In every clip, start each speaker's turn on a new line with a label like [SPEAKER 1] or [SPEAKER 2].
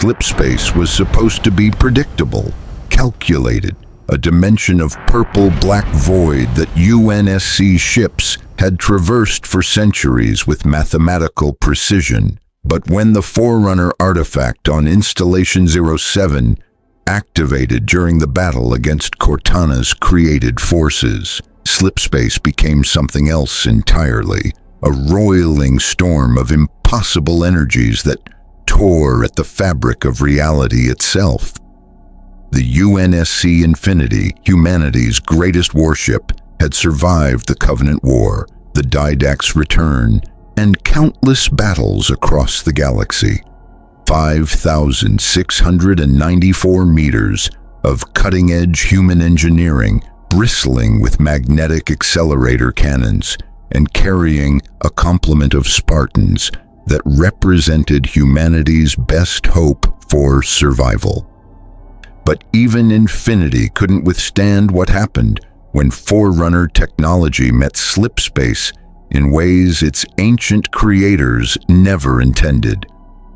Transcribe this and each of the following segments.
[SPEAKER 1] Slipspace was supposed to be predictable, calculated, a dimension of purple-black void that UNSC ships had traversed for centuries with mathematical precision. But when the Forerunner artifact on Installation 07 activated during the battle against Cortana's created forces, Slipspace became something else entirely, a roiling storm of impossible energies that tore at the fabric of reality itself. The UNSC Infinity, humanity's greatest warship, had survived the Covenant War, the Didact's return, and countless battles across the galaxy. 5,694 meters of cutting-edge human engineering, bristling with magnetic accelerator cannons and carrying a complement of Spartans that represented humanity's best hope for survival. But even Infinity couldn't withstand what happened when Forerunner technology met Slipspace in ways its ancient creators never intended.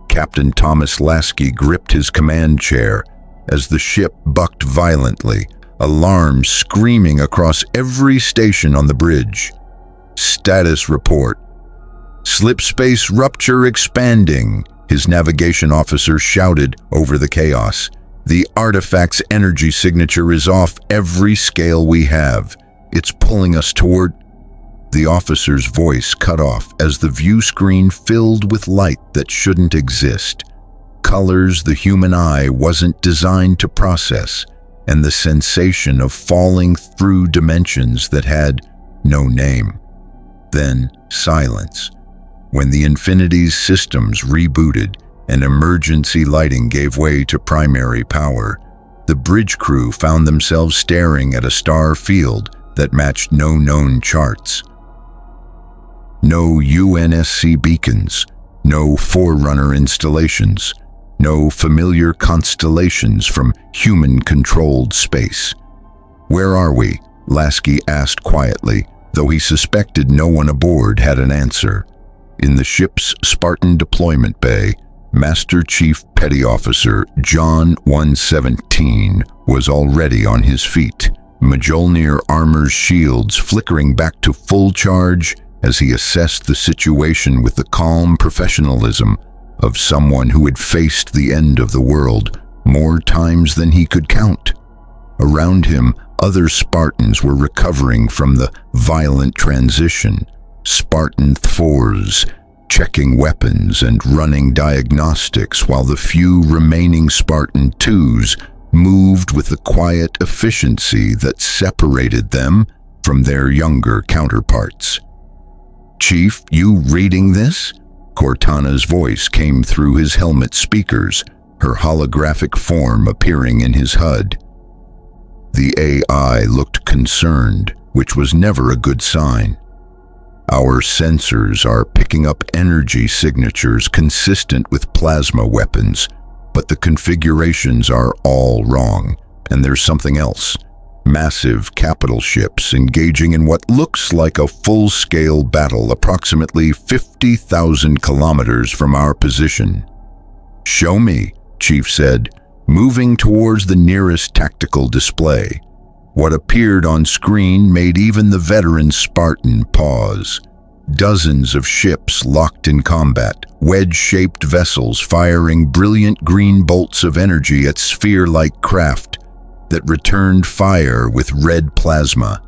[SPEAKER 1] Captain Thomas Lasky gripped his command chair as the ship bucked violently, alarms screaming across every station on the bridge. Status report. Slipspace rupture expanding, his navigation officer shouted over the chaos. The artifact's energy signature is off every scale we have. It's pulling us toward... The officer's voice cut off as the view screen filled with light that shouldn't exist. Colors the human eye wasn't designed to process, and the sensation of falling through dimensions that had no name. Then silence. When the Infinity's systems rebooted and emergency lighting gave way to primary power, the bridge crew found themselves staring at a star field that matched no known charts. No UNSC beacons, no Forerunner installations, no familiar constellations from human-controlled space. "Where are we?" Lasky asked quietly, though he suspected no one aboard had an answer. In the ship's Spartan deployment bay, Master Chief Petty Officer John 117 was already on his feet, Mjolnir armor's shields flickering back to full charge as he assessed the situation with the calm professionalism of someone who had faced the end of the world more times than he could count. Around him, other Spartans were recovering from the violent transition. Spartan Thors, checking weapons and running diagnostics, while the few remaining Spartan Twos moved with the quiet efficiency that separated them from their younger counterparts. "Chief, you reading this?" Cortana's voice came through his helmet speakers, her holographic form appearing in his HUD. The AI looked concerned, which was never a good sign. "Our sensors are picking up energy signatures consistent with plasma weapons, but the configurations are all wrong, and there's something else. Massive capital ships engaging in what looks like a full-scale battle approximately 50,000 kilometers from our position." "Show me," Chief said, moving towards the nearest tactical display. What appeared on screen made even the veteran Spartan pause. Dozens of ships locked in combat, wedge-shaped vessels firing brilliant green bolts of energy at sphere-like craft that returned fire with red plasma.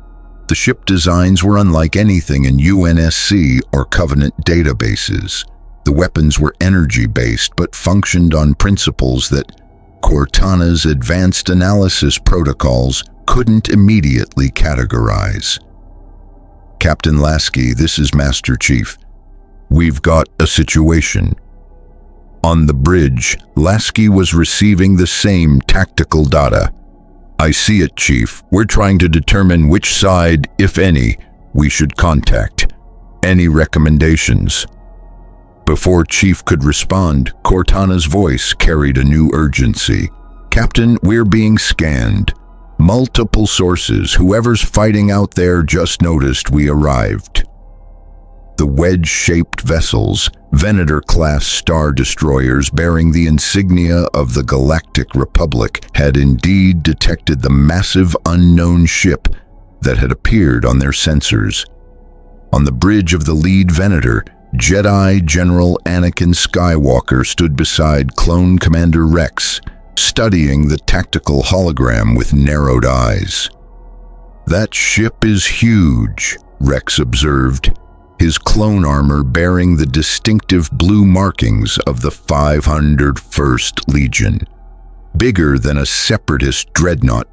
[SPEAKER 1] The ship designs were unlike anything in UNSC or Covenant databases. The weapons were energy-based but functioned on principles that Cortana's advanced analysis protocols couldn't immediately categorize. "Captain Lasky, this is Master Chief. We've got a situation." On the bridge, Lasky was receiving the same tactical data. "I see it, Chief. We're trying to determine which side, if any, we should contact. Any recommendations?" Before Chief could respond, Cortana's voice carried a new urgency. "Captain, we're being scanned. Multiple sources. Whoever's fighting out there just noticed we arrived." The wedge-shaped vessels, Venator-class star destroyers bearing the insignia of the Galactic Republic had indeed detected the massive unknown ship that had appeared on their sensors. On the bridge of the lead Venator, Jedi General Anakin Skywalker stood beside Clone Commander Rex, studying the tactical hologram with narrowed eyes. "That ship is huge," Rex observed, his clone armor bearing the distinctive blue markings of the 501st Legion. "Bigger than a Separatist dreadnought.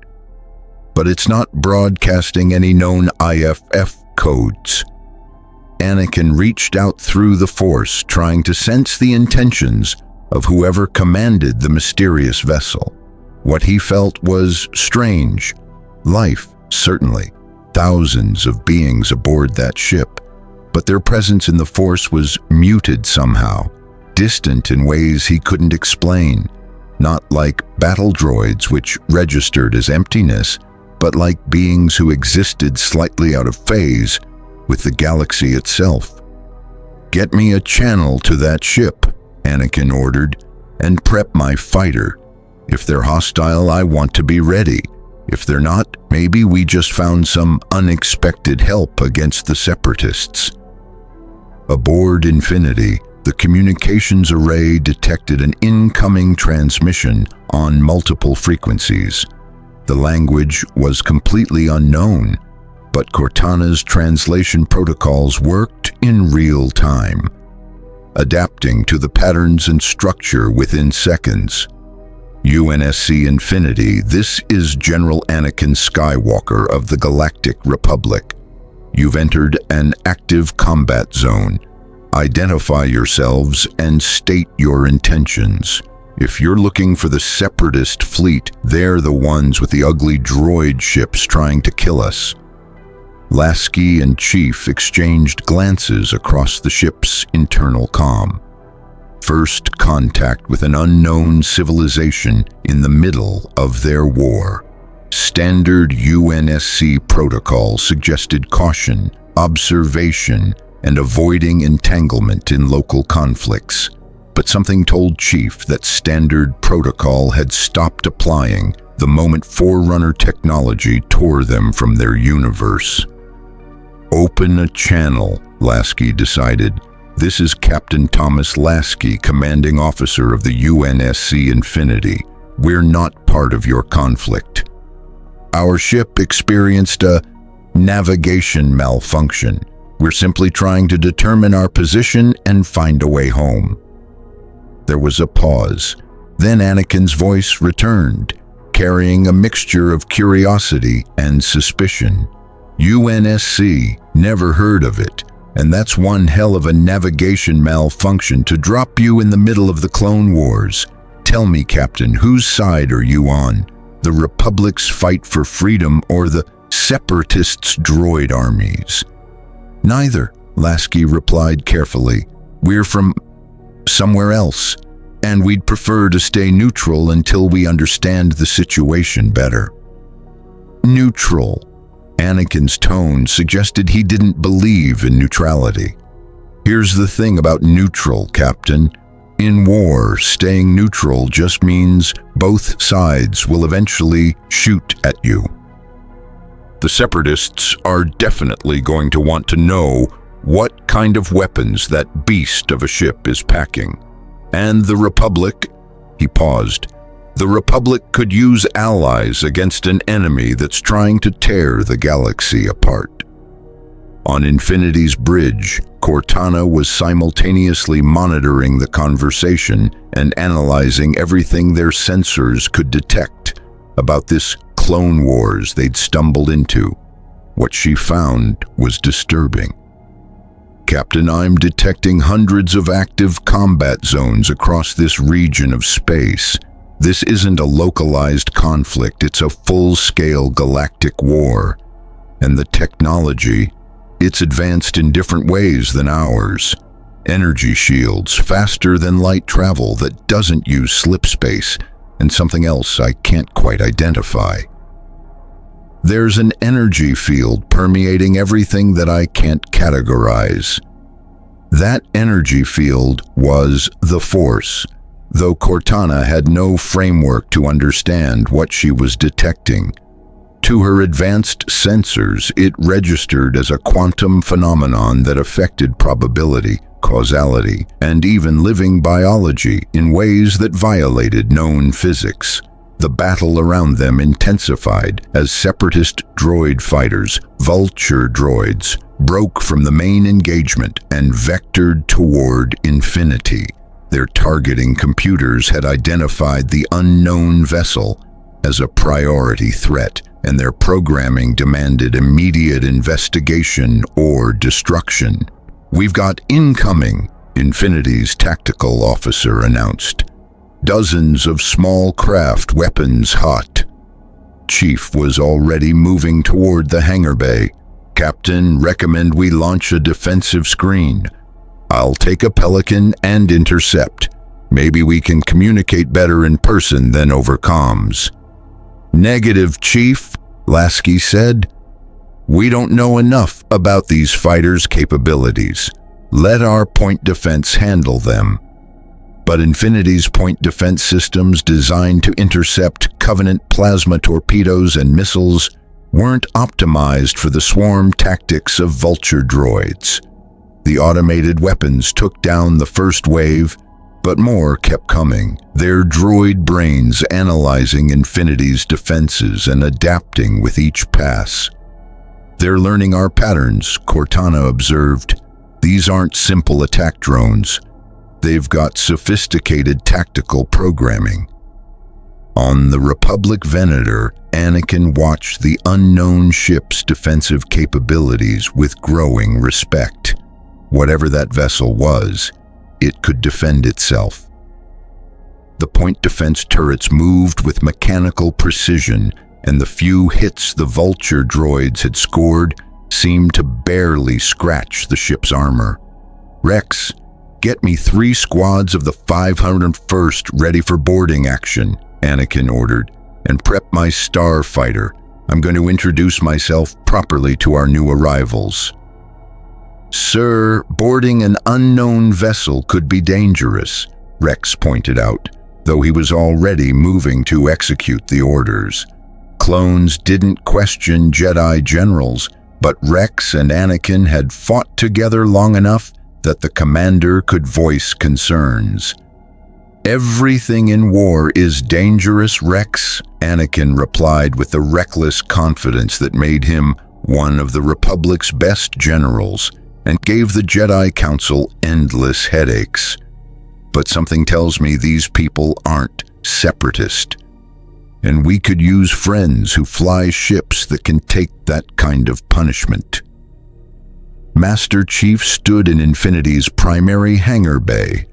[SPEAKER 1] But it's not broadcasting any known IFF codes." Anakin reached out through the Force, trying to sense the intentions of whoever commanded the mysterious vessel. What he felt was strange. Life, certainly. Thousands of beings aboard that ship. But their presence in the Force was muted somehow, distant in ways he couldn't explain. Not like battle droids, which registered as emptiness, but like beings who existed slightly out of phase with the galaxy itself. "Get me a channel to that ship," Anakin ordered, "and prep my fighter. If they're hostile, I want to be ready. If they're not, maybe we just found some unexpected help against the Separatists." Aboard Infinity, the communications array detected an incoming transmission on multiple frequencies. The language was completely unknown, but Cortana's translation protocols worked in real time, adapting to the patterns and structure within seconds. "UNSC Infinity, this is General Anakin Skywalker of the Galactic Republic. You've entered an active combat zone. Identify yourselves and state your intentions. If you're looking for the Separatist fleet, they're the ones with the ugly droid ships trying to kill us." Lasky and Chief exchanged glances across the ship's internal comm. First contact with an unknown civilization in the middle of their war. Standard UNSC protocol suggested caution, observation, and avoiding entanglement in local conflicts. But something told Chief that standard protocol had stopped applying the moment Forerunner technology tore them from their universe. "Open a channel," Lasky decided. "This is Captain Thomas Lasky, commanding officer of the UNSC Infinity. We're not part of your conflict. Our ship experienced a navigation malfunction. We're simply trying to determine our position and find a way home." There was a pause. Then Anakin's voice returned, carrying a mixture of curiosity and suspicion. "UNSC, never heard of it. And that's one hell of a navigation malfunction to drop you in the middle of the Clone Wars. Tell me, Captain, whose side are you on? The Republic's fight for freedom or the Separatists' droid armies?" "Neither," Lasky replied carefully. "We're from somewhere else, and we'd prefer to stay neutral until we understand the situation better." Neutral. Anakin's tone suggested he didn't believe in neutrality. "Here's the thing about neutral, Captain. In war, staying neutral just means both sides will eventually shoot at you. The Separatists are definitely going to want to know what kind of weapons that beast of a ship is packing. And the Republic," he paused, "the Republic could use allies against an enemy that's trying to tear the galaxy apart." On Infinity's bridge, Cortana was simultaneously monitoring the conversation and analyzing everything their sensors could detect about this Clone Wars they'd stumbled into. What she found was disturbing. "Captain, I'm detecting hundreds of active combat zones across this region of space. This isn't a localized conflict, it's a full-scale galactic war. And the technology, it's advanced in different ways than ours. Energy shields, faster than light travel that doesn't use slip space, and something else I can't quite identify. There's an energy field permeating everything that I can't categorize." That energy field was the Force, though Cortana had no framework to understand what she was detecting. To her advanced sensors, it registered as a quantum phenomenon that affected probability, causality, and even living biology in ways that violated known physics. The battle around them intensified as Separatist droid fighters, vulture droids, broke from the main engagement and vectored toward infinity. Their targeting computers had identified the unknown vessel as a priority threat, and their programming demanded immediate investigation or destruction. "We've got incoming," Infinity's tactical officer announced. "Dozens of small craft, weapons hot." Chief was already moving toward the hangar bay. "Captain, recommend we launch a defensive screen. I'll take a Pelican and intercept. Maybe we can communicate better in person than over comms." "Negative, Chief," Lasky said. "We don't know enough about these fighters' capabilities. Let our point defense handle them." But Infinity's point defense systems, designed to intercept Covenant plasma torpedoes and missiles, weren't optimized for the swarm tactics of vulture droids. The automated weapons took down the first wave, but more kept coming, their droid brains analyzing Infinity's defenses and adapting with each pass. "They're learning our patterns," Cortana observed. "These aren't simple attack drones. They've got sophisticated tactical programming." On the Republic Venator, Anakin watched the unknown ship's defensive capabilities with growing respect. Whatever that vessel was, it could defend itself. The point defense turrets moved with mechanical precision, and the few hits the vulture droids had scored seemed to barely scratch the ship's armor. "Rex, get me 3 squads of the 501st ready for boarding action," Anakin ordered, "and prep my starfighter. I'm going to introduce myself properly to our new arrivals." "Sir, boarding an unknown vessel could be dangerous," Rex pointed out, though he was already moving to execute the orders. Clones didn't question Jedi generals, but Rex and Anakin had fought together long enough that the commander could voice concerns. "Everything in war is dangerous, Rex," Anakin replied with the reckless confidence that made him one of the Republic's best generals and gave the Jedi Council endless headaches. "But something tells me these people aren't separatist, and we could use friends who fly ships that can take that kind of punishment." Master Chief stood in Infinity's primary hangar bay,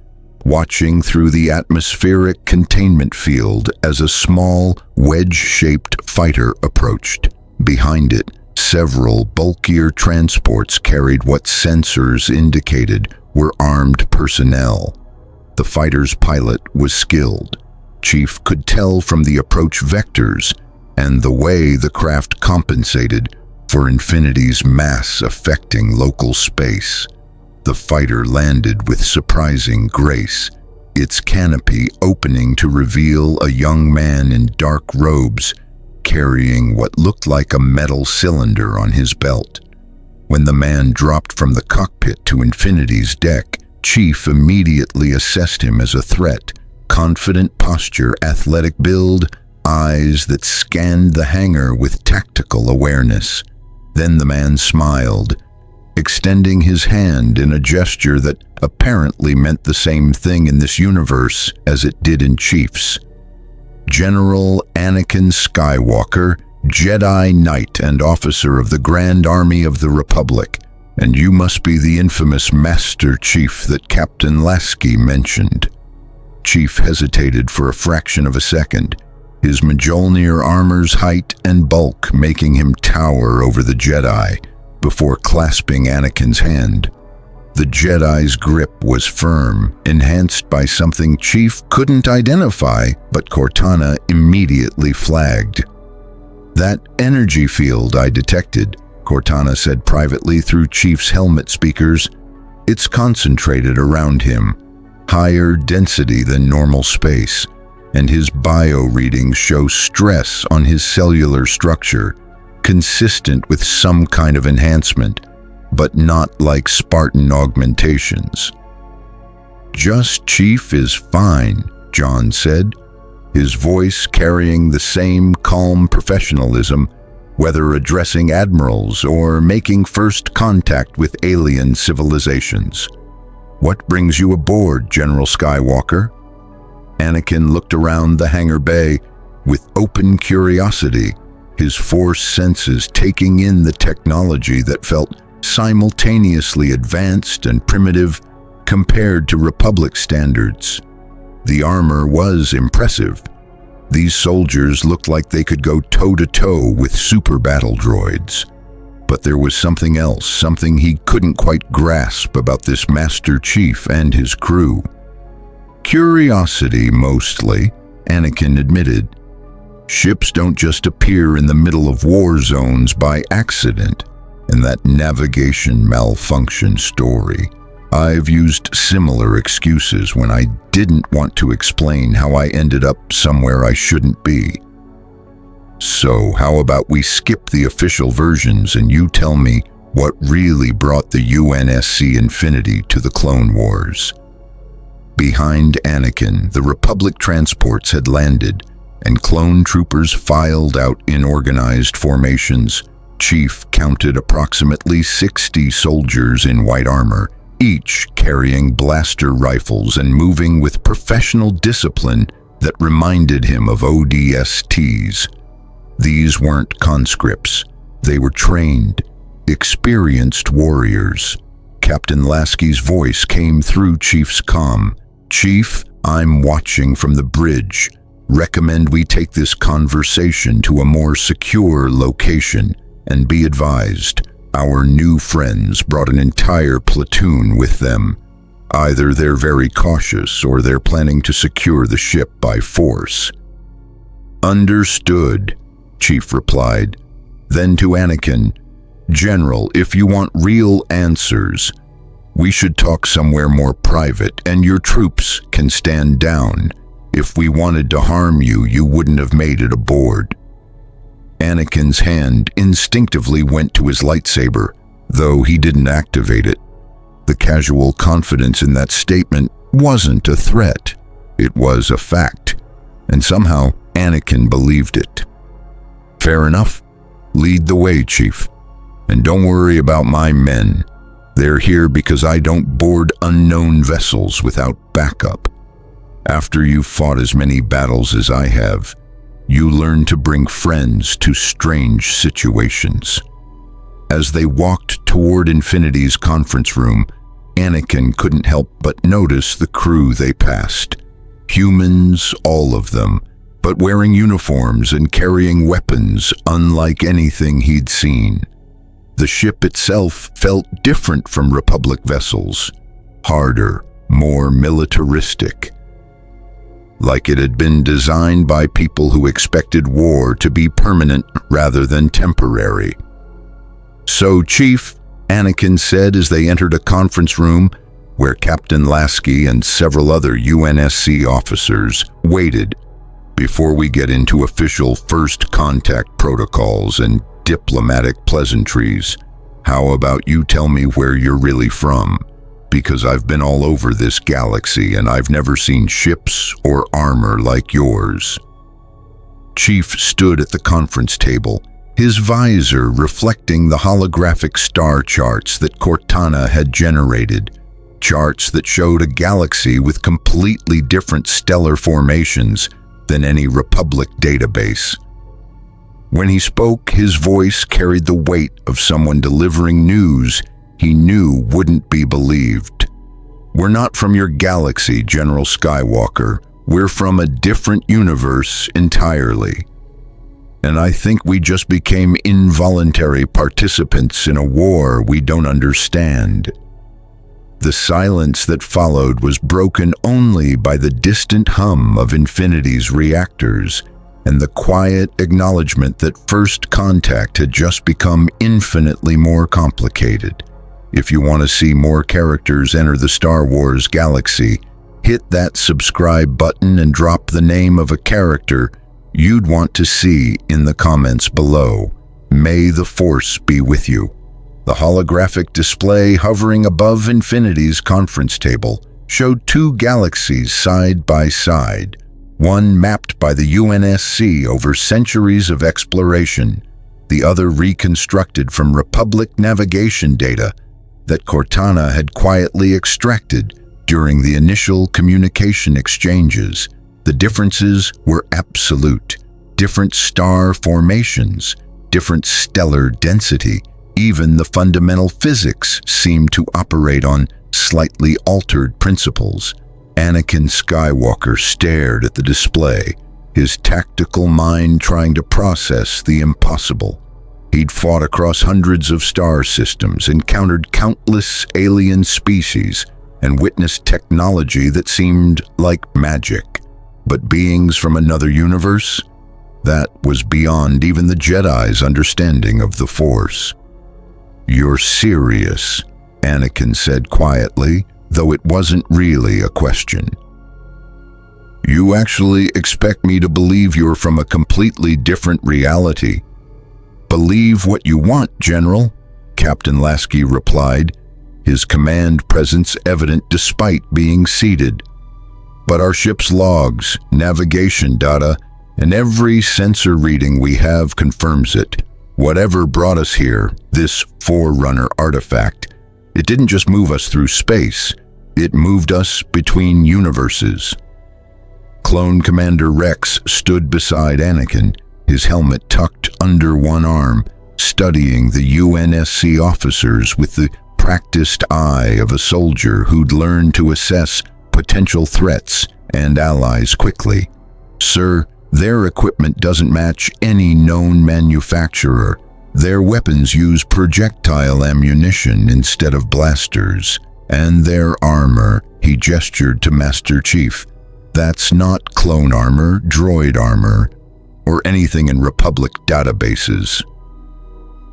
[SPEAKER 1] watching through the atmospheric containment field as a small, wedge-shaped fighter approached. Behind it, several bulkier transports carried what sensors indicated were armed personnel. The fighter's pilot was skilled. Chief could tell from the approach vectors and the way the craft compensated for Infinity's mass affecting local space. The fighter landed with surprising grace, its canopy opening to reveal a young man in dark robes carrying what looked like a metal cylinder on his belt. When the man dropped from the cockpit to Infinity's deck, Chief immediately assessed him as a threat. Confident posture, athletic build, eyes that scanned the hangar with tactical awareness. Then the man smiled, extending his hand in a gesture that apparently meant the same thing in this universe as it did in Chief's. "General Anakin Skywalker, Jedi Knight and officer of the Grand Army of the Republic, and you must be the infamous Master Chief that Captain Lasky mentioned." Chief hesitated for a fraction of a second, his Mjolnir armor's height and bulk making him tower over the Jedi, before clasping Anakin's hand. The Jedi's grip was firm, enhanced by something Chief couldn't identify, but Cortana immediately flagged. "That energy field I detected," Cortana said privately through Chief's helmet speakers. It's concentrated around him, higher density than normal space, and his bio readings show stress on his cellular structure, consistent with some kind of enhancement, but not like Spartan augmentations. "Just Chief is fine," John said, his voice carrying the same calm professionalism, whether addressing admirals or making first contact with alien civilizations. "What brings you aboard, General Skywalker?" Anakin looked around the hangar bay with open curiosity, his force senses taking in the technology that felt simultaneously advanced and primitive compared to Republic standards. The armor was impressive. These soldiers looked like they could go toe-to-toe with super battle droids. But there was something else, something he couldn't quite grasp about this Master Chief and his crew. "Curiosity, mostly," Anakin admitted. "Ships don't just appear in the middle of war zones by accident, and that navigation malfunction story. I've used similar excuses when I didn't want to explain how I ended up somewhere I shouldn't be. So how about we skip the official versions and you tell me what really brought the UNSC Infinity to the Clone Wars?" Behind Anakin, the Republic transports had landed, and clone troopers filed out in organized formations. Chief counted approximately 60 soldiers in white armor, each carrying blaster rifles and moving with professional discipline that reminded him of ODSTs. These weren't conscripts. They were trained, experienced warriors. Captain Lasky's voice came through Chief's comm. "Chief, I'm watching from the bridge. Recommend we take this conversation to a more secure location, and be advised, our new friends brought an entire platoon with them. Either they're very cautious or they're planning to secure the ship by force." "Understood," Chief replied. Then to Anakin, "General, if you want real answers, we should talk somewhere more private, and your troops can stand down. If we wanted to harm you, you wouldn't have made it aboard." Anakin's hand instinctively went to his lightsaber, though he didn't activate it. The casual confidence in that statement wasn't a threat. It was a fact, and somehow Anakin believed it. "Fair enough. Lead the way, Chief. And don't worry about my men. They're here because I don't board unknown vessels without backup. After you've fought as many battles as I have, you learn to bring friends to strange situations." As they walked toward Infinity's conference room, Anakin couldn't help but notice the crew they passed. Humans, all of them, but wearing uniforms and carrying weapons unlike anything he'd seen. The ship itself felt different from Republic vessels, harder, more militaristic. Like it had been designed by people who expected war to be permanent rather than temporary. "So, Chief," Anakin said as they entered a conference room where Captain Lasky and several other UNSC officers waited, "before we get into official first contact protocols and diplomatic pleasantries, how about you tell me where you're really from? Because I've been all over this galaxy and I've never seen ships or armor like yours." Chief stood at the conference table, his visor reflecting the holographic star charts that Cortana had generated, charts that showed a galaxy with completely different stellar formations than any Republic database. When he spoke, his voice carried the weight of someone delivering news he knew wouldn't be believed. "We're not from your galaxy, General Skywalker. We're from a different universe entirely. And I think we just became involuntary participants in a war we don't understand." The silence that followed was broken only by the distant hum of Infinity's reactors and the quiet acknowledgement that first contact had just become infinitely more complicated. If you want to see more characters enter the Star Wars galaxy, hit that subscribe button and drop the name of a character you'd want to see in the comments below. May the Force be with you. The holographic display hovering above Infinity's conference table showed two galaxies side by side, one mapped by the UNSC over centuries of exploration, the other reconstructed from Republic navigation data that Cortana had quietly extracted during the initial communication exchanges. The differences were absolute. Different star formations, different stellar density, even the fundamental physics seemed to operate on slightly altered principles. Anakin Skywalker stared at the display, his tactical mind trying to process the impossible. He'd fought across hundreds of star systems, encountered countless alien species, and witnessed technology that seemed like magic. But beings from another universe? That was beyond even the Jedi's understanding of the Force. "You're serious," Anakin said quietly, though it wasn't really a question. "You actually expect me to believe you're from a completely different reality?" "Believe what you want, General," Captain Lasky replied, his command presence evident despite being seated. "But our ship's logs, navigation data, and every sensor reading we have confirms it. Whatever brought us here, this Forerunner artifact, it didn't just move us through space, it moved us between universes." Clone Commander Rex stood beside Anakin, his helmet tucked under one arm, studying the UNSC officers with the practiced eye of a soldier who'd learned to assess potential threats and allies quickly. "Sir, their equipment doesn't match any known manufacturer. Their weapons use projectile ammunition instead of blasters. And their armor," he gestured to Master Chief, "that's not clone armor, droid armor, or anything in Republic databases."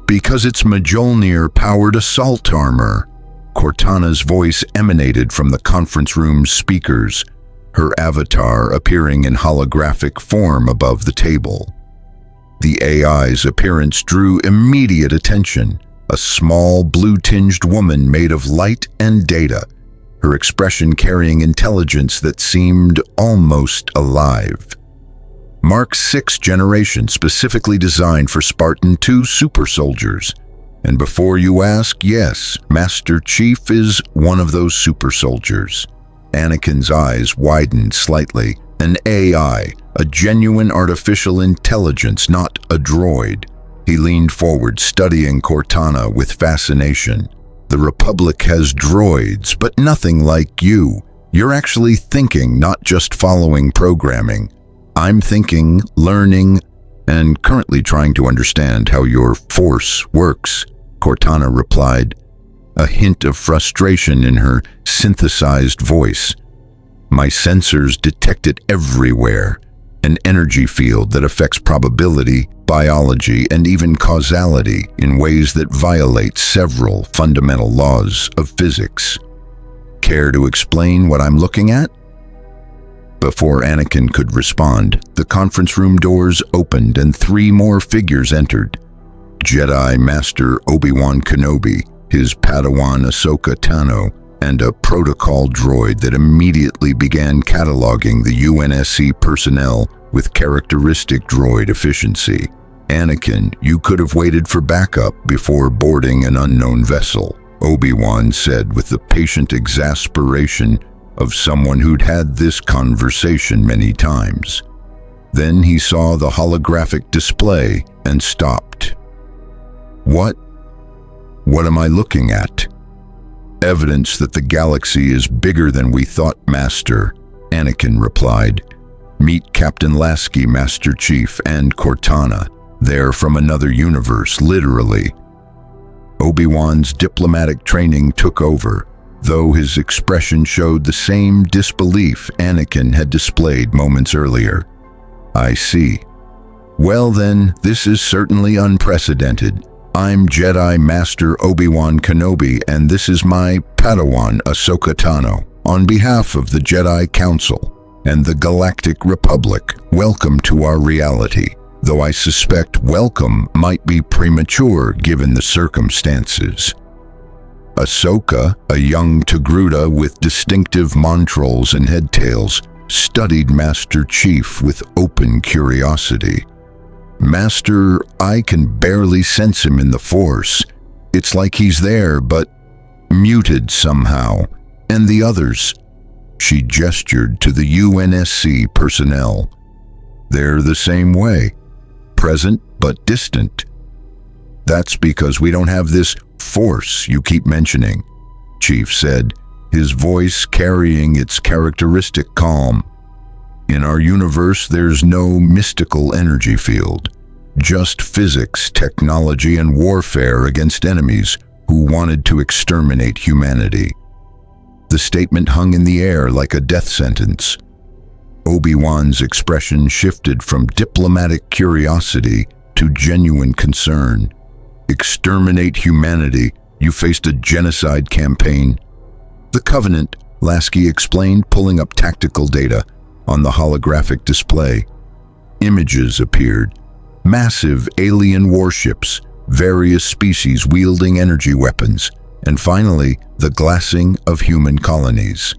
[SPEAKER 1] "Because it's Mjolnir-powered assault armor," Cortana's voice emanated from the conference room's speakers, her avatar appearing in holographic form above the table. The AI's appearance drew immediate attention. A small, blue-tinged woman made of light and data, her expression carrying intelligence that seemed almost alive. Mark 6 generation, specifically designed for Spartan 2 super soldiers. And before you ask, yes, Master Chief is one of those super soldiers. Anakin's eyes widened slightly. An AI, a genuine artificial intelligence, not a droid. He leaned forward, studying Cortana with fascination. "The Republic has droids, but nothing like you. You're actually thinking, not just following programming. I'm thinking, learning, and currently trying to understand how your Force works," Cortana replied, a hint of frustration in her synthesized voice. "My sensors detect it everywhere, an energy field that affects probability, biology, and even causality in ways that violate several fundamental laws of physics. Care to explain what I'm looking at?" Before Anakin could respond, the conference room doors opened and 3 more figures entered. Jedi Master Obi-Wan Kenobi, his Padawan Ahsoka Tano, and a protocol droid that immediately began cataloging the UNSC personnel with characteristic droid efficiency. "Anakin, you could have waited for backup before boarding an unknown vessel," Obi-Wan said with the patient exasperation of someone who'd had this conversation many times. Then he saw the holographic display and stopped. What am I looking at?" "Evidence that the galaxy is bigger than we thought, Master," Anakin replied. "Meet Captain Lasky, Master Chief, and Cortana. They're from another universe, literally." Obi-Wan's diplomatic training took over, though his expression showed the same disbelief Anakin had displayed moments earlier. "I see. Well then, this is certainly unprecedented. I'm Jedi Master Obi-Wan Kenobi, and this is my Padawan Ahsoka Tano. On behalf of the Jedi Council and the Galactic Republic, welcome to our reality. Though I suspect welcome might be premature given the circumstances. Ahsoka, a young Togruta with distinctive montrals and headtails, studied Master Chief with open curiosity. Master, I can barely sense him in the Force. It's like he's there, but muted somehow. And the others? She gestured to the UNSC personnel. They're the same way. Present, but distant. That's because we don't have this Force you keep mentioning, Chief said, his voice carrying its characteristic calm. In our universe, there's no mystical energy field, just physics, technology, and warfare against enemies who wanted to exterminate humanity. The statement hung in the air like a death sentence. Obi-Wan's expression shifted from diplomatic curiosity to genuine concern. Exterminate humanity, you faced a genocide campaign. The Covenant, Lasky explained, pulling up tactical data on the holographic display. Images appeared. Massive alien warships, various species wielding energy weapons, and finally, the glassing of human colonies.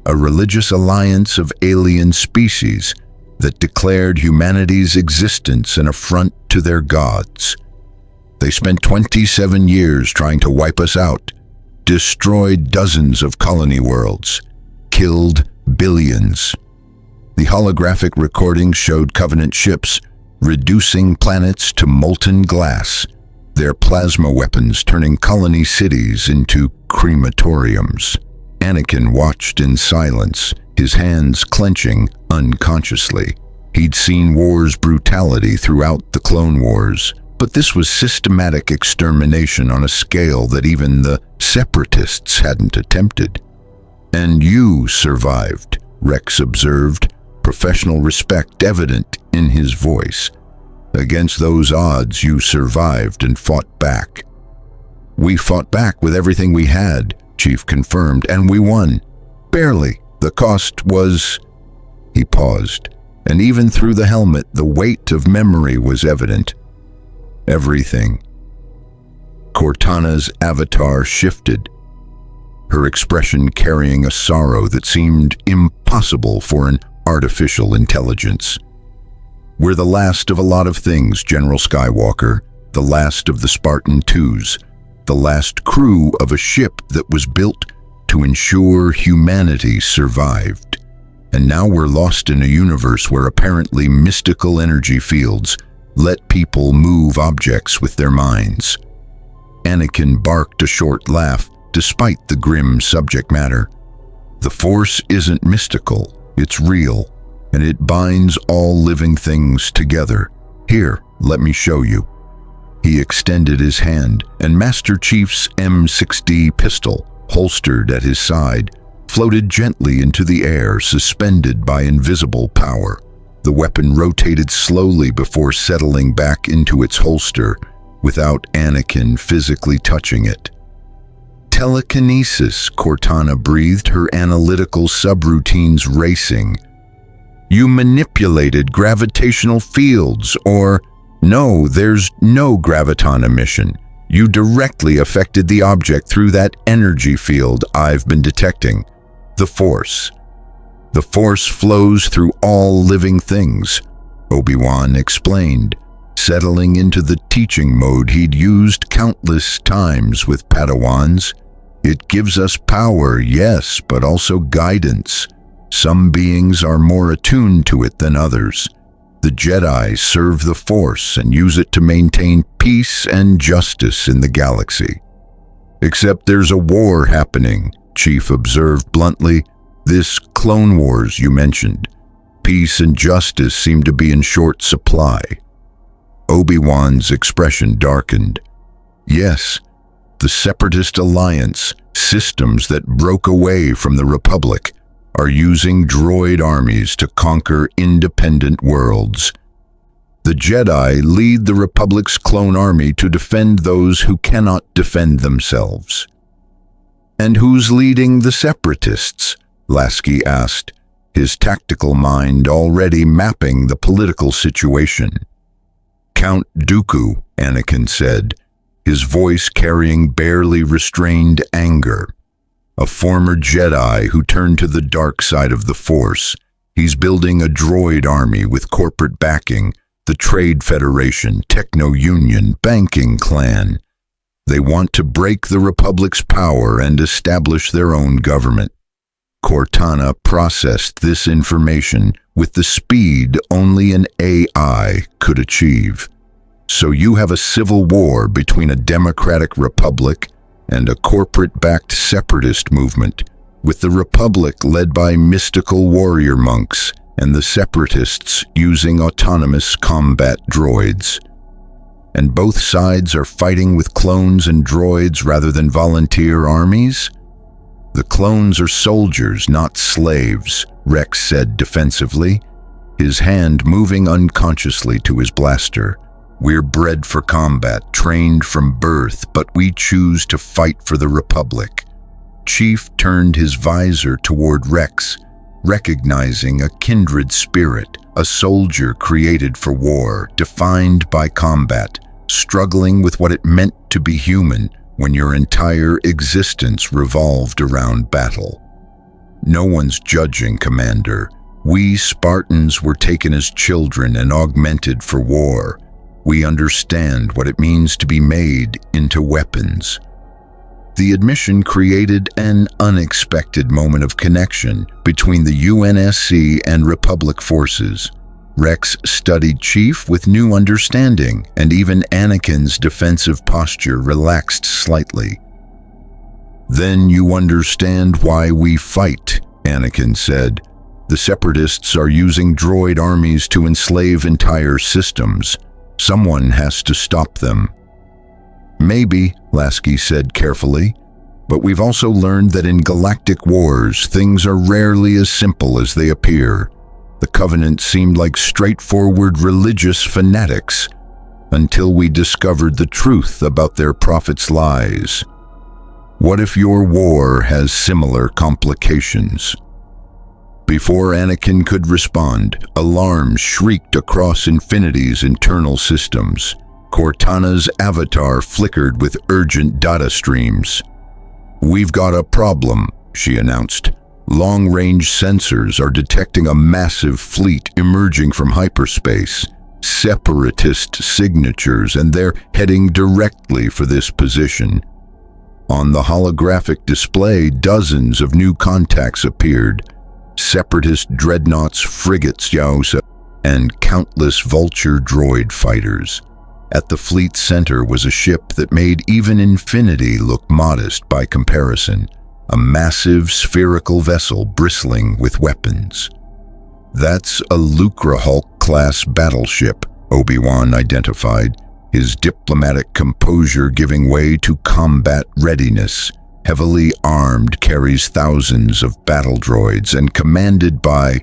[SPEAKER 1] A religious alliance of alien species that declared humanity's existence an affront to their gods. They spent 27 years trying to wipe us out, destroyed dozens of colony worlds, killed billions. The holographic recordings showed Covenant ships reducing planets to molten glass, their plasma weapons turning colony cities into crematoriums. Anakin watched in silence, his hands clenching unconsciously. He'd seen war's brutality throughout the Clone Wars, but this was systematic extermination on a scale that even the Separatists hadn't attempted. And you survived, Rex observed, professional respect evident in his voice. Against those odds, you survived and fought back. We fought back with everything we had, Chief confirmed, and we won. Barely. The cost was... He paused, and even through the helmet, the weight of memory was evident. Everything. Cortana's avatar shifted, her expression carrying a sorrow that seemed impossible for an artificial intelligence. We're the last of a lot of things, General Skywalker, the last of the Spartan Twos, the last crew of a ship that was built to ensure humanity survived. And now we're lost in a universe where apparently mystical energy fields let people move objects with their minds. Anakin barked a short laugh, despite the grim subject matter. The Force isn't mystical, it's real, and it binds all living things together. Here, let me show you. He extended his hand, and Master Chief's M60 pistol, holstered at his side, floated gently into the air, suspended by invisible power. The weapon rotated slowly before settling back into its holster, without Anakin physically touching it. Telekinesis, Cortana breathed, her analytical subroutines racing. You manipulated gravitational fields, or... No, there's no graviton emission. You directly affected the object through that energy field I've been detecting. The Force. The Force flows through all living things, Obi-Wan explained, settling into the teaching mode he'd used countless times with Padawans. It gives us power, yes, but also guidance. Some beings are more attuned to it than others. The Jedi serve the Force and use it to maintain peace and justice in the galaxy. Except there's a war happening, Chief observed bluntly. This Clone Wars you mentioned. Peace and justice seem to be in short supply. Obi-Wan's expression darkened. Yes, the Separatist alliance, systems that broke away from the Republic, are using droid armies to conquer independent worlds. The Jedi lead the Republic's clone army to defend those who cannot defend themselves. And who's leading the Separatists? Lasky asked, his tactical mind already mapping the political situation. Count Dooku, Anakin said, his voice carrying barely restrained anger. A former Jedi who turned to the dark side of the Force. He's building a droid army with corporate backing, the Trade Federation, Techno-Union, banking clan. They want to break the Republic's power and establish their own government. Cortana processed this information with the speed only an AI could achieve. So you have a civil war between a democratic republic and a corporate-backed separatist movement, with the Republic led by mystical warrior monks and the Separatists using autonomous combat droids. And both sides are fighting with clones and droids rather than volunteer armies? The clones are soldiers, not slaves, Rex said defensively, his hand moving unconsciously to his blaster. We're bred for combat, trained from birth, but we choose to fight for the Republic. Chief turned his visor toward Rex, recognizing a kindred spirit, a soldier created for war, defined by combat, struggling with what it meant to be human when your entire existence revolved around battle. No one's judging, Commander. We Spartans were taken as children and augmented for war. We understand what it means to be made into weapons. The admission created an unexpected moment of connection between the UNSC and Republic forces. Rex studied Chief with new understanding, and even Anakin's defensive posture relaxed slightly. Then you understand why we fight, Anakin said. The Separatists are using droid armies to enslave entire systems. Someone has to stop them. Maybe, Lasky said carefully, but we've also learned that in galactic wars, things are rarely as simple as they appear. The Covenant seemed like straightforward religious fanatics until we discovered the truth about their prophets' lies. What if your war has similar complications? Before Anakin could respond, alarms shrieked across Infinity's internal systems. Cortana's avatar flickered with urgent data streams. We've got a problem, she announced. Long-range sensors are detecting a massive fleet emerging from hyperspace. Separatist signatures, and they're heading directly for this position. On the holographic display, dozens of new contacts appeared. Separatist dreadnoughts, frigates, Yaosa, and countless vulture droid fighters. At the fleet's center was a ship that made even Infinity look modest by comparison, a massive spherical vessel bristling with weapons. That's a Lucrehulk-class battleship, Obi-Wan identified, his diplomatic composure giving way to combat readiness. Heavily armed, carries thousands of battle droids, and commanded by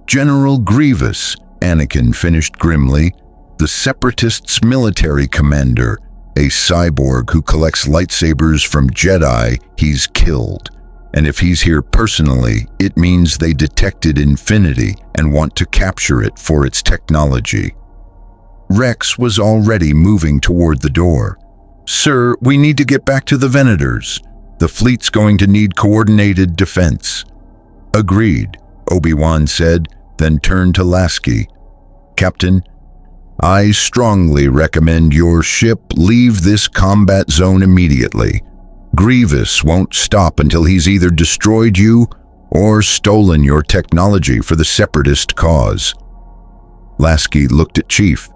[SPEAKER 1] General Grievous, Anakin finished grimly, the Separatists' military commander, a cyborg who collects lightsabers from Jedi he's killed. And if he's here personally, it means they detected Infinity and want to capture it for its technology. Rex was already moving toward the door. Sir, we need to get back to the Venators. The fleet's going to need coordinated defense. Agreed, Obi-Wan said, then turned to Lasky. Captain, I strongly recommend your ship leave this combat zone immediately. Grievous won't stop until he's either destroyed you or stolen your technology for the Separatist cause. Lasky looked at Chief,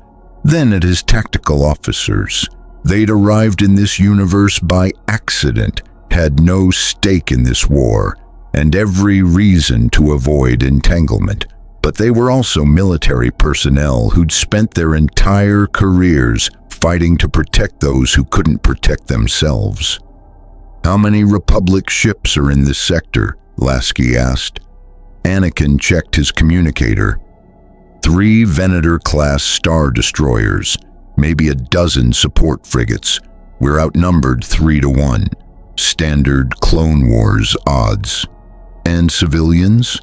[SPEAKER 1] then at his tactical officers. They'd arrived in this universe by accident, had no stake in this war, and every reason to avoid entanglement. But they were also military personnel who'd spent their entire careers fighting to protect those who couldn't protect themselves. How many Republic ships are in this sector? Lasky asked. Anakin checked his communicator. 3 Venator-class star destroyers, maybe a dozen support frigates. We're outnumbered 3-1. Standard Clone Wars odds. And civilians?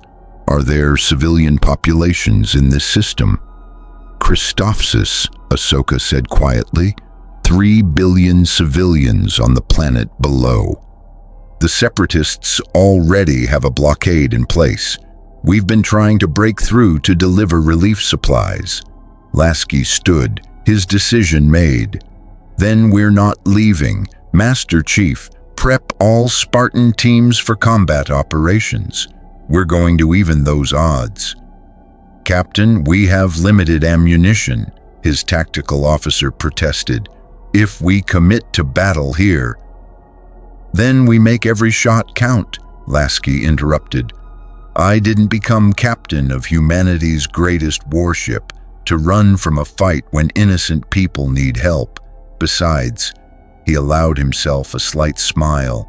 [SPEAKER 1] Are there civilian populations in this system? Christophsis, Ahsoka said quietly. 3 billion civilians on the planet below. The Separatists already have a blockade in place. We've been trying to break through to deliver relief supplies. Lasky stood, his decision made. Then we're not leaving. Master Chief, prep all Spartan teams for combat operations. We're going to even those odds. Captain, we have limited ammunition, his tactical officer protested. If we commit to battle here, then we make every shot count, Lasky interrupted. I didn't become captain of humanity's greatest warship to run from a fight when innocent people need help. Besides, he allowed himself a slight smile.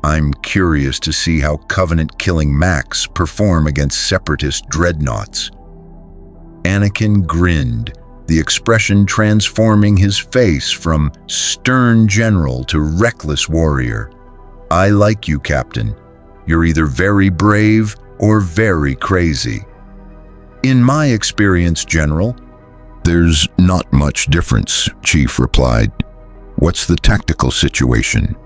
[SPEAKER 1] I'm curious to see how Covenant-killing Max perform against Separatist dreadnoughts. Anakin grinned, the expression transforming his face from stern general to reckless warrior. I like you, Captain. You're either very brave or very crazy. In my experience, General, there's not much difference, Chief replied. What's the tactical situation?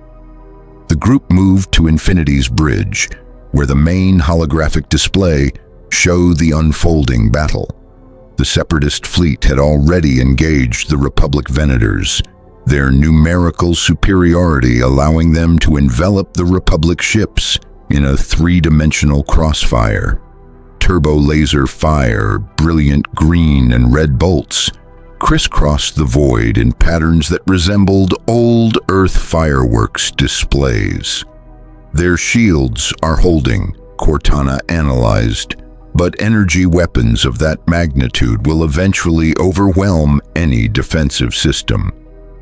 [SPEAKER 1] The group moved to Infinity's bridge, where the main holographic display showed the unfolding battle. The Separatist fleet had already engaged the Republic Venators, their numerical superiority allowing them to envelop the Republic ships in a 3-dimensional crossfire. Turbo laser fire, brilliant green and red bolts, crisscrossed the void in patterns that resembled old Earth fireworks displays. Their shields are holding, Cortana analyzed, but energy weapons of that magnitude will eventually overwhelm any defensive system.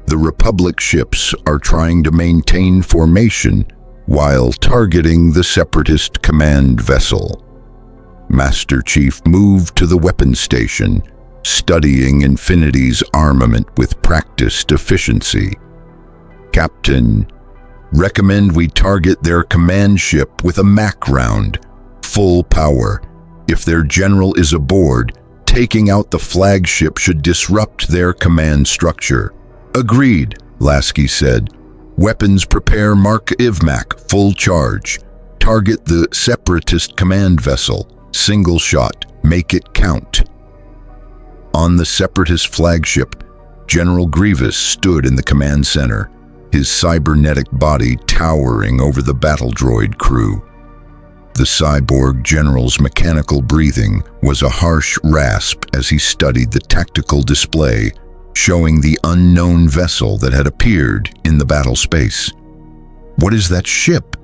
[SPEAKER 1] The Republic ships are trying to maintain formation while targeting the Separatist command vessel. Master Chief moved to the weapons station, studying Infinity's armament with practiced efficiency. Captain, recommend we target their command ship with a Mac round, full power. If their general is aboard, taking out the flagship should disrupt their command structure. Agreed, Lasky said. Weapons prepare Mark Ivmac, full charge. Target the Separatist command vessel. Single shot. Make it count. On the Separatist flagship, General Grievous stood in the command center, his cybernetic body towering over the battle droid crew. The cyborg general's mechanical breathing was a harsh rasp as he studied the tactical display, showing the unknown vessel that had appeared in the battle space. What is that ship?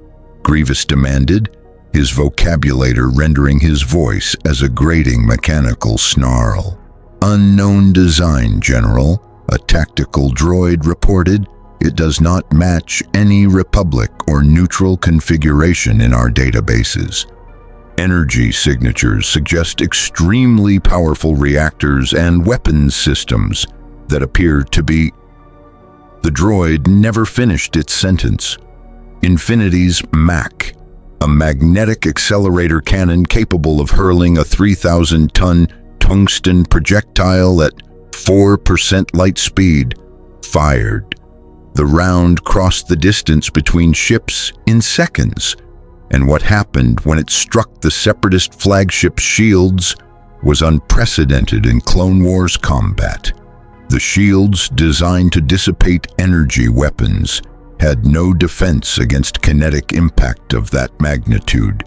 [SPEAKER 1] Grievous demanded, his vocabulator rendering his voice as a grating mechanical snarl. Unknown design, General, a tactical droid reported. It does not match any Republic or neutral configuration in our databases. Energy signatures suggest extremely powerful reactors and weapons systems that appear to be... The droid never finished its sentence. Infinity's MAC, a magnetic accelerator cannon capable of hurling a 3,000-ton tungsten projectile at 4% light speed, fired. The round crossed the distance between ships in seconds, and what happened when it struck the Separatist flagship's shields was unprecedented in Clone Wars combat. The shields, designed to dissipate energy weapons, had no defense against kinetic impact of that magnitude.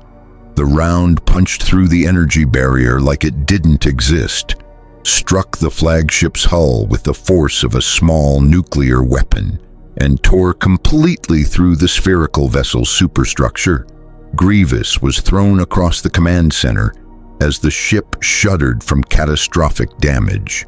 [SPEAKER 1] The round punched through the energy barrier like it didn't exist, struck the flagship's hull with the force of a small nuclear weapon, and tore completely through the spherical vessel's superstructure. Grievous was thrown across the command center as the ship shuddered from catastrophic damage.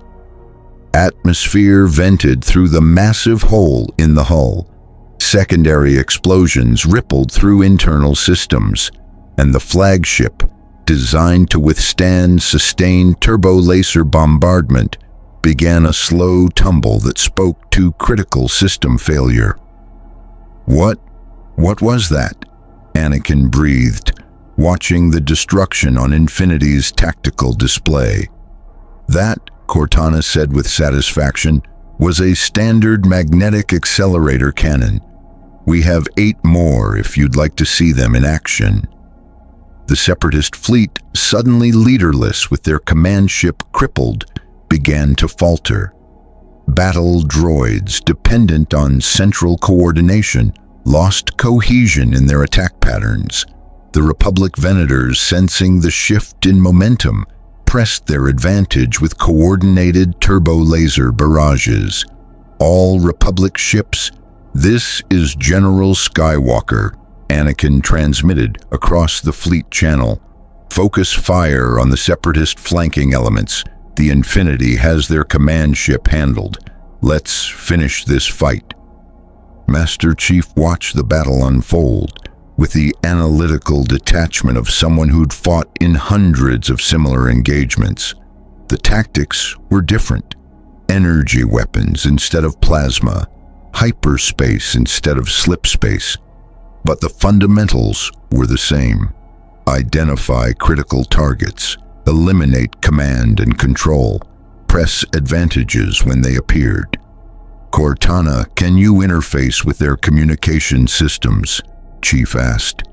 [SPEAKER 1] Atmosphere vented through the massive hole in the hull. Secondary explosions rippled through internal systems, and the flagship, designed to withstand sustained turbo-laser bombardment, began a slow tumble that spoke to critical system failure. What was that? Anakin breathed, watching the destruction on Infinity's tactical display. That, Cortana said with satisfaction, was a standard magnetic accelerator cannon. We have 8 more if you'd like to see them in action. The Separatist fleet, suddenly leaderless with their command ship crippled, began to falter. Battle droids, dependent on central coordination, lost cohesion in their attack patterns. The Republic Venators, sensing the shift in momentum, pressed their advantage with coordinated turbo-laser barrages. All Republic ships, this is General Skywalker, Anakin transmitted across the fleet channel. Focus fire on the Separatist flanking elements. The Infinity has their command ship handled. Let's finish this fight. Master Chief watched the battle unfold with the analytical detachment of someone who'd fought in hundreds of similar engagements. The tactics were different. Energy weapons instead of plasma, hyperspace instead of slipspace. But the fundamentals were the same. Identify critical targets, eliminate command and control, press advantages when they appeared. Cortana, can you interface with their communication systems? Chief asked.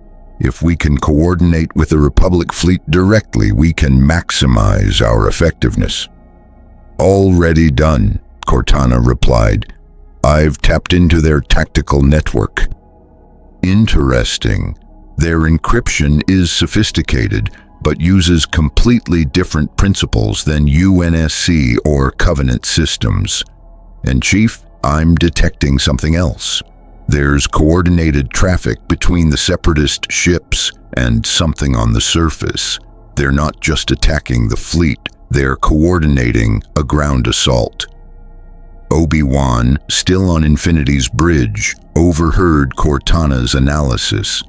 [SPEAKER 1] If we can coordinate with the Republic fleet directly, we can maximize our effectiveness. Already done, Cortana replied. I've tapped into their tactical network. Interesting. Their encryption is sophisticated, but uses completely different principles than UNSC or Covenant systems. And Chief, I'm detecting something else. There's coordinated traffic between the Separatist ships and something on the surface. They're not just attacking the fleet, they're coordinating a ground assault. Obi-Wan, still on Infinity's bridge, overheard Cortana's analysis.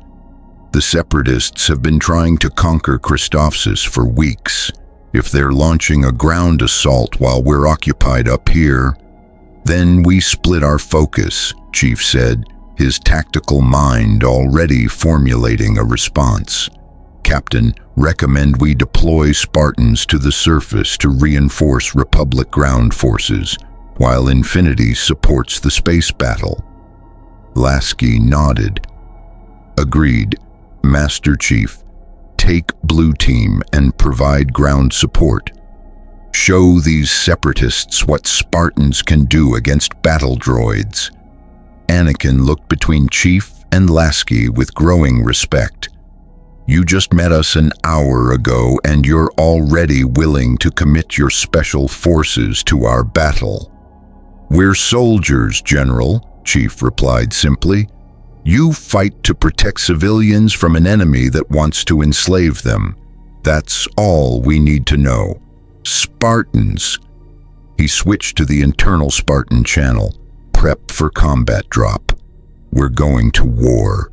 [SPEAKER 1] The Separatists have been trying to conquer Christophsis for weeks. If they're launching a ground assault while we're occupied up here, then we split our focus, Chief said, his tactical mind already formulating a response. Captain, recommend we deploy Spartans to the surface to reinforce Republic ground forces, while Infinity supports the space battle. Lasky nodded. Agreed. Master Chief, take Blue Team and provide ground support. Show these Separatists what Spartans can do against battle droids. Anakin looked between Chief and Lasky with growing respect. You just met us an hour ago and you're already willing to commit your special forces to our battle. We're soldiers, General, Chief replied simply. You fight to protect civilians from an enemy that wants to enslave them. That's all we need to know. Spartans. He switched to the internal Spartan channel. Prep for combat drop. We're going to war.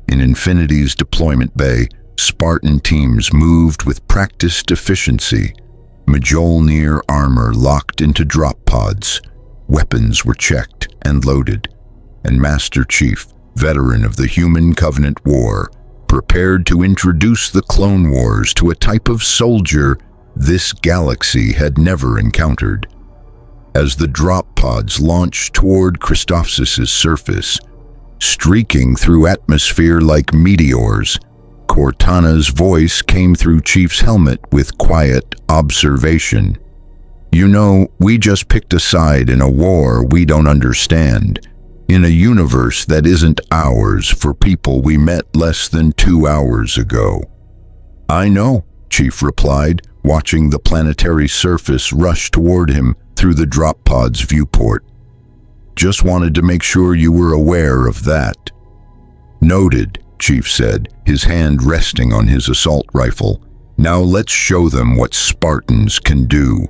[SPEAKER 1] In Infinity's deployment bay, Spartan teams moved with practiced efficiency. Mjolnir armor locked into drop pods. Weapons were checked and loaded. And Master Chief, veteran of the Human Covenant War, prepared to introduce the Clone Wars to a type of soldier this galaxy had never encountered. As the drop pods launched toward Christophsis' surface, streaking through atmosphere like meteors, Cortana's voice came through Chief's helmet with quiet observation. You know, we just picked a side in a war we don't understand, in a universe that isn't ours for people we met less than 2 hours ago. I know, Chief replied, watching the planetary surface rush toward him through the drop pod's viewport. Just wanted to make sure you were aware of that. Noted, Chief said, his hand resting on his assault rifle. Now let's show them what Spartans can do.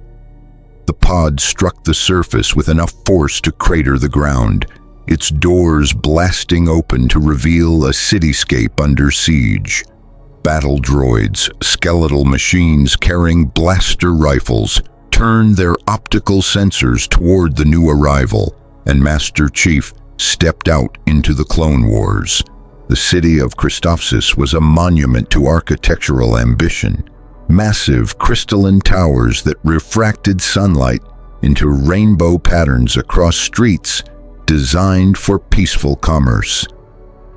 [SPEAKER 1] The pod struck the surface with enough force to crater the ground, its doors blasting open to reveal a cityscape under siege. Battle droids, skeletal machines carrying blaster rifles, turned their optical sensors toward the new arrival, and Master Chief stepped out into the Clone Wars. The city of Christophsis was a monument to architectural ambition. Massive crystalline towers that refracted sunlight into rainbow patterns across streets designed for peaceful commerce.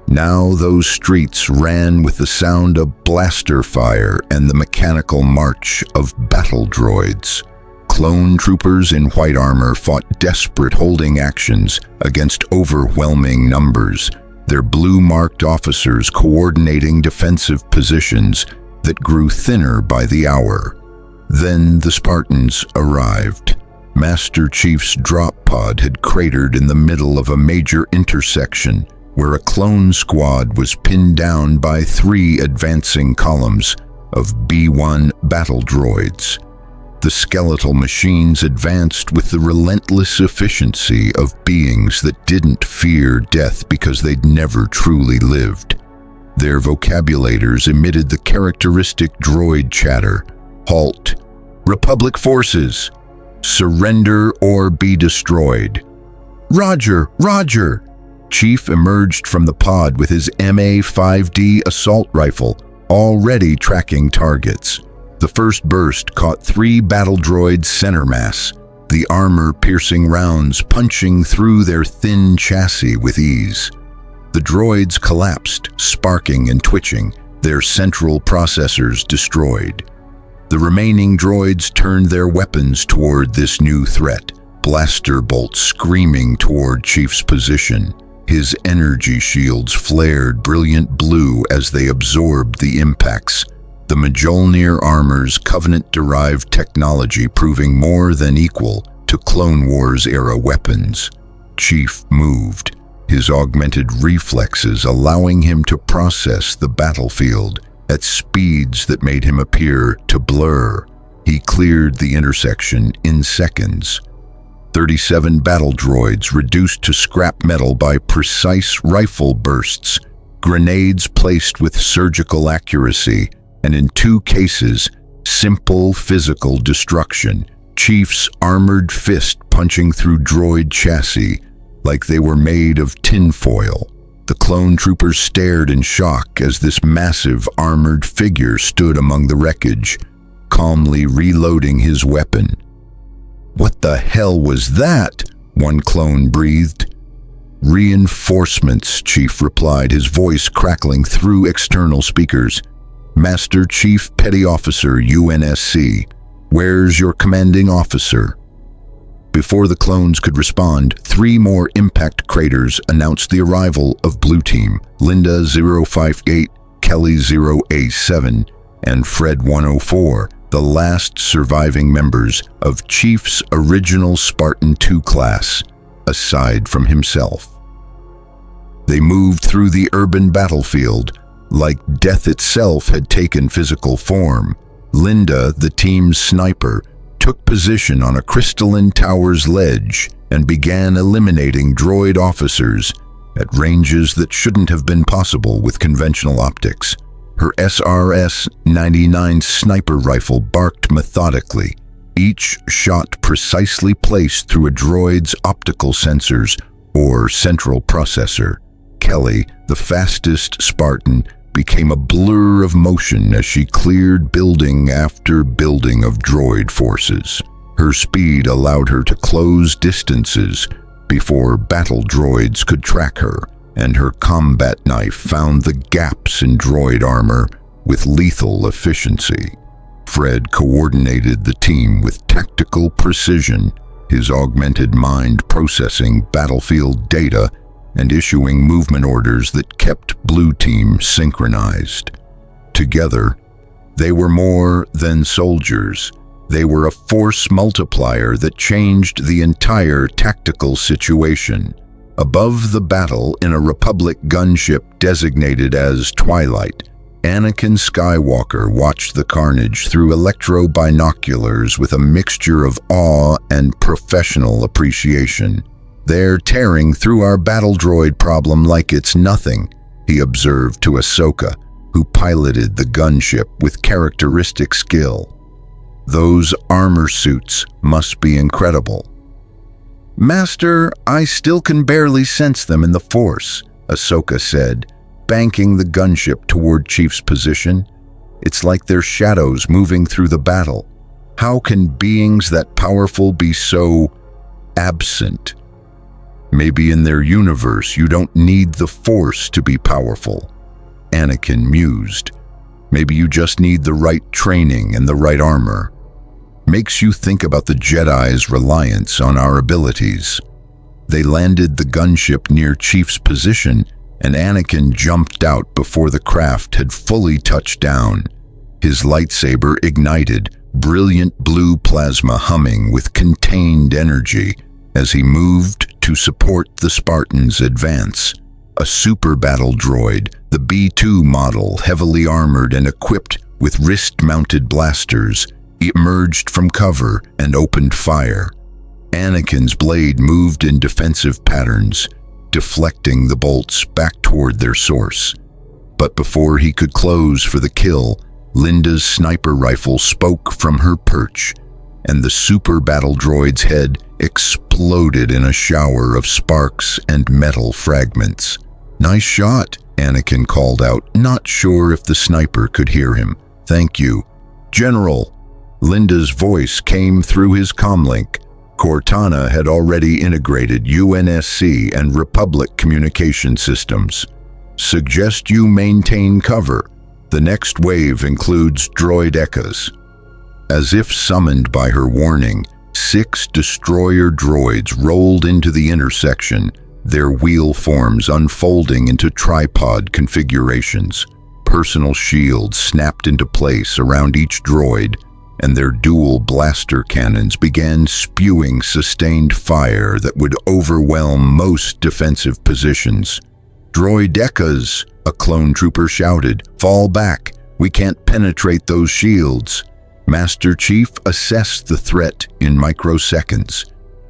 [SPEAKER 1] Now those streets ran with the sound of blaster fire and the mechanical march of battle droids. Clone troopers in white armor fought desperate holding actions against overwhelming numbers, their blue-marked officers coordinating defensive positions that grew thinner by the hour. Then the Spartans arrived. Master Chief's drop pod had cratered in the middle of a major intersection where a clone squad was pinned down by 3 advancing columns of B-1 battle droids. The skeletal machines advanced with the relentless efficiency of beings that didn't fear death because they'd never truly lived. Their vocabulators emitted the characteristic droid chatter: "Halt! Republic forces! Surrender or be destroyed!" "Roger, Roger!" Chief emerged from the pod with his MA-5D assault rifle, already tracking targets. The first burst caught 3 battle droids center mass, the armor-piercing rounds punching through their thin chassis with ease. The droids collapsed, sparking and twitching, their central processors destroyed. The remaining droids turned their weapons toward this new threat, blaster bolts screaming toward Chief's position. His energy shields flared brilliant blue as they absorbed the impacts, the Mjolnir armor's Covenant-derived technology proving more than equal to Clone Wars-era weapons. Chief moved, his augmented reflexes allowing him to process the battlefield at speeds that made him appear to blur. He cleared the intersection in seconds. 37 battle droids reduced to scrap metal by precise rifle bursts, grenades placed with surgical accuracy, and in 2 cases, simple physical destruction. Chief's armored fist punching through droid chassis like they were made of tinfoil. The clone troopers stared in shock as this massive armored figure stood among the wreckage, calmly reloading his weapon. "What the hell was that?" one clone breathed. "Reinforcements," Chief replied, his voice crackling through external speakers. "Master Chief Petty Officer UNSC, where's your commanding officer?" Before the clones could respond, 3 more impact craters announced the arrival of Blue Team: Linda 058, Kelly 0A7, and Fred 104, the last surviving members of Chief's original Spartan 2 class, aside from himself. They moved through the urban battlefield like death itself had taken physical form. Linda, the team's sniper, took position on a crystalline tower's ledge and began eliminating droid officers at ranges that shouldn't have been possible with conventional optics. Her SRS-99 sniper rifle barked methodically, each shot precisely placed through a droid's optical sensors or central processor. Kelly, the fastest Spartan, became a blur of motion as she cleared building after building of droid forces. Her speed allowed her to close distances before battle droids could track her, and her combat knife found the gaps in droid armor with lethal efficiency. Fred coordinated the team with tactical precision, his augmented mind processing battlefield data and issuing movement orders that kept Blue Team synchronized. Together, they were more than soldiers. They were a force multiplier that changed the entire tactical situation. Above the battle in a Republic gunship designated as Twilight, Anakin Skywalker watched the carnage through electro-binoculars with a mixture of awe and professional appreciation. "They're tearing through our battle droid problem like it's nothing," he observed to Ahsoka, who piloted the gunship with characteristic skill. Those armor suits must be incredible. "Master, I still can barely sense them in the Force," Ahsoka said, banking the gunship toward Chief's position. "It's like they're shadows moving through the battle. How can beings that powerful be so absent? Maybe in their universe you don't need the Force to be powerful," Anakin mused. "Maybe you just need the right training and the right armor. Makes you think about the Jedi's reliance on our abilities." They landed the gunship near Chief's position, and Anakin jumped out before the craft had fully touched down. His lightsaber ignited, brilliant blue plasma humming with contained energy as he moved to support the Spartans' advance. A super battle droid, the B-2 model, heavily armored and equipped with wrist-mounted blasters, emerged from cover and opened fire. Anakin's blade moved in defensive patterns, deflecting the bolts back toward their source. But before he could close for the kill, Linda's sniper rifle spoke from her perch, and the super battle droid's head exploded in a shower of sparks and metal fragments. "Nice shot," Anakin called out, not sure if the sniper could hear him. "Thank you, General." Linda's voice came through his comlink. Cortana had already integrated UNSC and Republic communication systems. "Suggest you maintain cover. The next wave includes droid echas." As if summoned by her warning, 6 destroyer droids rolled into the intersection, their wheel forms unfolding into tripod configurations. Personal shields snapped into place around each droid, and their dual blaster cannons began spewing sustained fire that would overwhelm most defensive positions. "Droidecas," a clone trooper shouted. "Fall back. We can't penetrate those shields." Master Chief assessed the threat in microseconds.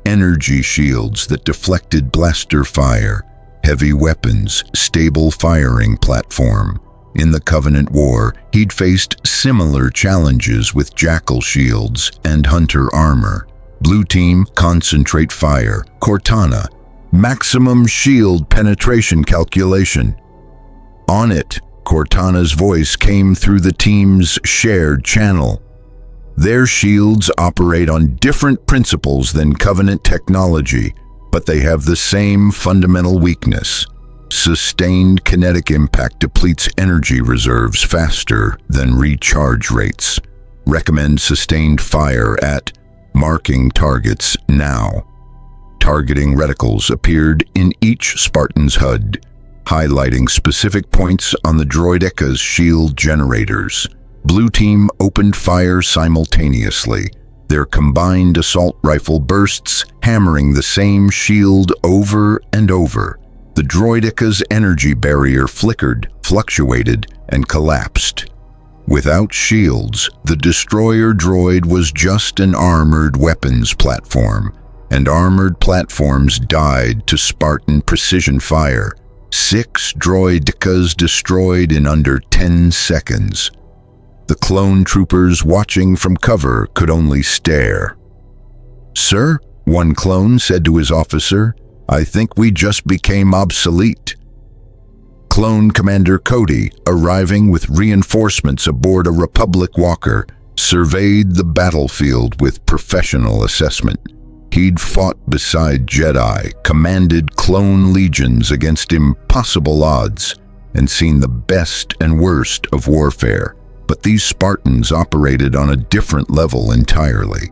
[SPEAKER 1] Energy shields that deflected blaster fire, heavy weapons, stable firing platform. In the Covenant War, he'd faced similar challenges with Jackal shields and Hunter armor. Blue Team, concentrate fire. Cortana, maximum shield penetration calculation. On it, Cortana's voice came through the team's shared channel. Their shields operate on different principles than Covenant technology, but they have the same fundamental weakness. Sustained kinetic impact depletes energy reserves faster than recharge rates. Recommend sustained fire at marking targets now. Targeting reticles appeared in each Spartan's HUD, highlighting specific points on the droideca's shield generators. Blue Team opened fire simultaneously, their combined assault rifle bursts hammering the same shield over and over. The droideca's energy barrier flickered, fluctuated, and collapsed. Without shields, the destroyer droid was just an armored weapons platform, and armored platforms died to Spartan precision fire. 6 droidecas destroyed in under 10 seconds. The clone troopers watching from cover could only stare. "Sir," one clone said to his officer, "I think we just became obsolete." Clone Commander Cody, arriving with reinforcements aboard a Republic walker, surveyed the battlefield with professional assessment. He'd fought beside Jedi, commanded clone legions against impossible odds, and seen the best and worst of warfare. But these Spartans operated on a different level entirely.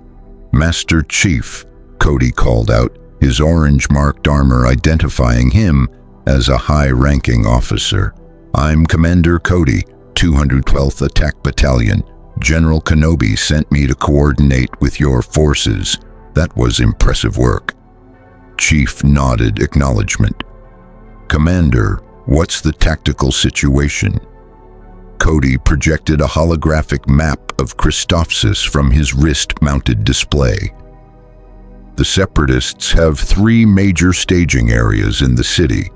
[SPEAKER 1] "Master Chief," Cody called out, his orange-marked armor identifying him as a high-ranking officer. "I'm Commander Cody, 212th Attack Battalion. General Kenobi sent me to coordinate with your forces. That was impressive work." Chief nodded acknowledgement. "Commander, what's the tactical situation?" Cody projected a holographic map of Christophsis from his wrist-mounted display. "The Separatists have 3 major staging areas in the city.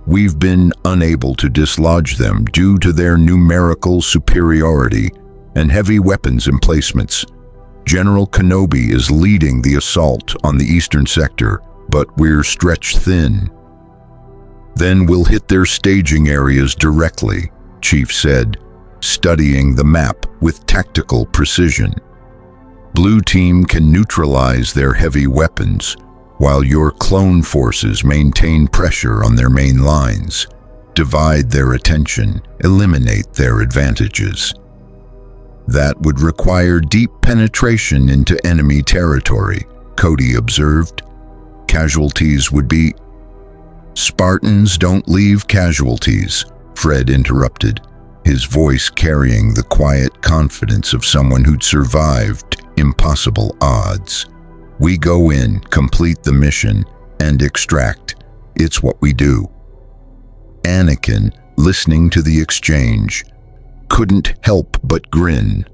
[SPEAKER 1] We've been unable to dislodge them due to their numerical superiority and heavy weapons emplacements. General Kenobi is leading the assault on the eastern sector, but we're stretched thin. Then we'll hit their staging areas directly, Chief said, studying the map with tactical precision. Blue team can neutralize their heavy weapons, while your clone forces maintain pressure on their main lines. Divide their attention, eliminate their advantages. That would require deep penetration into enemy territory, Cody observed. Casualties would be... Spartans don't leave casualties, Fred interrupted, his voice carrying the quiet confidence of someone who'd survived impossible odds. We go in, complete the mission, and extract. It's what we do. Anakin, listening to the exchange, couldn't help but grin.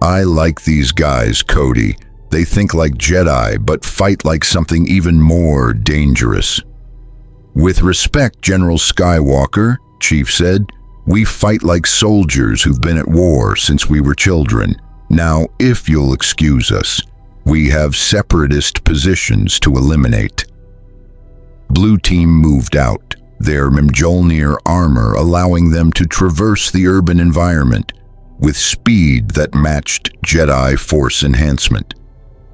[SPEAKER 1] I like these guys, Cody. They think like Jedi, but fight like something even more dangerous. With respect, General Skywalker, Chief said, we fight like soldiers who've been at war since we were children. Now, if you'll excuse us, we have Separatist positions to eliminate. Blue team moved out, their Mjolnir armor allowing them to traverse the urban environment with speed that matched Jedi Force enhancement.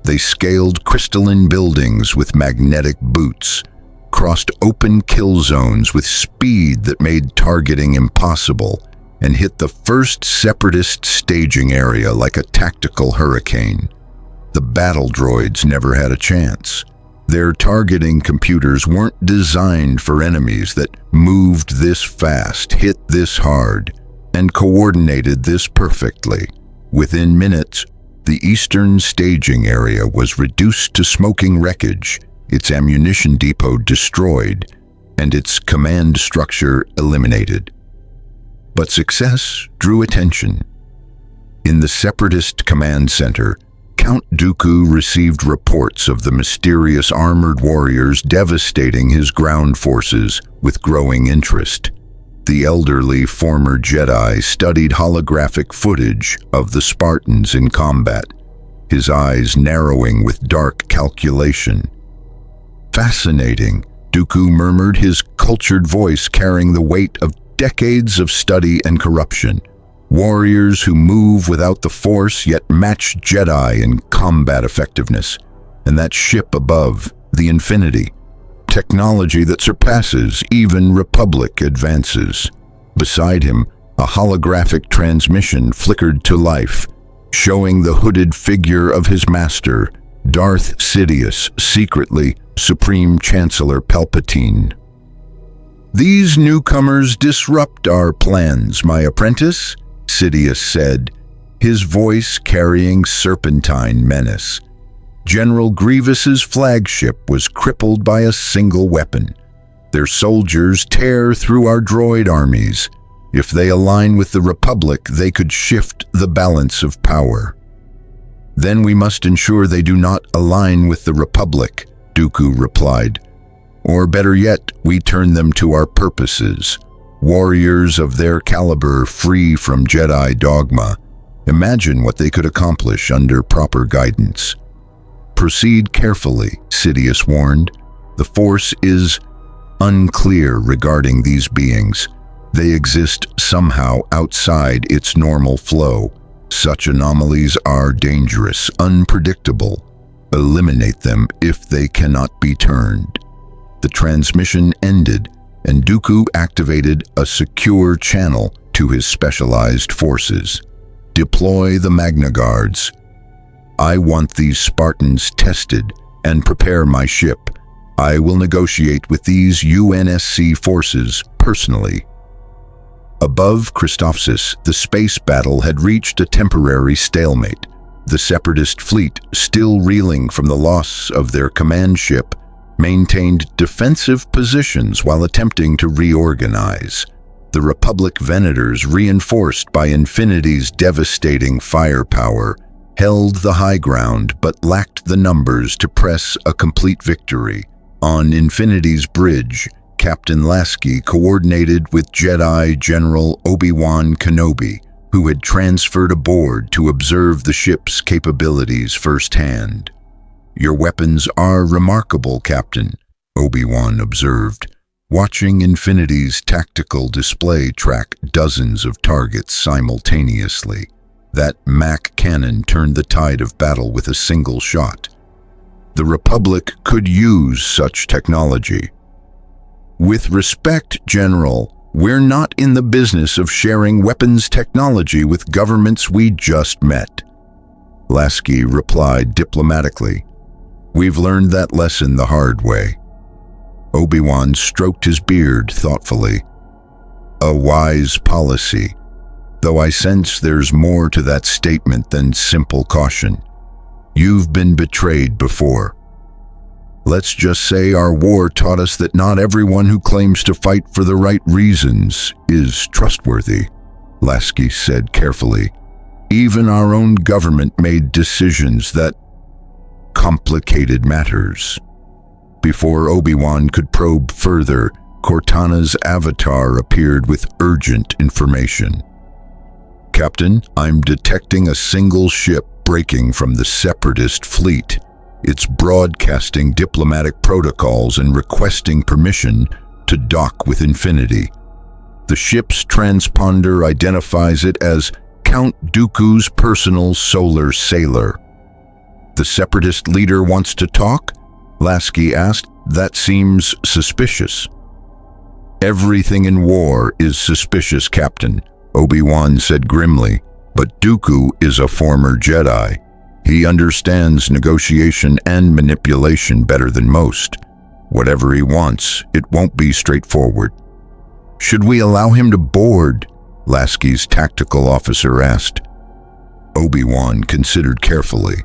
[SPEAKER 1] They scaled crystalline buildings with magnetic boots, crossed open kill zones with speed that made targeting impossible, and hit the first Separatist staging area like a tactical hurricane. The battle droids never had a chance. Their targeting computers weren't designed for enemies that moved this fast, hit this hard, and coordinated this perfectly. Within minutes, the eastern staging area was reduced to smoking wreckage, its ammunition depot destroyed, and its command structure eliminated. But success drew attention. In the Separatist command center, Count Dooku received reports of the mysterious armored warriors devastating his ground forces with growing interest. The elderly former Jedi studied holographic footage of the Spartans in combat, his eyes narrowing with dark calculation. Fascinating, Dooku murmured, his cultured voice carrying the weight of decades of study and corruption. Warriors who move without the Force yet match Jedi in combat effectiveness. And that ship above, the Infinity. Technology that surpasses even Republic advances. Beside him, a holographic transmission flickered to life, showing the hooded figure of his master, Darth Sidious, secretly Supreme Chancellor Palpatine. These newcomers disrupt our plans, my apprentice, Sidious said, his voice carrying serpentine menace. General Grievous's flagship was crippled by a single weapon. Their soldiers tear through our droid armies. If they align with the Republic, they could shift the balance of power. Then we must ensure they do not align with the Republic, Dooku replied. Or better yet, we turn them to our purposes. Warriors of their caliber free from Jedi dogma. Imagine what they could accomplish under proper guidance. Proceed carefully, Sidious warned. The Force is unclear regarding these beings. They exist somehow outside its normal flow. Such anomalies are dangerous, unpredictable. Eliminate them if they cannot be turned. The transmission ended, and Dooku activated a secure channel to his specialized forces. Deploy the Magna Guards. I want these Spartans tested and prepare my ship. I will negotiate with these UNSC forces personally. Above Christophsis, the space battle had reached a temporary stalemate. The Separatist fleet, still reeling from the loss of their command ship, maintained defensive positions while attempting to reorganize. The Republic Venators, reinforced by Infinity's devastating firepower, held the high ground but lacked the numbers to press a complete victory. On Infinity's bridge, Captain Lasky coordinated with Jedi General Obi-Wan Kenobi, who had transferred aboard to observe the ship's capabilities firsthand. "Your weapons are remarkable, Captain," Obi-Wan observed, watching Infinity's tactical display track dozens of targets simultaneously. That Mac cannon turned the tide of battle with a single shot. The Republic could use such technology. "With respect, General, we're not in the business of sharing weapons technology with governments we just met," Lasky replied diplomatically. "We've learned that lesson the hard way." Obi-Wan stroked his beard thoughtfully. "A wise policy, though I sense there's more to that statement than simple caution. You've been betrayed before. Let's just say our war taught us that not everyone who claims to fight for the right reasons is trustworthy," Lasky said carefully. "Even our own government made decisions that complicated matters." Before Obi-Wan could probe further, Cortana's avatar appeared with urgent information. "Captain, I'm detecting a single ship breaking from the Separatist fleet. It's broadcasting diplomatic protocols and requesting permission to dock with Infinity. The ship's transponder identifies it as Count Dooku's personal solar sailor." "The Separatist leader wants to talk?" Lasky asked. "That seems suspicious." "Everything in war is suspicious, Captain," Obi-Wan said grimly. "But Dooku is a former Jedi. He understands negotiation and manipulation better than most. Whatever he wants, it won't be straightforward." "Should we allow him to board?" Lasky's tactical officer asked. Obi-Wan considered carefully.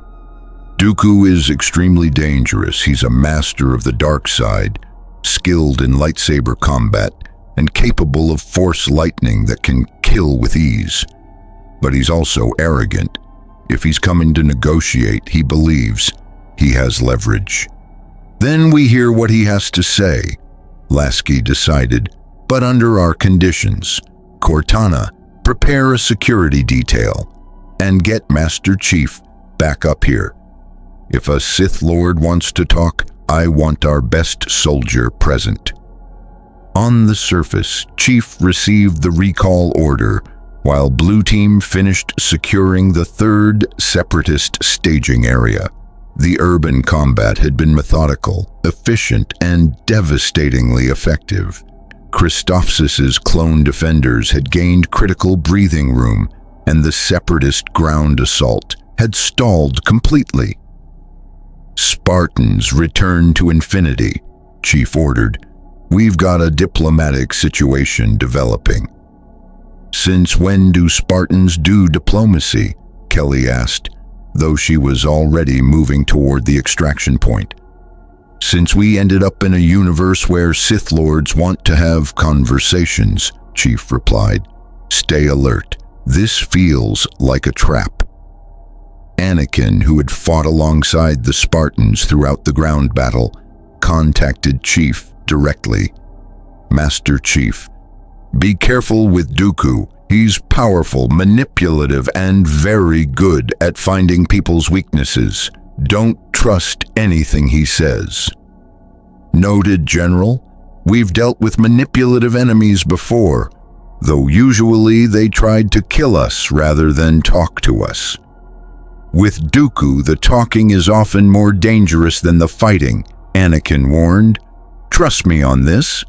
[SPEAKER 1] "Dooku is extremely dangerous. He's a master of the dark side, skilled in lightsaber combat, and capable of force lightning that can kill with ease. But he's also arrogant. If he's coming to negotiate, he believes he has leverage." "Then we hear what he has to say," Lasky decided, "but under our conditions. Cortana, prepare a security detail and get Master Chief back up here. If a Sith Lord wants to talk, I want our best soldier present." On the surface, Chief received the recall order, while Blue Team finished securing the third Separatist staging area. The urban combat had been methodical, efficient, and devastatingly effective. Christophsis's clone defenders had gained critical breathing room, and the Separatist ground assault had stalled completely. "Spartans, return to Infinity," Chief ordered. "We've got a diplomatic situation developing." "Since when do Spartans do diplomacy?" Kelly asked, though she was already moving toward the extraction point. "Since we ended up in a universe where Sith Lords want to have conversations," Chief replied. "Stay alert. This feels like a trap." Anakin, who had fought alongside the Spartans throughout the ground battle, contacted Chief directly. "Master Chief, be careful with Dooku. He's powerful, manipulative, and very good at finding people's weaknesses. Don't trust anything he says." "Noted, General. We've dealt with manipulative enemies before, though usually they tried to kill us rather than talk to us. With Dooku, the talking is often more dangerous than the fighting," Anakin warned. "Trust me on this."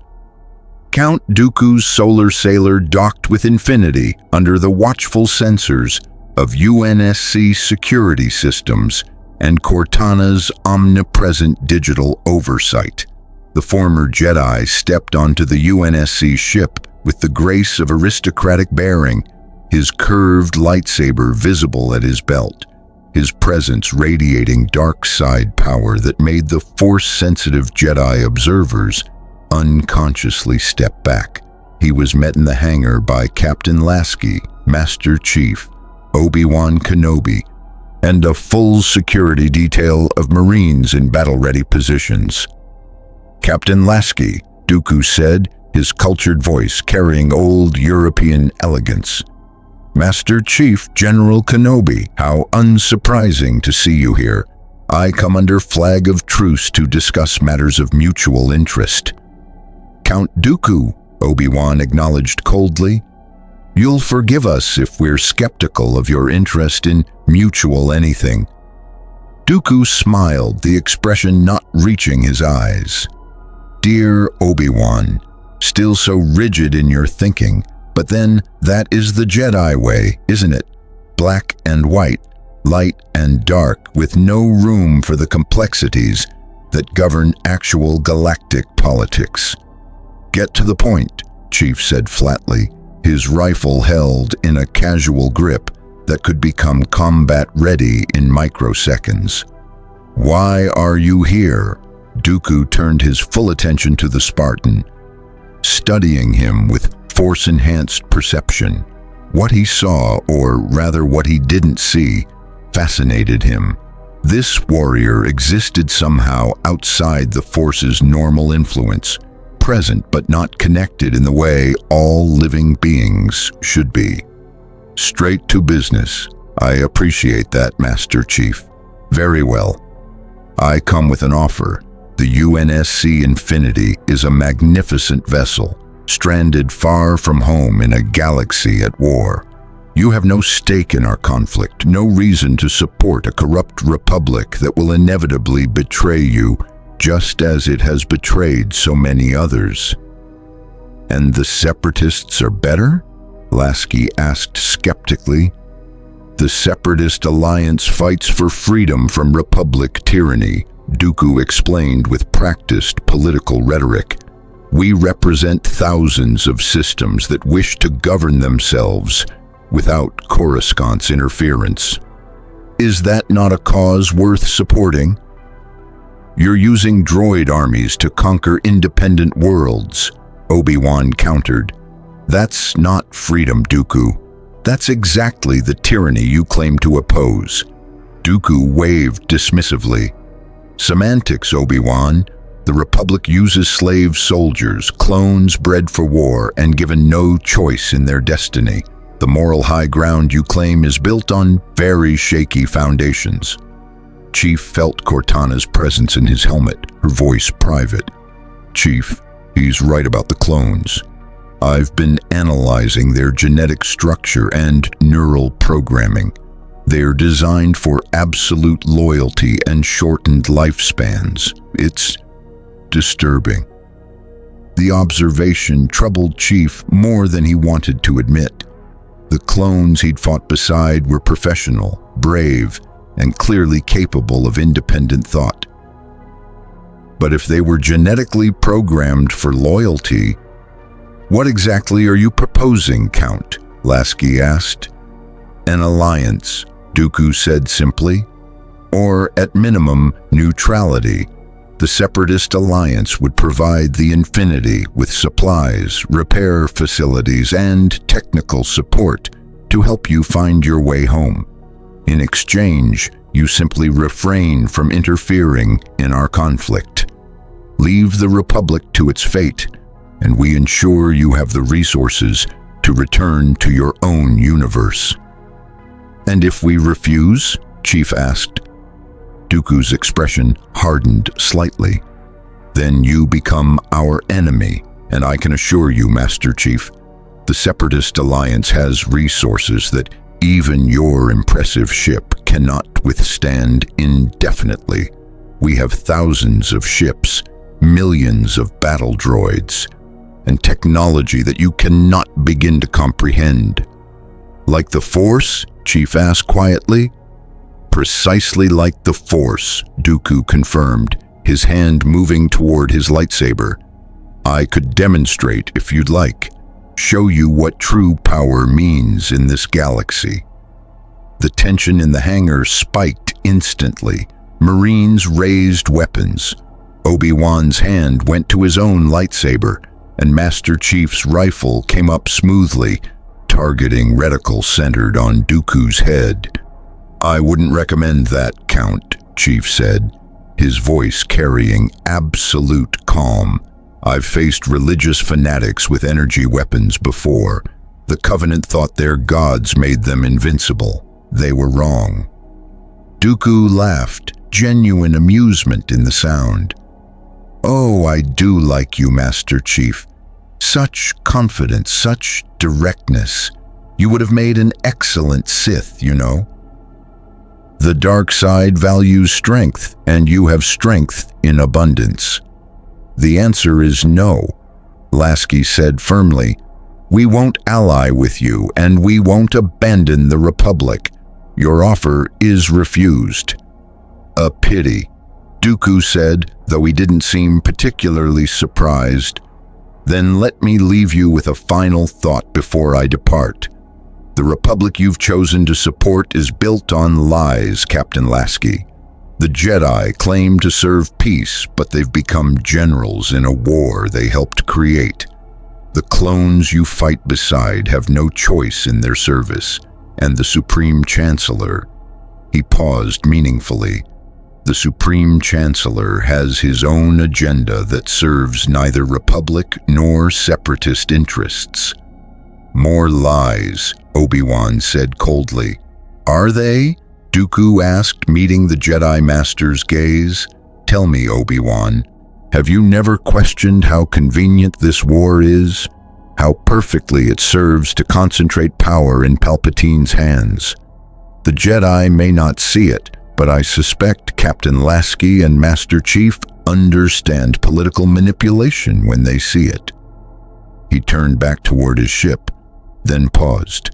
[SPEAKER 1] Count Dooku's solar sailor docked with Infinity under the watchful sensors of UNSC security systems and Cortana's omnipresent digital oversight. The former Jedi stepped onto the UNSC ship with the grace of aristocratic bearing, his curved lightsaber visible at his belt, his presence radiating dark side power that made the Force-sensitive Jedi observers unconsciously step back. He was met in the hangar by Captain Lasky, Master Chief, Obi-Wan Kenobi, and a full security detail of Marines in battle-ready positions. "Captain Lasky," Dooku said, his cultured voice carrying old European elegance. "Master Chief General Kenobi, how unsurprising to see you here. I come under flag of truce to discuss matters of mutual interest." "Count Dooku," Obi-Wan acknowledged coldly. "You'll forgive us if we're skeptical of your interest in mutual anything." Dooku smiled, the expression not reaching his eyes. "Dear Obi-Wan, still so rigid in your thinking, but then that is the Jedi way, isn't it? Black and white, light and dark, with no room for the complexities that govern actual galactic politics." "Get to the point," Chief said flatly, his rifle held in a casual grip that could become combat-ready in microseconds. "Why are you here?" Dooku turned his full attention to the Spartan, studying him with force-enhanced perception. What he saw, or rather what he didn't see, fascinated him. This warrior existed somehow outside the Force's normal influence, present but not connected in the way all living beings should be. "Straight to business. I appreciate that, Master Chief. Very well. I come with an offer. The UNSC Infinity is a magnificent vessel, stranded far from home in a galaxy at war. You have no stake in our conflict, no reason to support a corrupt republic that will inevitably betray you, just as it has betrayed so many others." "And the Separatists are better?" Lasky asked skeptically. "The Separatist Alliance fights for freedom from Republic tyranny," Dooku explained with practiced political rhetoric. "We represent thousands of systems that wish to govern themselves without Coruscant's interference. Is that not a cause worth supporting?" "You're using droid armies to conquer independent worlds," Obi-Wan countered. "That's not freedom, Dooku. That's exactly the tyranny you claim to oppose." Dooku waved dismissively. "Semantics, Obi-Wan. The Republic uses slave soldiers, clones bred for war and given no choice in their destiny. The moral high ground you claim is built on very shaky foundations." Chief felt Cortana's presence in his helmet, her voice private. "Chief, he's right about the clones. I've been analyzing their genetic structure and neural programming. They're designed for absolute loyalty and shortened lifespans. It's disturbing." The observation troubled Chief more than he wanted to admit. The clones he'd fought beside were professional, brave, and clearly capable of independent thought. But if they were genetically programmed for loyalty, what exactly are you proposing, Count? Lasky asked. "An alliance," Dooku said simply. "Or, at minimum, neutrality. The Separatist Alliance would provide the Infinity with supplies, repair facilities, and technical support to help you find your way home. In exchange, you simply refrain from interfering in our conflict. Leave the Republic to its fate, and we ensure you have the resources to return to your own universe." "And if we refuse?" Chief asked. Dooku's expression hardened slightly. "Then you become our enemy, and I can assure you, Master Chief, the Separatist Alliance has resources that even your impressive ship cannot withstand indefinitely. We have thousands of ships, millions of battle droids, and technology that you cannot begin to comprehend." "Like the Force?" Chief asked quietly. "Precisely like the Force," Dooku confirmed, his hand moving toward his lightsaber. "I could demonstrate if you'd like. Show you what true power means in this galaxy." The tension in the hangar spiked instantly. Marines raised weapons. Obi-Wan's hand went to his own lightsaber, and Master Chief's rifle came up smoothly, targeting reticle centered on Dooku's head. "I wouldn't recommend that, Count," Chief said, his voice carrying absolute calm. I've faced religious fanatics with energy weapons before. The Covenant thought their gods made them invincible. They were wrong. Dooku laughed, genuine amusement in the sound. Oh, I do like you, Master Chief. Such confidence, such directness. You would have made an excellent Sith, you know. The dark side values strength, and you have strength in abundance. The answer is no, Lasky said firmly. We won't ally with you, and we won't abandon the Republic. Your offer is refused. A pity, Dooku said, though he didn't seem particularly surprised. Then let me leave you with a final thought before I depart. The Republic you've chosen to support is built on lies, Captain Lasky. The Jedi claim to serve peace, but they've become generals in a war they helped create. The clones you fight beside have no choice in their service, and the Supreme Chancellor, he paused meaningfully, the Supreme Chancellor has his own agenda that serves neither Republic nor Separatist interests. More lies, Obi-Wan said coldly. Are they? Dooku asked, meeting the Jedi Master's gaze. Tell me, Obi-Wan, have you never questioned how convenient this war is? How perfectly it serves to concentrate power in Palpatine's hands? The Jedi may not see it, but I suspect Captain Lasky and Master Chief understand political manipulation when they see it. He turned back toward his ship, then paused.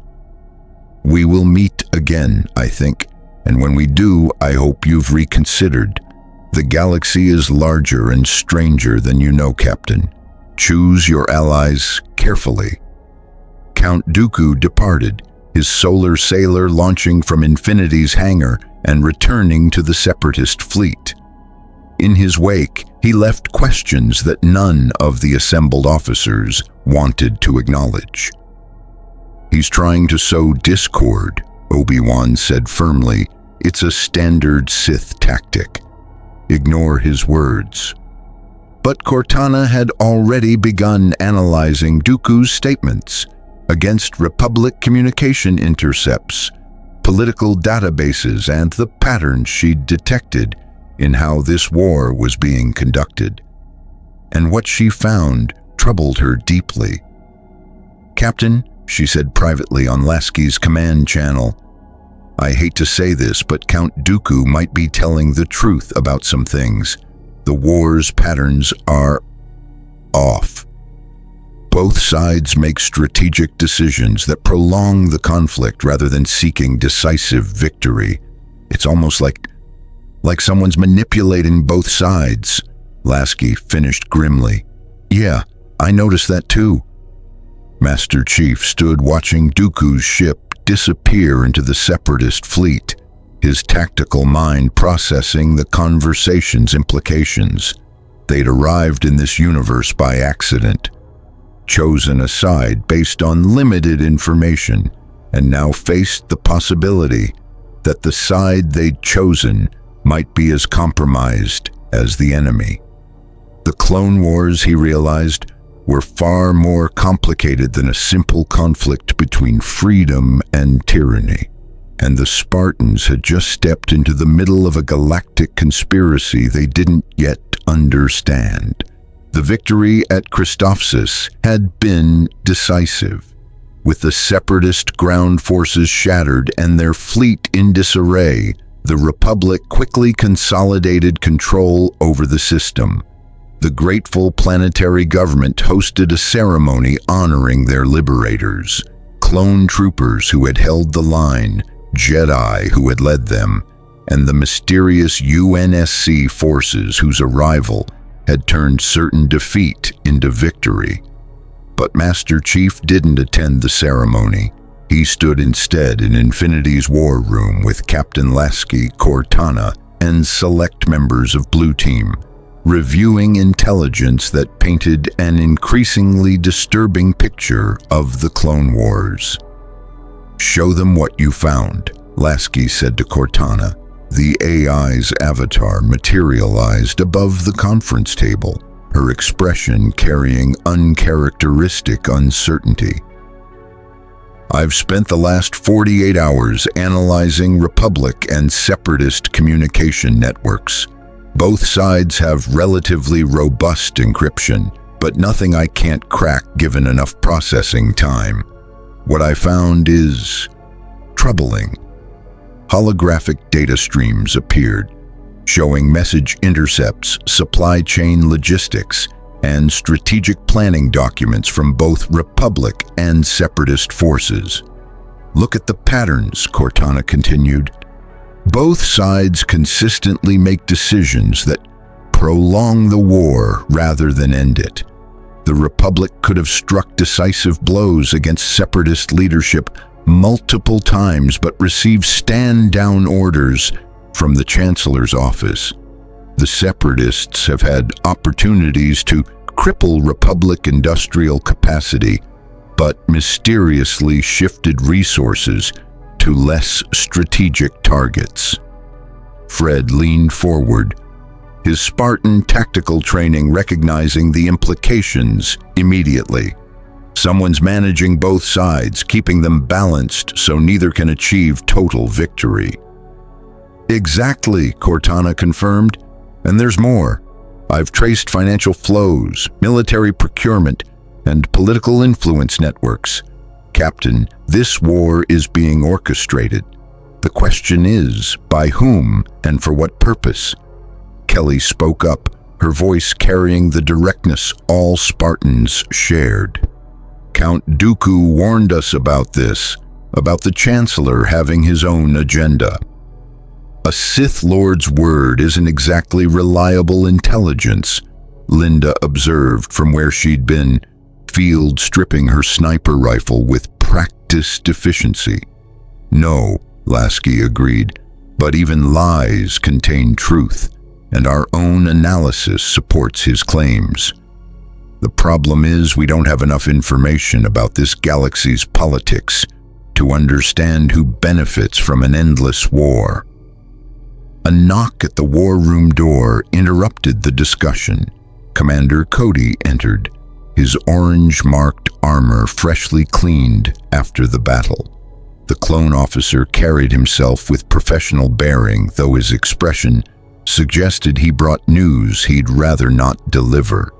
[SPEAKER 1] We will meet again, I think, and when we do, I hope you've reconsidered. The galaxy is larger and stranger than you know, Captain. Choose your allies carefully. Count Dooku departed, his solar sailor launching from Infinity's hangar and returning to the Separatist fleet. In his wake, he left questions that none of the assembled officers wanted to acknowledge. He's trying to sow discord, Obi-Wan said firmly. It's a standard Sith tactic. Ignore his words. But Cortana had already begun analyzing Dooku's statements against Republic communication intercepts, political databases, and the patterns she'd detected in how this war was being conducted. And what she found troubled her deeply. Captain, she said privately on Lasky's command channel, I hate to say this, but Count Dooku might be telling the truth about some things. The war's patterns are off. Both sides make strategic decisions that prolong the conflict rather than seeking decisive victory. It's almost like someone's manipulating both sides, Lasky finished grimly. Yeah, I noticed that too. Master Chief stood watching Dooku's ship disappear into the Separatist fleet, his tactical mind processing the conversation's implications. They'd arrived in this universe by accident, chosen a side based on limited information, and now faced the possibility that the side they'd chosen might be as compromised as the enemy. The Clone Wars, he realized, were far more complicated than a simple conflict between freedom and tyranny. And the Spartans had just stepped into the middle of a galactic conspiracy they didn't yet understand. The victory at Christophsis had been decisive. With the Separatist ground forces shattered and their fleet in disarray, the Republic quickly consolidated control over the system. The grateful planetary government hosted a ceremony honoring their liberators, clone troopers who had held the line, Jedi who had led them, and the mysterious UNSC forces whose arrival had turned certain defeat into victory. But Master Chief didn't attend the ceremony. He stood instead in Infinity's war room with Captain Lasky, Cortana, and select members of Blue Team, reviewing intelligence that painted an increasingly disturbing picture of the Clone Wars. Show them what you found, Lasky said to Cortana. The AI's avatar materialized above the conference table, her expression carrying uncharacteristic uncertainty. "I've spent the last 48 hours analyzing Republic and Separatist communication networks. Both sides have relatively robust encryption, but nothing I can't crack given enough processing time. What I found is troubling." Holographic data streams appeared, showing message intercepts, supply chain logistics, and strategic planning documents from both Republic and Separatist forces. "Look at the patterns," Cortana continued. "Both sides consistently make decisions that prolong the war rather than end it. The Republic could have struck decisive blows against Separatist leadership multiple times but received stand-down orders from the Chancellor's office. The Separatists have had opportunities to cripple Republic industrial capacity, but mysteriously shifted resources to less strategic targets." Fred leaned forward, his Spartan tactical training recognizing the implications immediately. Someone's managing both sides, keeping them balanced so neither can achieve total victory. "Exactly," Cortana confirmed. "And there's more. I've traced financial flows, military procurement, and political influence networks. Captain, this war is being orchestrated. The question is, by whom and for what purpose?" Kelly spoke up, her voice carrying the directness all Spartans shared. "Count Dooku warned us about this, about the Chancellor having his own agenda. A Sith Lord's word isn't exactly reliable intelligence," Linda observed from where she'd been, field stripping her sniper rifle with practiced efficiency. "No," Lasky agreed, "but even lies contain truth, and our own analysis supports his claims. The problem is we don't have enough information about this galaxy's politics to understand who benefits from an endless war." A knock at the war room door interrupted the discussion. Commander Cody entered, his orange-marked armor freshly cleaned after the battle. The clone officer carried himself with professional bearing, though his expression suggested he brought news he'd rather not deliver.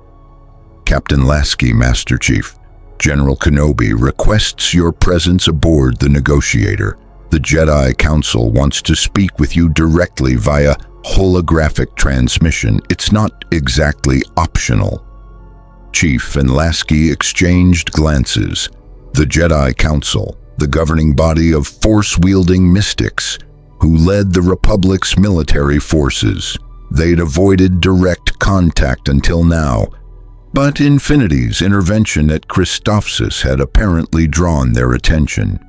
[SPEAKER 1] "Captain Lasky, Master Chief, General Kenobi requests your presence aboard the Negotiator. The Jedi Council wants to speak with you directly via holographic transmission. It's not exactly optional." Chief and Lasky exchanged glances. The Jedi Council, the governing body of force-wielding mystics who led the Republic's military forces. They'd avoided direct contact until now, but Infinity's intervention at Christophsis had apparently drawn their attention.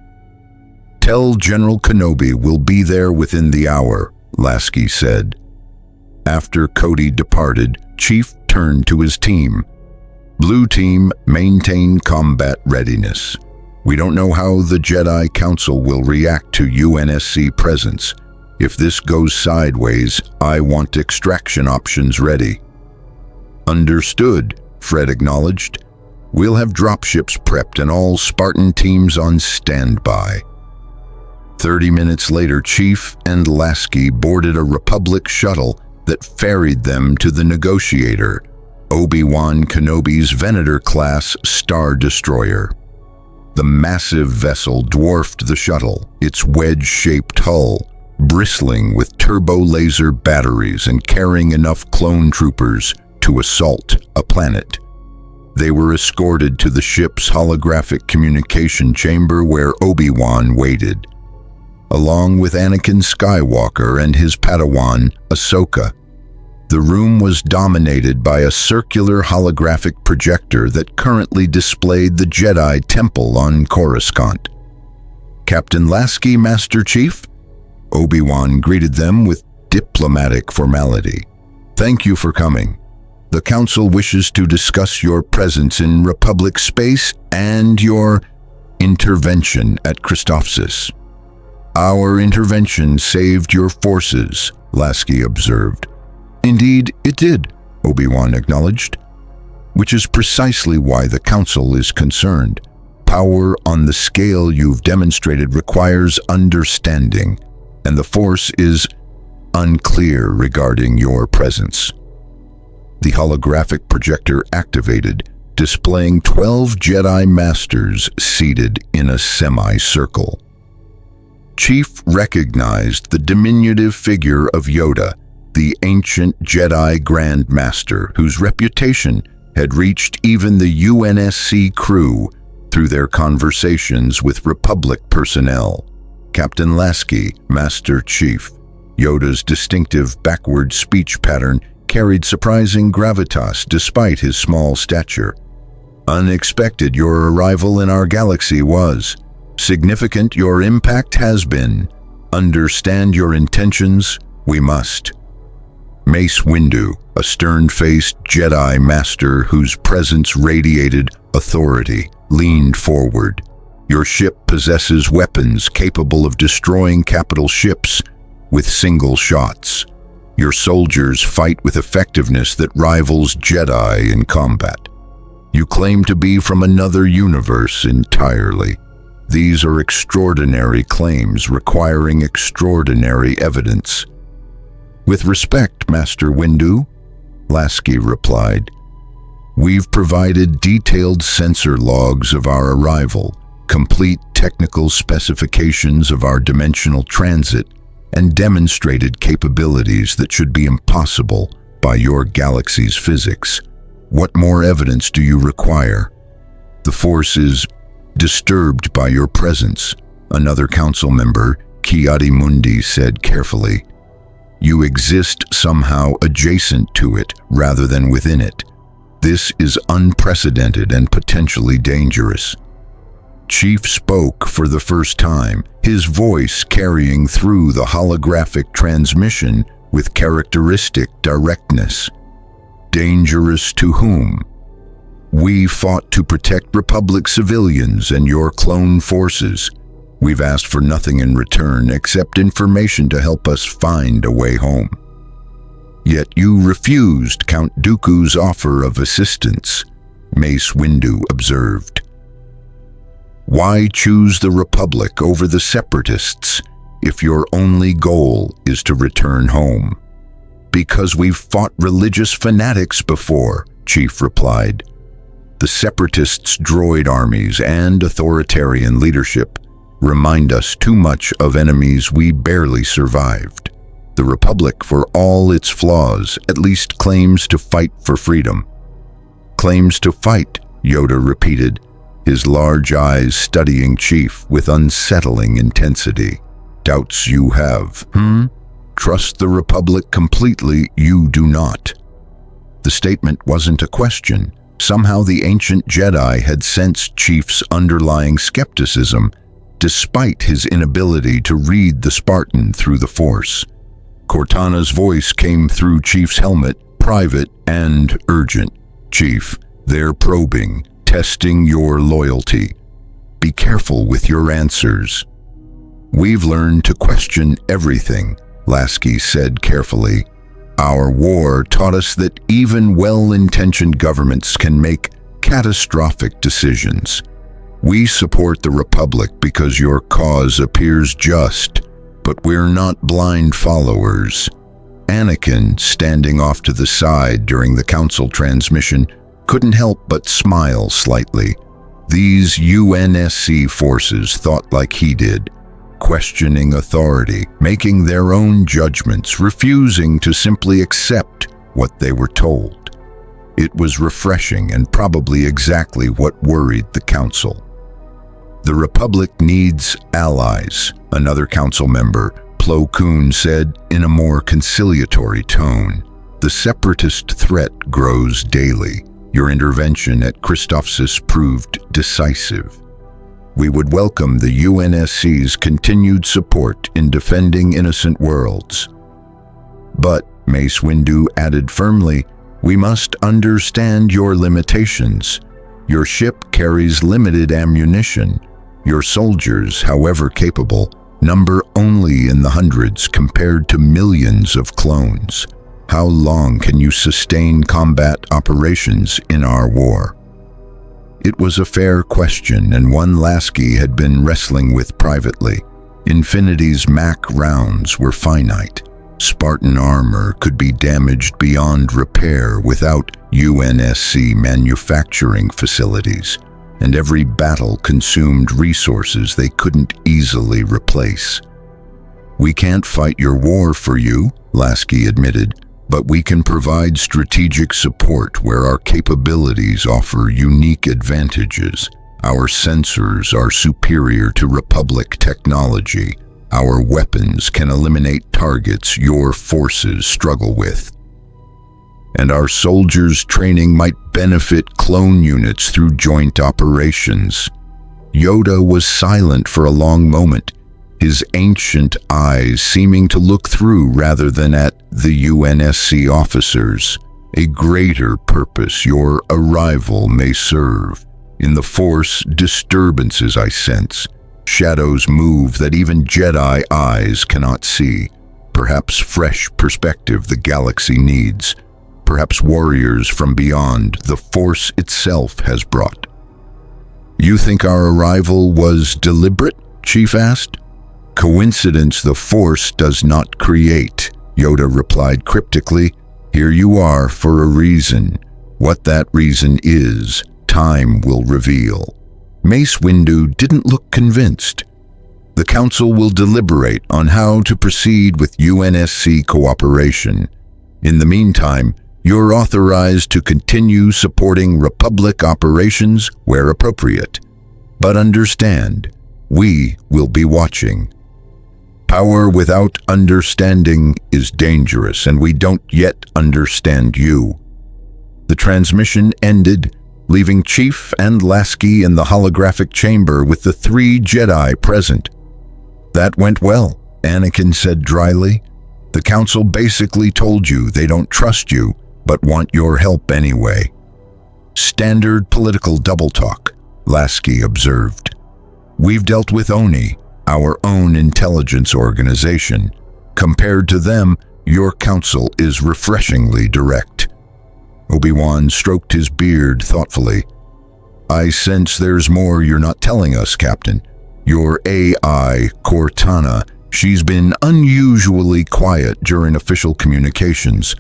[SPEAKER 1] "Tell General Kenobi we'll be there within the hour," Lasky said. After Cody departed, Chief turned to his team. "Blue Team, maintain combat readiness. We don't know how the Jedi Council will react to UNSC presence. If this goes sideways, I want extraction options ready." "Understood," Fred acknowledged. "We'll have dropships prepped and all Spartan teams on standby." 30 minutes later, Chief and Lasky boarded a Republic shuttle that ferried them to the Negotiator, Obi-Wan Kenobi's Venator-class Star Destroyer. The massive vessel dwarfed the shuttle, its wedge-shaped hull bristling with turbo-laser batteries and carrying enough clone troopers to assault a planet. They were escorted to the ship's holographic communication chamber where Obi-Wan waited, along with Anakin Skywalker and his Padawan, Ahsoka. The room was dominated by a circular holographic projector that currently displayed the Jedi Temple on Coruscant. "Captain Lasky, Master Chief?" Obi-Wan greeted them with diplomatic formality. "Thank you for coming. The Council wishes to discuss your presence in Republic space and your intervention at Christophsis." "Our intervention saved your forces," Lasky observed. "Indeed, it did," Obi-Wan acknowledged. which is precisely why the Council is concerned. Power on the scale you've demonstrated requires understanding, and the Force is unclear regarding your presence. The holographic projector activated, displaying 12 Jedi Masters seated in a semicircle. Chief recognized the diminutive figure of Yoda, the ancient Jedi Grand Master, whose reputation had reached even the UNSC crew through their conversations with Republic personnel. Captain Lasky, Master Chief. Yoda's distinctive backward speech pattern carried surprising gravitas despite his small stature. Unexpected your arrival in our galaxy was. Significant your impact has been. Understand your intentions, we must. Mace Windu, a stern-faced Jedi Master whose presence radiated authority, leaned forward. Your ship possesses weapons capable of destroying capital ships with single shots. Your soldiers fight with effectiveness that rivals Jedi in combat. You claim to be from another universe entirely. These are extraordinary claims requiring extraordinary evidence. With respect, Master Windu, Lasky replied. We've provided detailed sensor logs of our arrival, complete technical specifications of our dimensional transit, and demonstrated capabilities that should be impossible by your galaxy's physics. What more evidence do you require? The Force is disturbed by your presence, another council member, Ki-Adi-Mundi, said carefully. You exist somehow adjacent to it rather than within it. This is unprecedented and potentially dangerous. Chief spoke for the first time, his voice carrying through the holographic transmission with characteristic directness. Dangerous to whom? We fought to protect Republic civilians and your clone forces. We've asked for nothing in return except information to help us find a way home. Yet you refused Count Dooku's offer of assistance, Mace Windu observed. Why choose the Republic over the Separatists if your only goal is to return home? Because we've fought religious fanatics before, Chief replied. The Separatists' droid armies and authoritarian leadership remind us too much of enemies we barely survived. The Republic, for all its flaws, at least claims to fight for freedom. Claims to fight, Yoda repeated, his large eyes studying Chief with unsettling intensity. Doubts you have, Trust the Republic completely, you do not. The statement wasn't a question. Somehow the ancient Jedi had sensed Chief's underlying skepticism, despite his inability to read the Spartan through the Force. Cortana's voice came through Chief's helmet, private and urgent. Chief, they're probing, testing your loyalty. Be careful with your answers. We've learned to question everything, Lasky said carefully. Our war taught us that even well-intentioned governments can make catastrophic decisions. We support the Republic because your cause appears just, but we're not blind followers. Anakin, standing off to the side during the council transmission, couldn't help but smile slightly. These UNSC forces thought like he did, questioning authority, making their own judgments, refusing to simply accept what they were told. It was refreshing and probably exactly what worried the council. The Republic needs allies, another council member, Plo Koon, said in a more conciliatory tone. The Separatist threat grows daily. Your intervention at Christophsis proved decisive. We would welcome the UNSC's continued support in defending innocent worlds. But, Mace Windu added firmly, we must understand your limitations. Your ship carries limited ammunition. Your soldiers, however capable, number only in the hundreds compared to millions of clones. How long can you sustain combat operations in our war? It was a fair question, and one Lasky had been wrestling with privately. Infinity's Mac rounds were finite. Spartan armor could be damaged beyond repair without UNSC manufacturing facilities, and every battle consumed resources they couldn't easily replace. "We can't fight your war for you," Lasky admitted, "but we can provide strategic support where our capabilities offer unique advantages. Our sensors are superior to Republic technology. Our weapons can eliminate targets your forces struggle with. And our soldiers' training might benefit clone units through joint operations." Yoda was silent for a long moment, his ancient eyes seeming to look through rather than at the UNSC officers. "A greater purpose your arrival may serve. In the Force disturbances I sense. Shadows move that even Jedi eyes cannot see. Perhaps fresh perspective the galaxy needs. Perhaps warriors from beyond the Force itself has brought." "You think our arrival was deliberate?" Chief asked. "Coincidence the Force does not create," Yoda replied cryptically. "Here you are for a reason. What that reason is, time will reveal." Mace Windu didn't look convinced. "The Council will deliberate on how to proceed with UNSC cooperation. In the meantime, you're authorized to continue supporting Republic operations where appropriate. But understand, we will be watching. Power without understanding is dangerous, and we don't yet understand you." The transmission ended, leaving Chief and Lasky in the holographic chamber with the 3 Jedi present. "That went well," Anakin said dryly. "The Council basically told you they don't trust you, but want your help anyway." "Standard political double-talk," Lasky observed. "We've dealt with Oni, our own intelligence organization. Compared to them, your council is refreshingly direct." Obi-Wan stroked his beard thoughtfully. "I sense there's more you're not telling us, Captain. Your AI, Cortana, she's been unusually quiet during official communications,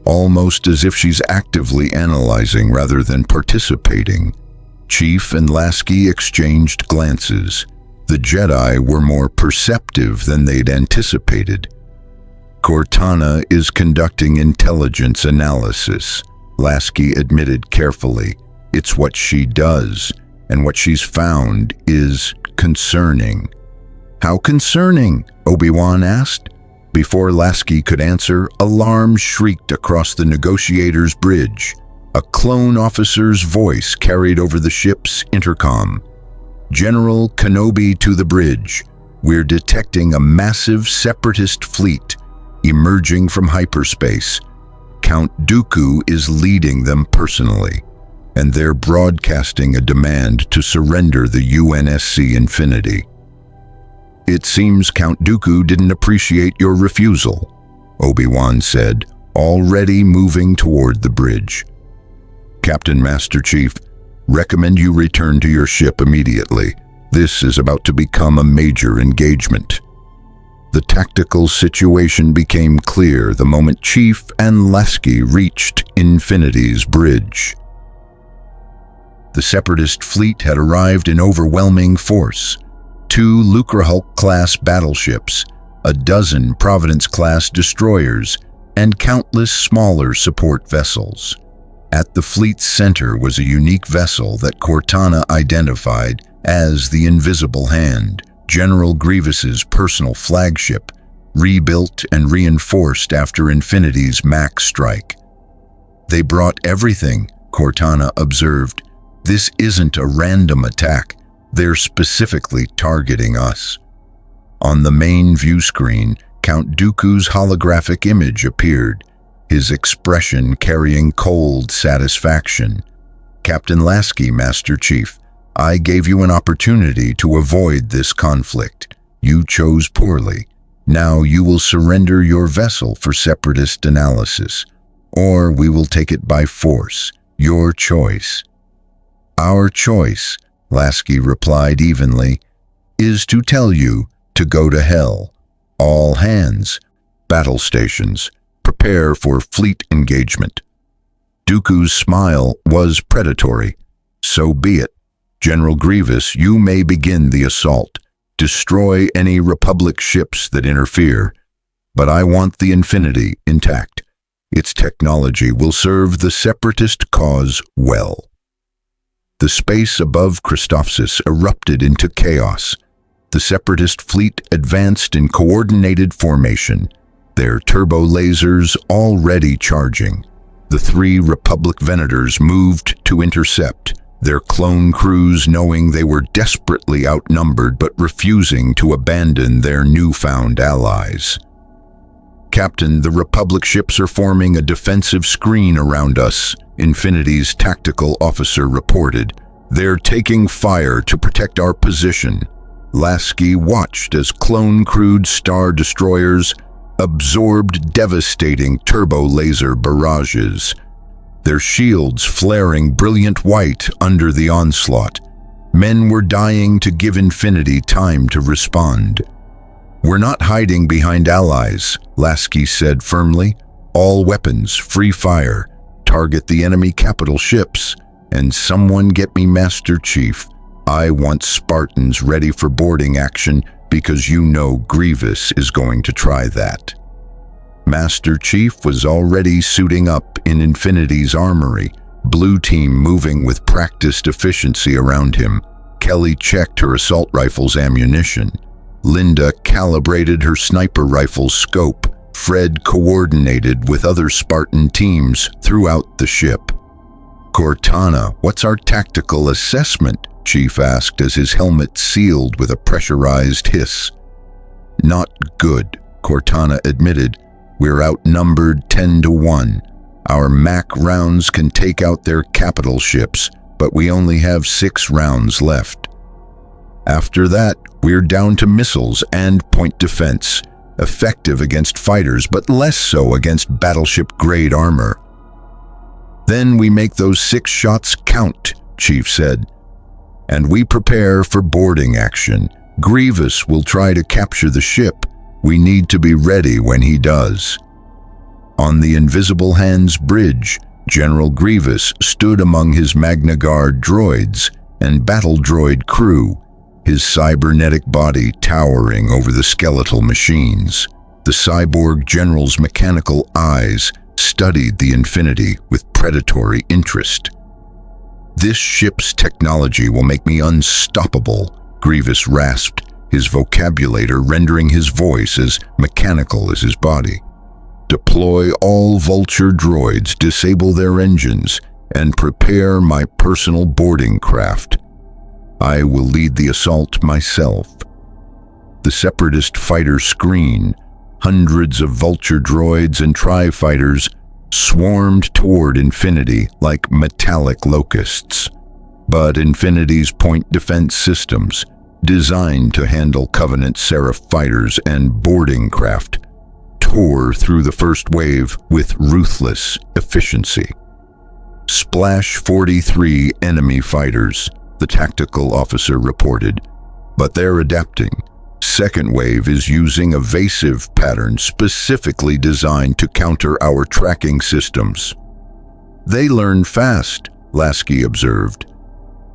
[SPEAKER 1] almost as if she's actively analyzing rather than participating." Chief and Lasky exchanged glances. The Jedi were more perceptive than they'd anticipated. "Cortana is conducting intelligence analysis," Lasky admitted carefully. "It's what she does, and what she's found is concerning." "How concerning?" Obi-Wan asked. Before Lasky could answer, alarm shrieked across the negotiators' bridge. A clone officer's voice carried over the ship's intercom. "General Kenobi to the bridge. We're detecting a massive Separatist fleet emerging from hyperspace. Count Dooku is leading them personally, and they're broadcasting a demand to surrender the UNSC Infinity." "It seems Count Dooku didn't appreciate your refusal," Obi-Wan said, already moving toward the bridge. "Captain Master Chief, recommend you return to your ship immediately. This is about to become a major engagement." The tactical situation became clear the moment Chief and Lasky reached Infinity's bridge. The Separatist fleet had arrived in overwhelming force. 2 Lucrehulk-class battleships, a dozen Providence-class destroyers, and countless smaller support vessels. At the fleet's center was a unique vessel that Cortana identified as the Invisible Hand, General Grievous's personal flagship, rebuilt and reinforced after Infinity's Mac strike. "They brought everything," Cortana observed. "This isn't a random attack. They're specifically targeting us." On the main view screen, Count Dooku's holographic image appeared, his expression carrying cold satisfaction. "Captain Lasky, Master Chief, I gave you an opportunity to avoid this conflict. You chose poorly. Now you will surrender your vessel for Separatist analysis, or we will take it by force. Your choice." "Our choice," Lasky replied evenly, "is to tell you to go to hell. All hands, battle stations, prepare for fleet engagement." Dooku's smile was predatory. "So be it. General Grievous, you may begin the assault. Destroy any Republic ships that interfere. But I want the Infinity intact. Its technology will serve the Separatist cause well." The space above Christophsis erupted into chaos. The Separatist fleet advanced in coordinated formation, their turbo lasers already charging. The 3 Republic Venators moved to intercept, their clone crews knowing they were desperately outnumbered but refusing to abandon their newfound allies. "Captain, the Republic ships are forming a defensive screen around us," Infinity's tactical officer reported. "They're taking fire to protect our position." Lasky watched as clone-crewed star destroyers absorbed devastating turbo-laser barrages, their shields flaring brilliant white under the onslaught. Men were dying to give Infinity time to respond. "We're not hiding behind allies," Lasky said firmly. "All weapons, free fire. Target the enemy capital ships. And someone get me Master Chief. I want Spartans ready for boarding action because you know Grievous is going to try that." Master Chief was already suiting up in Infinity's armory, Blue Team moving with practiced efficiency around him. Kelly checked her assault rifle's ammunition. Linda calibrated her sniper rifle's scope. Fred coordinated with other Spartan teams throughout the ship. "Cortana, what's our tactical assessment?" Chief asked as his helmet sealed with a pressurized hiss. "Not good," Cortana admitted. "We're outnumbered 10 to 1. Our MAC rounds can take out their capital ships, but we only have 6 rounds left. After that, we're down to missiles and point defense, effective against fighters, but less so against battleship-grade armor." "Then we make those 6 shots count," Chief said. "And we prepare for boarding action. Grievous will try to capture the ship. We need to be ready when he does." On the Invisible Hands Bridge, General Grievous stood among his Magna Guard droids and battle droid crew, his cybernetic body towering over the skeletal machines. The cyborg general's mechanical eyes studied the Infinity with predatory interest. "This ship's technology will make me unstoppable," Grievous rasped, his vocabulator rendering his voice as mechanical as his body. "Deploy all Vulture droids, disable their engines, and prepare my personal boarding craft. I will lead the assault myself." The Separatist fighter screen, hundreds of Vulture droids and Tri-fighters, swarmed toward Infinity like metallic locusts. But Infinity's point defense systems, designed to handle Covenant Seraph fighters and boarding craft, tore through the first wave with ruthless efficiency. "Splash 43 enemy fighters," the tactical officer reported, "but they're adapting. Second wave is using evasive patterns specifically designed to counter our tracking systems." "They learn fast," Lasky observed.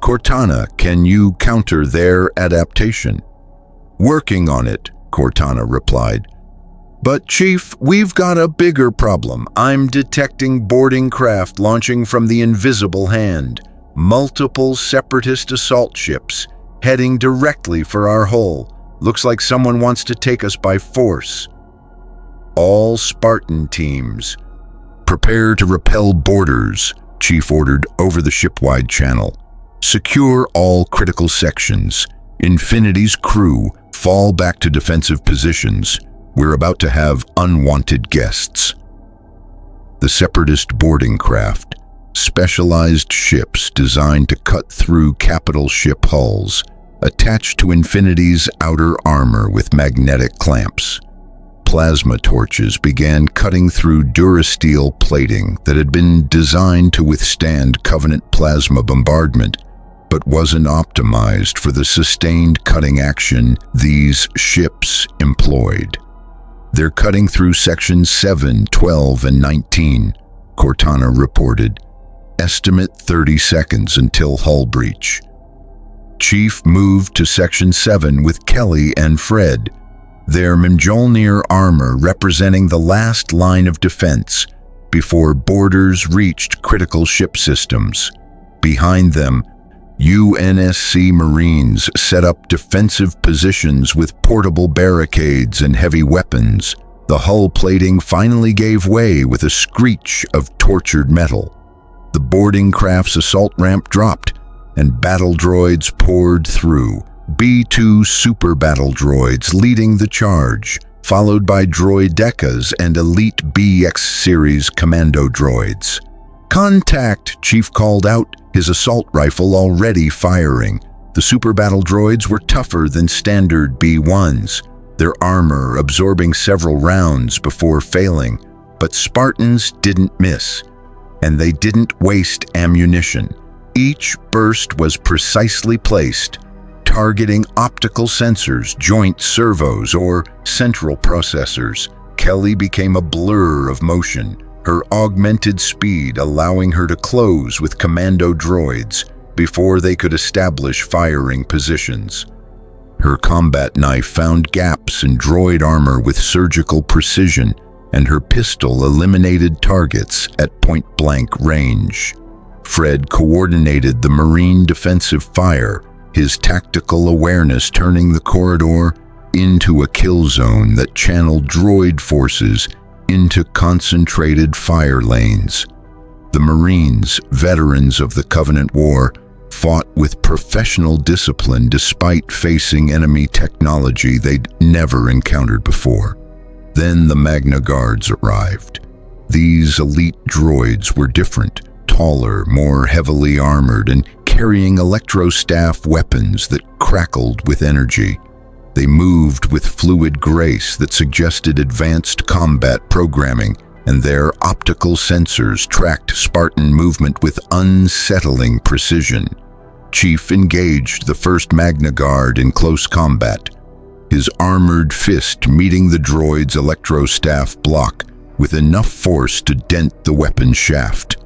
[SPEAKER 1] "Cortana, can you counter their adaptation?" "Working on it," Cortana replied. "But Chief, we've got a bigger problem. I'm detecting boarding craft launching from the Invisible Hand. Multiple Separatist assault ships heading directly for our hull. Looks like someone wants to take us by force." "All Spartan teams, prepare to repel boarders," Chief ordered over the shipwide channel. "Secure all critical sections. Infinity's crew, fall back to defensive positions. We're about to have unwanted guests." The Separatist boarding craft, specialized ships designed to cut through capital ship hulls, attached to Infinity's outer armor with magnetic clamps. plasma torches began cutting through durasteel plating that had been designed to withstand Covenant plasma bombardment, but wasn't optimized for the sustained cutting action these ships employed. "They're cutting through sections 7, 12, and 19, Cortana reported. "Estimate 30 seconds until hull breach." Chief moved to Section 7 with Kelly and Fred, their Mjolnir armor representing the last line of defense before boarders reached critical ship systems. Behind them, UNSC Marines set up defensive positions with portable barricades and heavy weapons. The hull plating finally gave way with a screech of tortured metal. The boarding craft's assault ramp dropped, and battle droids poured through. B-2 super battle droids leading the charge, followed by droidecas and elite BX series commando droids. "Contact!" Chief called out, his assault rifle already firing. The super battle droids were tougher than standard B-1s, their armor absorbing several rounds before failing. But Spartans didn't miss, and they didn't waste ammunition. Each burst was precisely placed, targeting optical sensors, joint servos, or central processors. Kelly became a blur of motion, her augmented speed allowing her to close with commando droids before they could establish firing positions. Her combat knife found gaps in droid armor with surgical precision, and her pistol eliminated targets at point-blank range. Fred coordinated the Marine defensive fire, his tactical awareness turning the corridor into a kill zone that channeled droid forces into concentrated fire lanes. The Marines, veterans of the Covenant War, fought with professional discipline despite facing enemy technology they'd never encountered before. Then the Magna Guards arrived. These elite droids were different, taller, more heavily armored, and carrying electro-staff weapons that crackled with energy. They moved with fluid grace that suggested advanced combat programming, and their optical sensors tracked Spartan movement with unsettling precision. Chief engaged the first Magna Guard in close combat, his armored fist meeting the droid's electro-staff block with enough force to dent the weapon's shaft.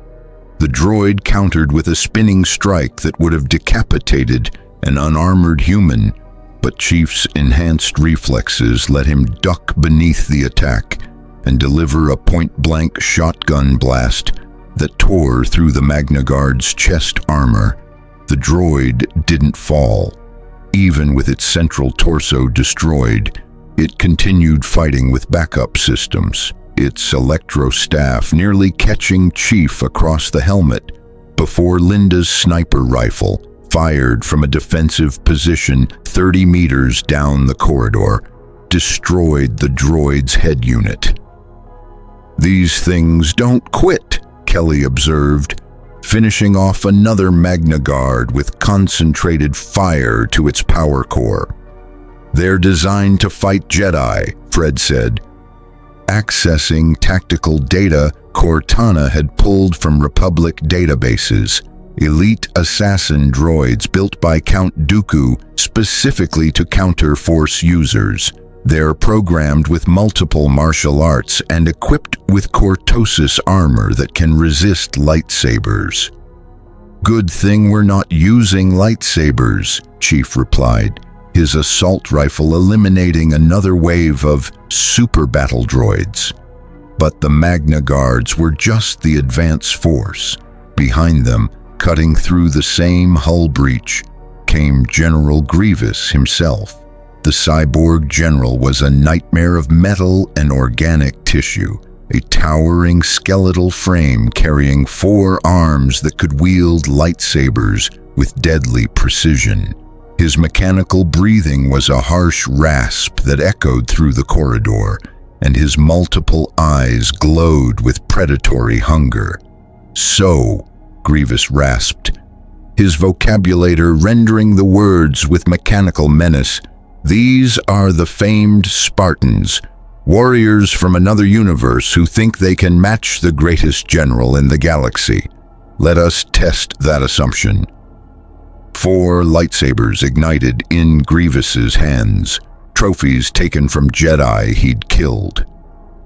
[SPEAKER 1] The droid countered with a spinning strike that would have decapitated an unarmored human, but Chief's enhanced reflexes let him duck beneath the attack and deliver a point-blank shotgun blast that tore through the Magna Guard's chest armor. The droid didn't fall. Even with its central torso destroyed, it continued fighting with backup systems, its electro-staff nearly catching Chief across the helmet before Linda's sniper rifle, fired from a defensive position 30 meters down the corridor, destroyed the droid's head unit. "These things don't quit," Kelly observed, finishing off another Magna Guard with concentrated fire to its power core. "They're designed to fight Jedi," Fred said. Accessing tactical data Cortana had pulled from Republic databases, elite assassin droids built by Count Dooku specifically to counter Force users. They're programmed with multiple martial arts and equipped with cortosis armor that can resist lightsabers. "Good thing we're not using lightsabers," Chief replied, his assault rifle eliminating another wave of super battle droids. But the Magna Guards were just the advance force. Behind them, cutting through the same hull breach, came General Grievous himself. The cyborg general was a nightmare of metal and organic tissue, a towering skeletal frame carrying 4 arms that could wield lightsabers with deadly precision. His mechanical breathing was a harsh rasp that echoed through the corridor, and his multiple eyes glowed with predatory hunger. "So," Grievous rasped, his vocabulator rendering the words with mechanical menace, "these are the famed Spartans. Warriors from another universe who think they can match the greatest general in the galaxy. Let us test that assumption. 4 lightsabers ignited in Grievous's hands, trophies taken from Jedi he'd killed.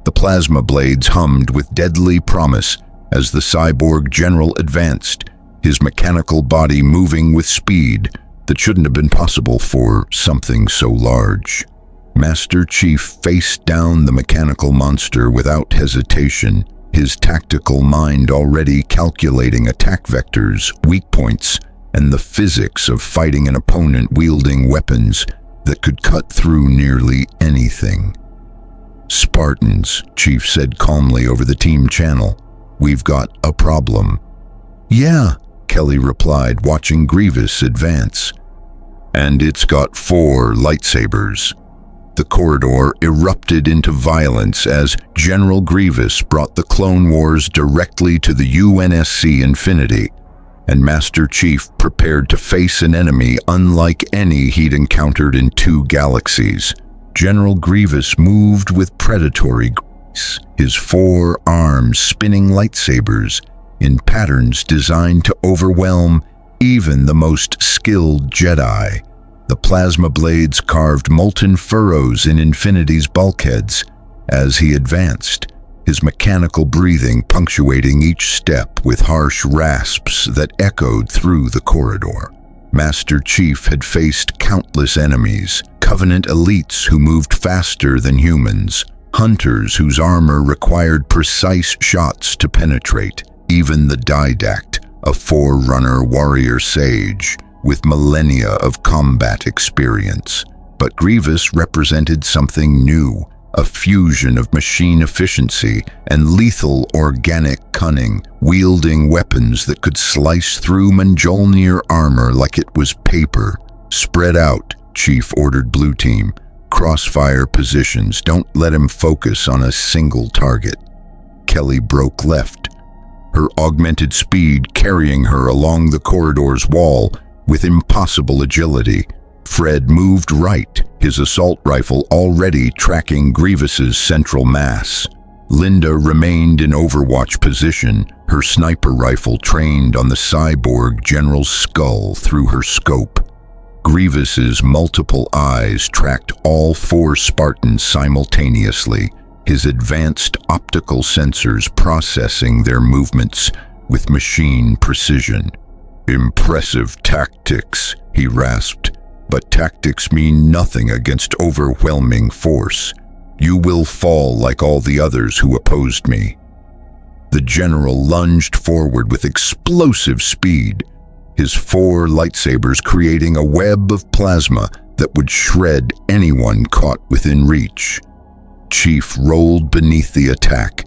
[SPEAKER 1] The plasma blades hummed with deadly promise as the cyborg general advanced, his mechanical body moving with speed that shouldn't have been possible for something so large. Master Chief faced down the mechanical monster without hesitation, his tactical mind already calculating attack vectors, weak points, and the physics of fighting an opponent wielding weapons that could cut through nearly anything. "Spartans," Chief said calmly over the team channel. "We've got a problem." "Yeah," Kelly replied, watching Grievous advance. "And it's got 4 lightsabers." The corridor erupted into violence as General Grievous brought the Clone Wars directly to the UNSC Infinity, and Master Chief prepared to face an enemy unlike any he'd encountered in 2 galaxies. General Grievous moved with predatory grace, his 4 arms spinning lightsabers in patterns designed to overwhelm even the most skilled Jedi. The plasma blades carved molten furrows in Infinity's bulkheads as he advanced, his mechanical breathing punctuating each step with harsh rasps that echoed through the corridor. Master Chief had faced countless enemies, Covenant elites who moved faster than humans, hunters whose armor required precise shots to penetrate, even the Didact, a forerunner warrior sage with millennia of combat experience. But Grievous represented something new, a fusion of machine efficiency and lethal organic cunning, wielding weapons that could slice through Mjolnir armor like it was paper. "Spread out," Chief ordered Blue Team. "Crossfire positions, don't let him focus on a single target." Kelly broke left, her augmented speed carrying her along the corridor's wall with impossible agility. Fred moved right, his assault rifle already tracking Grievous's central mass. Linda remained in overwatch position, her sniper rifle trained on the cyborg general's skull through her scope. Grievous's multiple eyes tracked all 4 Spartans simultaneously, his advanced optical sensors processing their movements with machine precision. "Impressive tactics," he rasped. "But tactics mean nothing against overwhelming force. You will fall like all the others who opposed me." The general lunged forward with explosive speed, his 4 lightsabers creating a web of plasma that would shred anyone caught within reach. Chief rolled beneath the attack,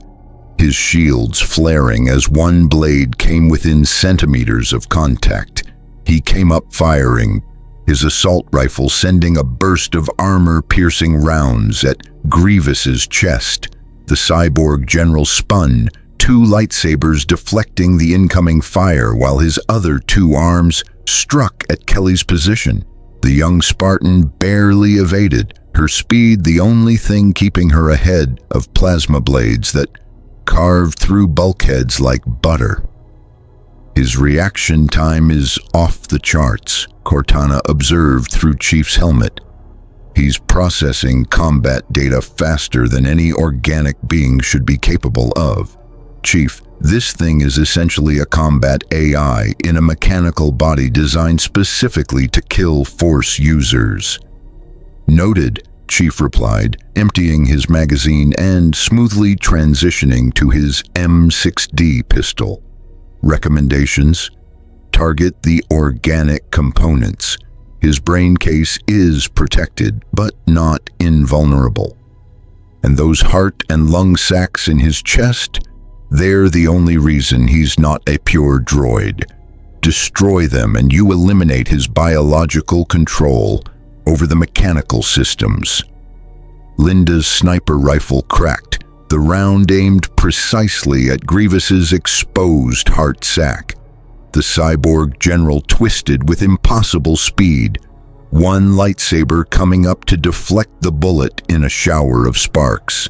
[SPEAKER 1] his shields flaring as one blade came within centimeters of contact. He came up firing, his assault rifle sending a burst of armor-piercing rounds at Grievous's chest. The cyborg general spun, 2 lightsabers deflecting the incoming fire while his other 2 arms struck at Kelly's position. The young Spartan barely evaded, her speed the only thing keeping her ahead of plasma blades that carved through bulkheads like butter. "His reaction time is off the charts," Cortana observed through Chief's helmet. "He's processing combat data faster than any organic being should be capable of. Chief, this thing is essentially a combat AI in a mechanical body designed specifically to kill Force users." "Noted," Chief replied, emptying his magazine and smoothly transitioning to his M6D pistol. "Recommendations? Target the organic components. His brain case is protected, but not invulnerable. And those heart and lung sacs in his chest, they're the only reason he's not a pure droid. Destroy them and you eliminate his biological control over the mechanical systems." Linda's sniper rifle cracked, the round aimed precisely at Grievous's exposed heart sac. The cyborg general twisted with impossible speed, one lightsaber coming up to deflect the bullet in a shower of sparks.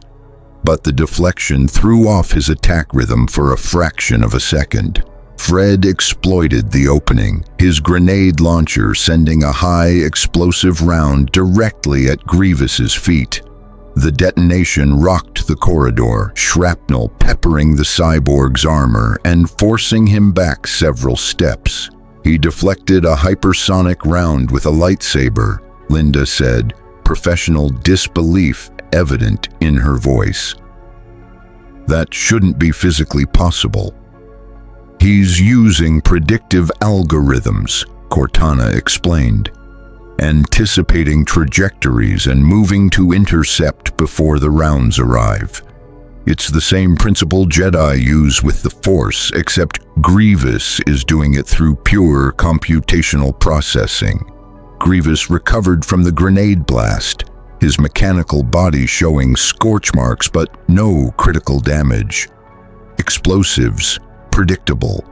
[SPEAKER 1] But the deflection threw off his attack rhythm for a fraction of a second. Fred exploited the opening, his grenade launcher sending a high explosive round directly at Grievous's feet. The detonation rocked the corridor, shrapnel peppering the cyborg's armor and forcing him back several steps. He deflected a hypersonic round with a lightsaber, Linda said, professional disbelief evident in her voice. That shouldn't be physically possible. He's using predictive algorithms, Cortana explained, anticipating trajectories and moving to intercept before the rounds arrive. It's the same principle Jedi use with the Force, except Grievous is doing it through pure computational processing. Grievous recovered from the grenade blast, his mechanical body showing scorch marks but no critical damage. Explosives, predictable.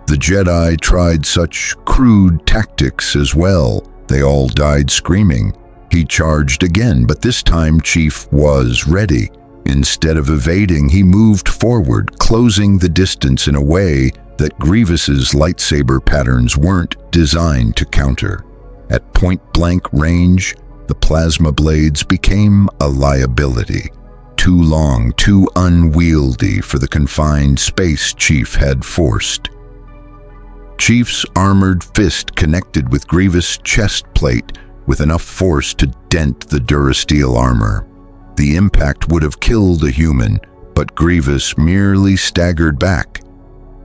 [SPEAKER 1] The Jedi tried such crude tactics as well. They all died screaming. He charged again, but this time Chief was ready. Instead of evading, he moved forward, closing the distance in a way that Grievous's lightsaber patterns weren't designed to counter. At point-blank range, the plasma blades became a liability. Too long, too unwieldy for the confined space Chief had forced. Chief's armored fist connected with Grievous' chest plate with enough force to dent the durasteel armor. The impact would have killed a human, but Grievous merely staggered back,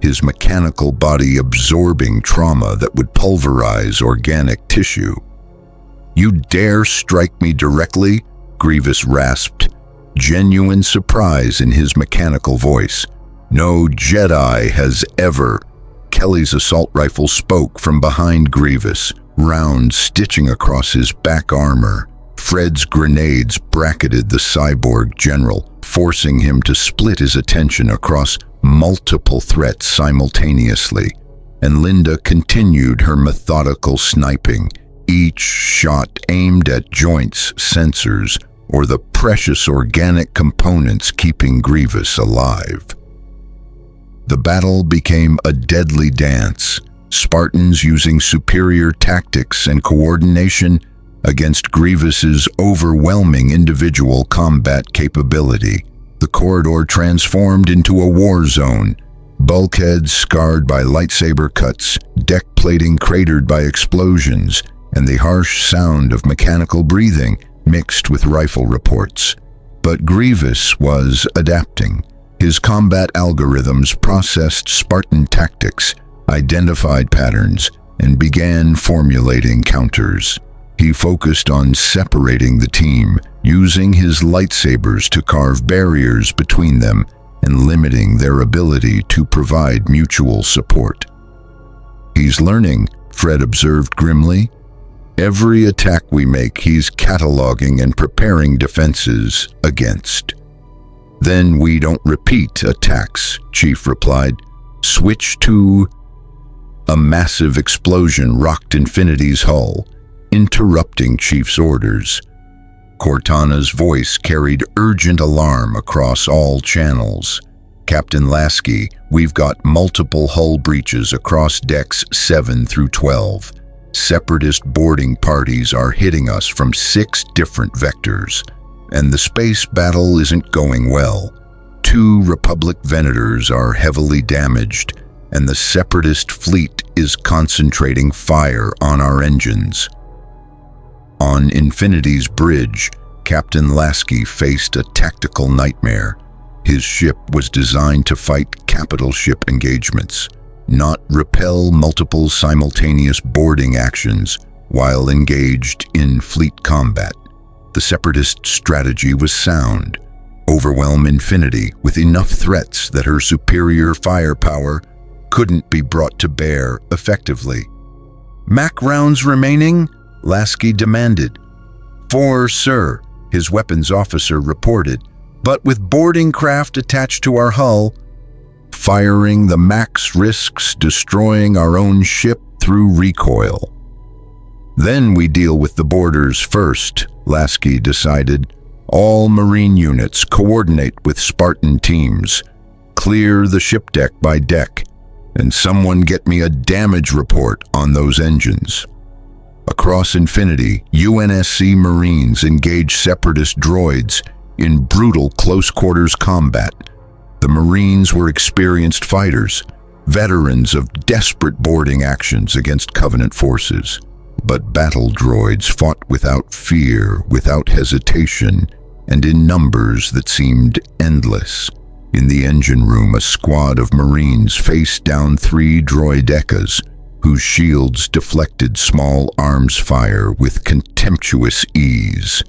[SPEAKER 1] his mechanical body absorbing trauma that would pulverize organic tissue. "You dare strike me directly?" Grievous rasped, genuine surprise in his mechanical voice. "No Jedi has ever." Kelly's assault rifle spoke from behind Grievous, rounds stitching across his back armor. Fred's grenades bracketed the cyborg general, forcing him to split his attention across multiple threats simultaneously. And Linda continued her methodical sniping, each shot aimed at joints, sensors, or the precious organic components keeping Grievous alive. The battle became a deadly dance, Spartans using superior tactics and coordination against Grievous's overwhelming individual combat capability. The corridor transformed into a war zone, bulkheads scarred by lightsaber cuts, deck plating cratered by explosions, and the harsh sound of mechanical breathing mixed with rifle reports. But Grievous was adapting. His combat algorithms processed Spartan tactics, identified patterns, and began formulating counters. He focused on separating the team, using his lightsabers to carve barriers between them and limiting their ability to provide mutual support. "He's learning," Fred observed grimly. "Every attack we make, he's cataloging and preparing defenses against." "Then we don't repeat attacks," Chief replied. "Switch to..." A massive explosion rocked Infinity's hull, interrupting Chief's orders. Cortana's voice carried urgent alarm across all channels. "Captain Lasky, we've got multiple hull breaches across decks 7 through 12. Separatist boarding parties are hitting us from 6 different vectors, and the space battle isn't going well. 2 Republic Venators are heavily damaged, and the Separatist fleet is concentrating fire on our engines." On Infinity's bridge, Captain Lasky faced a tactical nightmare. His ship was designed to fight capital ship engagements, not repel multiple simultaneous boarding actions while engaged in fleet combat. The Separatist strategy was sound: overwhelm Infinity with enough threats that her superior firepower couldn't be brought to bear effectively. "Mac rounds remaining?" Lasky demanded. "4, sir," his weapons officer reported, "but with boarding craft attached to our hull, firing the Max risks destroying our own ship through recoil." Then we deal with the boarders first, Lasky decided. All Marine units coordinate with Spartan teams. Clear the ship deck by deck, and someone get me a damage report on those engines. Across Infinity, UNSC Marines engage Separatist droids in brutal close-quarters combat. The Marines were experienced fighters, veterans of desperate boarding actions against Covenant forces. But battle droids fought without fear, without hesitation, and in numbers that seemed endless. In the engine room, a squad of Marines faced down 3 droidecas, whose shields deflected small arms fire with contemptuous ease.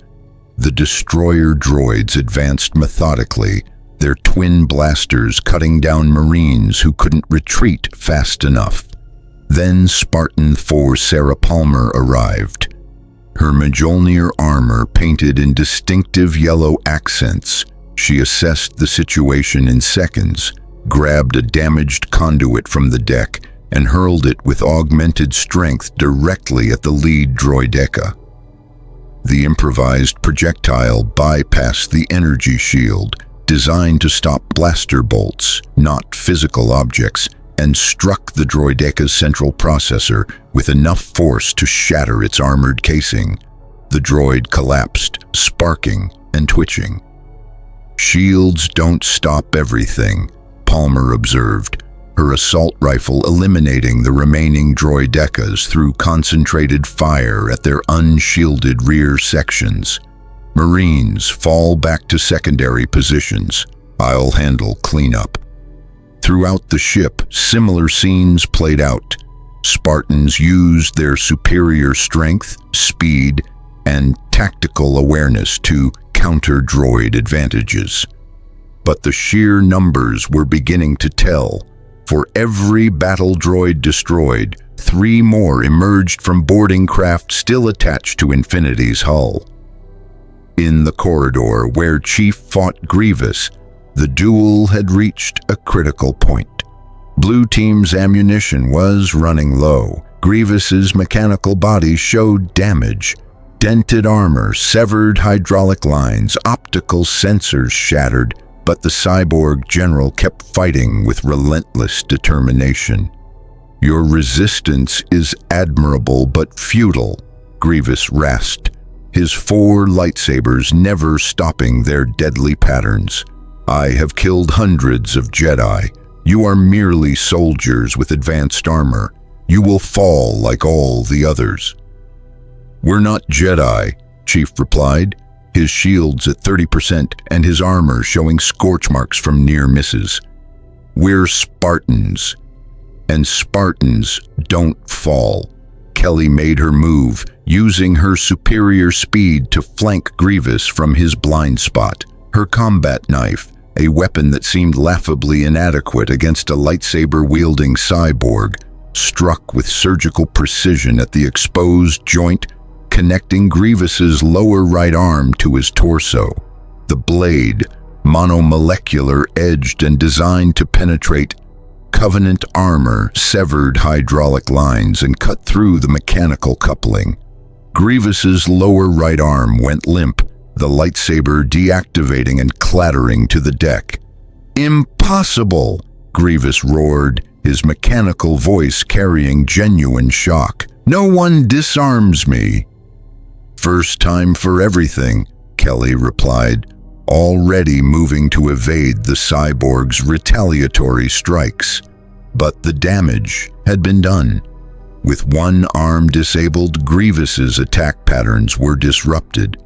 [SPEAKER 1] The destroyer droids advanced methodically, their twin blasters cutting down Marines who couldn't retreat fast enough. Then Spartan 4 Sarah Palmer arrived. Her Mjolnir armor painted in distinctive yellow accents, she assessed the situation in seconds, grabbed a damaged conduit from the deck, and hurled it with augmented strength directly at the lead droideca. The improvised projectile bypassed the energy shield, designed to stop blaster bolts, not physical objects, and struck the droideca's central processor with enough force to shatter its armored casing. The droid collapsed, sparking and twitching. "Shields don't stop everything," Palmer observed, her assault rifle eliminating the remaining droidecas through concentrated fire at their unshielded rear sections. "Marines, fall back to secondary positions. I'll handle cleanup." Throughout the ship, similar scenes played out. Spartans used their superior strength, speed, and tactical awareness to counter droid advantages. But the sheer numbers were beginning to tell. For every battle droid destroyed, 3 more emerged from boarding craft still attached to Infinity's hull. In the corridor where Chief fought Grievous, the duel had reached a critical point. Blue Team's ammunition was running low. Grievous's mechanical body showed damage. Dented armor, severed hydraulic lines, optical sensors shattered, but the cyborg general kept fighting with relentless determination. "Your resistance is admirable but futile," Grievous rasped, his 4 lightsabers never stopping their deadly patterns. "I have killed hundreds of Jedi. You are merely soldiers with advanced armor. You will fall like all the others." "We're not Jedi," Chief replied, his shields at 30% and his armor showing scorch marks from near misses. "We're Spartans, and Spartans don't fall." Kelly made her move, using her superior speed to flank Grievous from his blind spot. Her combat knife, a weapon that seemed laughably inadequate against a lightsaber-wielding cyborg, struck with surgical precision at the exposed joint, connecting Grievous's lower right arm to his torso. The blade, monomolecular, edged and designed to penetrate Covenant armor, severed hydraulic lines and cut through the mechanical coupling. Grievous's lower right arm went limp, the lightsaber deactivating and clattering to the deck. "Impossible!" Grievous roared, his mechanical voice carrying genuine shock. "No one disarms me." "First time for everything," Kelly replied, already moving to evade the cyborg's retaliatory strikes. But the damage had been done. With one arm disabled, Grievous's attack patterns were disrupted.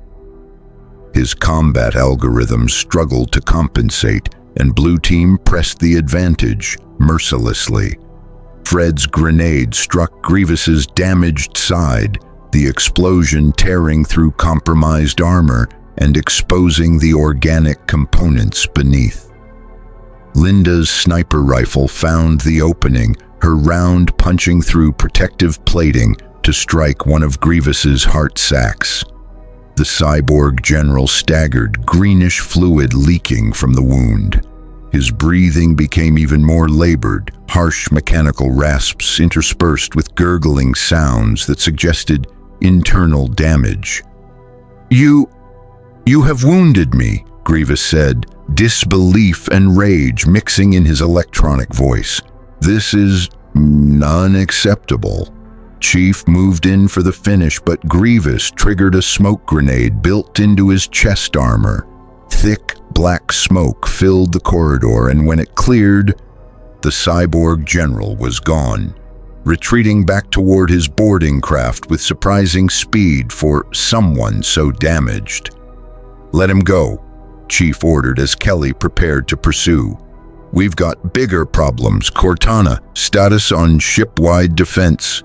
[SPEAKER 1] His combat algorithms struggled to compensate, and Blue Team pressed the advantage mercilessly. Fred's grenade struck Grievous's damaged side, the explosion tearing through compromised armor and exposing the organic components beneath. Linda's sniper rifle found the opening, her round punching through protective plating to strike one of Grievous's heart sacs. The cyborg general staggered, greenish fluid leaking from the wound. His breathing became even more labored, harsh mechanical rasps interspersed with gurgling sounds that suggested internal damage. You have wounded me," Grievous said, disbelief and rage mixing in his electronic voice. "This is unacceptable." Chief moved in for the finish, but Grievous triggered a smoke grenade built into his chest armor. Thick, black smoke filled the corridor, and when it cleared, the cyborg general was gone, retreating back toward his boarding craft with surprising speed for someone so damaged. "Let him go," Chief ordered as Kelly prepared to pursue. "We've got bigger problems. Cortana, status on ship-wide defense."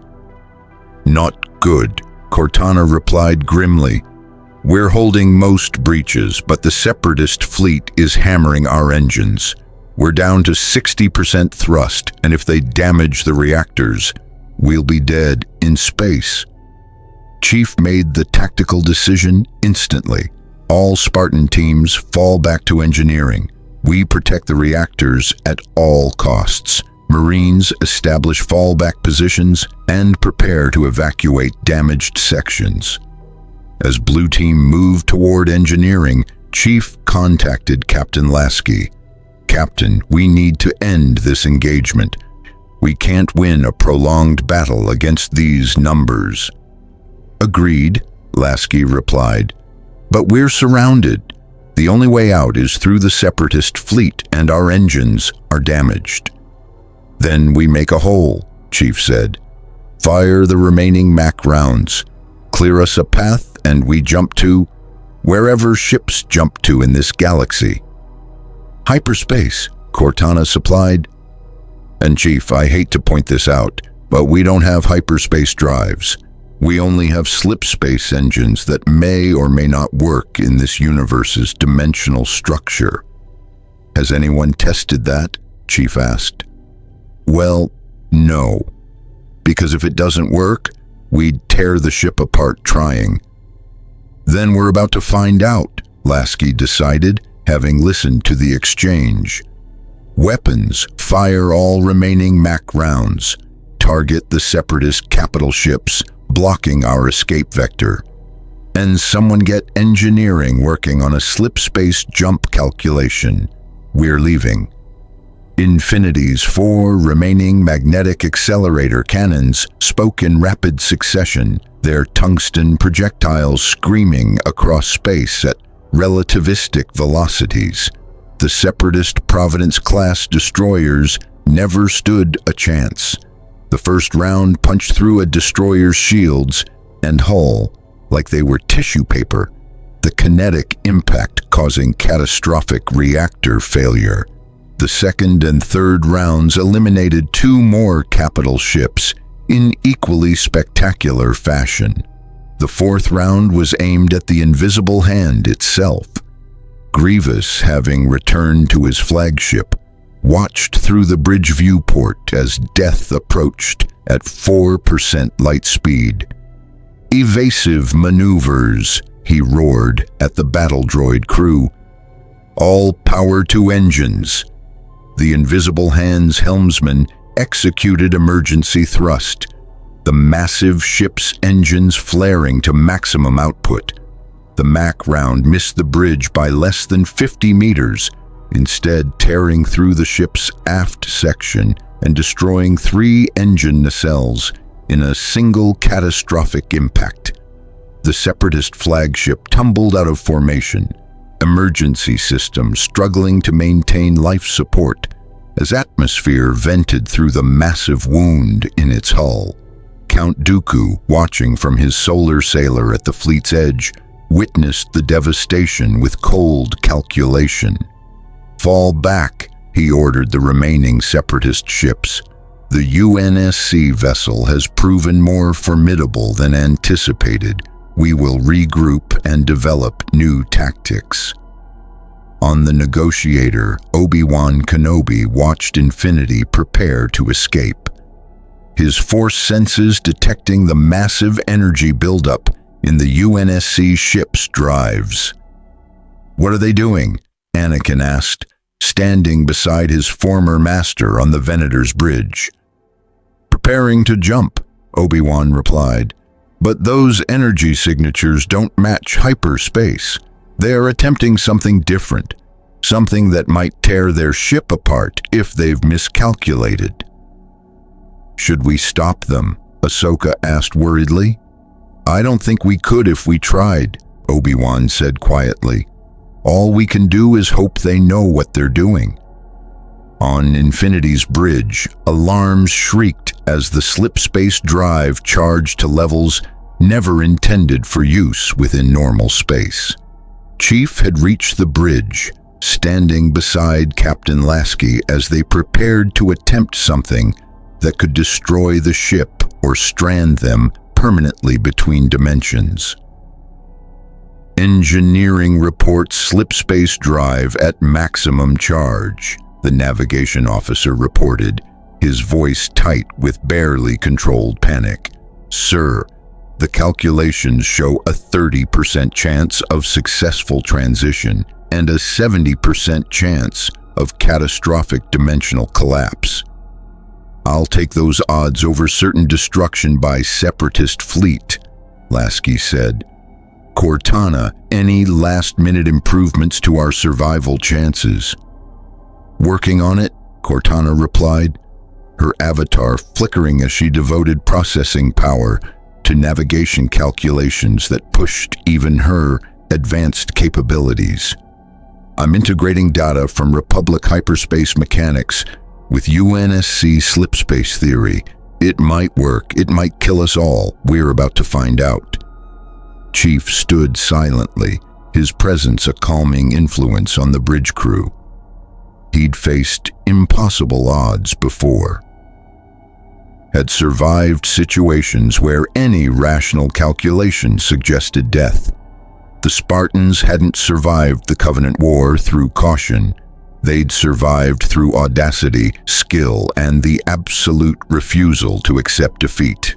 [SPEAKER 1] "Not good," Cortana replied grimly. "We're holding most breaches, but the Separatist fleet is hammering our engines. We're down to 60% thrust, and if they damage the reactors, we'll be dead in space." Chief made the tactical decision instantly. "All Spartan teams fall back to engineering. We protect the reactors at all costs. Marines establish fallback positions and prepare to evacuate damaged sections." As Blue Team moved toward engineering, Chief contacted Captain Lasky. "Captain, we need to end this engagement. We can't win a prolonged battle against these numbers." "Agreed," Lasky replied. "But we're surrounded. The only way out is through the Separatist fleet, and our engines are damaged." "Then we make a hole," Chief said. "Fire the remaining MAC rounds. Clear us a path, and we jump to wherever ships jump to in this galaxy." "Hyperspace," Cortana supplied. "And Chief, I hate to point this out, but we don't have hyperspace drives. We only have slipspace engines that may or may not work in this universe's dimensional structure." "Has anyone tested that?" Chief asked. "Well, no. Because if it doesn't work, we'd tear the ship apart trying." "Then we're about to find out," Lasky decided, having listened to the exchange. "Weapons, fire all remaining MAC rounds. Target the Separatist capital ships, blocking our escape vector. And someone get engineering working on a slipspace jump calculation. We're leaving." Infinity's 4 remaining magnetic accelerator cannons spoke in rapid succession, their tungsten projectiles screaming across space at relativistic velocities. The Separatist Providence-class destroyers never stood a chance. The first round punched through a destroyer's shields and hull like they were tissue paper, the kinetic impact causing catastrophic reactor failure. The second and third rounds eliminated 2 more capital ships in equally spectacular fashion. The fourth round was aimed at the Invisible Hand itself. Grievous, having returned to his flagship, watched through the bridge viewport as death approached at 4% light speed. "Evasive maneuvers," he roared at the battle droid crew. "All power to engines." The Invisible Hand's helmsman executed emergency thrust, the massive ship's engines flaring to maximum output. The MAC round missed the bridge by less than 50 meters, instead tearing through the ship's aft section and destroying 3 engine nacelles in a single catastrophic impact. The Separatist flagship tumbled out of formation, emergency system struggling to maintain life support as atmosphere vented through the massive wound in its hull. Count Dooku, watching from his solar sailor at the fleet's edge, witnessed the devastation with cold calculation. "Fall back," he ordered the remaining Separatist ships. "The UNSC vessel has proven more formidable than anticipated. We will regroup and develop new tactics." On the Negotiator, Obi-Wan Kenobi watched Infinity prepare to escape, his force senses detecting the massive energy buildup in the UNSC ship's drives. "What are they doing?" Anakin asked, standing beside his former master on the Venator's bridge. "Preparing to jump," Obi-Wan replied. But those energy signatures don't match hyperspace. They're attempting something different, something that might tear their ship apart if they've miscalculated. Should we stop them? Ahsoka asked worriedly. I don't think we could if we tried, Obi-Wan said quietly. All we can do is hope they know what they're doing. On Infinity's bridge, alarms shrieked as the slip-space drive charged to levels never intended for use within normal space. Chief had reached the bridge, standing beside Captain Lasky as they prepared to attempt something that could destroy the ship or strand them permanently between dimensions. Engineering reports slip-space drive at maximum charge, the navigation officer reported, his voice tight with barely controlled panic. Sir, the calculations show a 30% chance of successful transition and a 70% chance of catastrophic dimensional collapse. I'll take those odds over certain destruction by Separatist fleet, Lasky said. Cortana, any last-minute improvements to our survival chances? Working on it, Cortana replied, her avatar flickering as she devoted processing power to navigation calculations that pushed even her advanced capabilities. I'm integrating data from Republic hyperspace mechanics with UNSC slipspace theory. It might work, it might kill us all. We're about to find out. Chief stood silently, his presence a calming influence on the bridge crew. He'd faced impossible odds before. Had survived situations where any rational calculation suggested death. The Spartans hadn't survived the Covenant War through caution. They'd survived through audacity, skill, and the absolute refusal to accept defeat.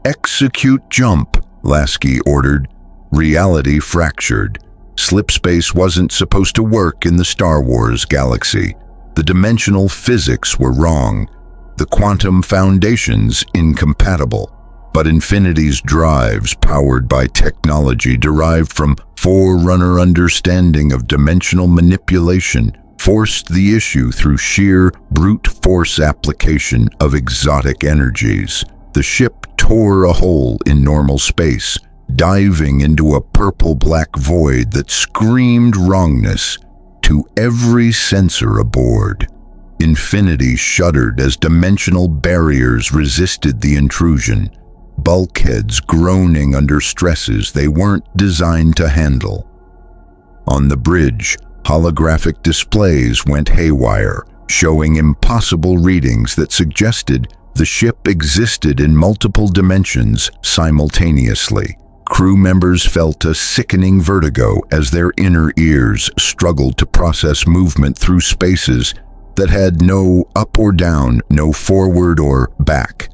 [SPEAKER 1] Execute jump, Lasky ordered. Reality fractured. Slipspace wasn't supposed to work in the Star Wars galaxy. The dimensional physics were wrong. The quantum foundations incompatible. But Infinity's drives, powered by technology derived from forerunner understanding of dimensional manipulation, forced the issue through sheer brute force application of exotic energies. The ship tore a hole in normal space, diving into a purple-black void that screamed wrongness to every sensor aboard. Infinity shuddered as dimensional barriers resisted the intrusion, bulkheads groaning under stresses they weren't designed to handle. On the bridge, holographic displays went haywire, showing impossible readings that suggested the ship existed in multiple dimensions simultaneously. Crew members felt a sickening vertigo as their inner ears struggled to process movement through spaces that had no up or down, no forward or back.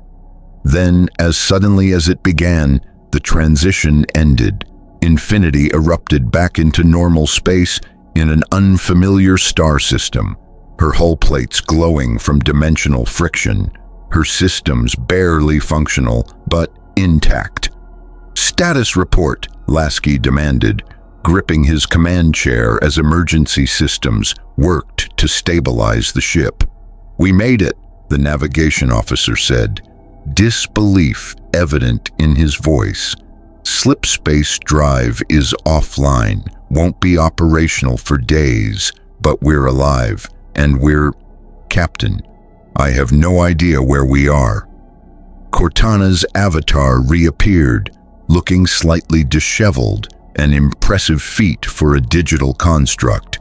[SPEAKER 1] Then, as suddenly as it began, the transition ended. Infinity erupted back into normal space in an unfamiliar star system, her hull plates glowing from dimensional friction, her systems barely functional but intact. Status report, Lasky demanded, gripping his command chair as emergency systems worked to stabilize the ship. We made it, the navigation officer said, disbelief evident in his voice. Slipspace drive is offline, won't be operational for days, but we're alive, and we're... Captain, I have no idea where we are. Cortana's avatar reappeared, looking slightly disheveled, an impressive feat for a digital construct.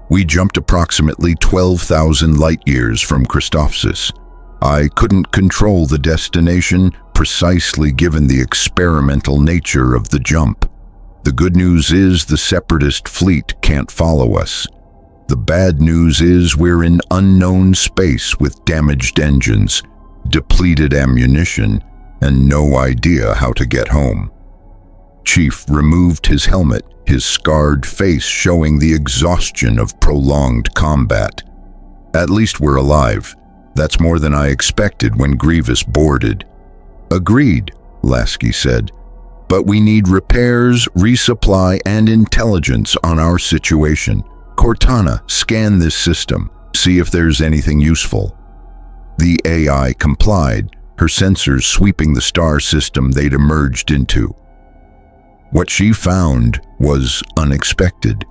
[SPEAKER 1] We jumped approximately 12,000 light-years from Christophsis. I couldn't control the destination precisely given the experimental nature of the jump. The good news is the Separatist fleet can't follow us. The bad news is we're in unknown space with damaged engines, depleted ammunition, and no idea how to get home. Chief removed his helmet, his scarred face showing the exhaustion of prolonged combat. At least we're alive. That's more than I expected when Grievous boarded. Agreed, Lasky said. but we need repairs, resupply, and intelligence on our situation. Cortana, scan this system. See if there's anything useful." The AI complied, her sensors sweeping the star system they'd emerged into. What she found was unexpected.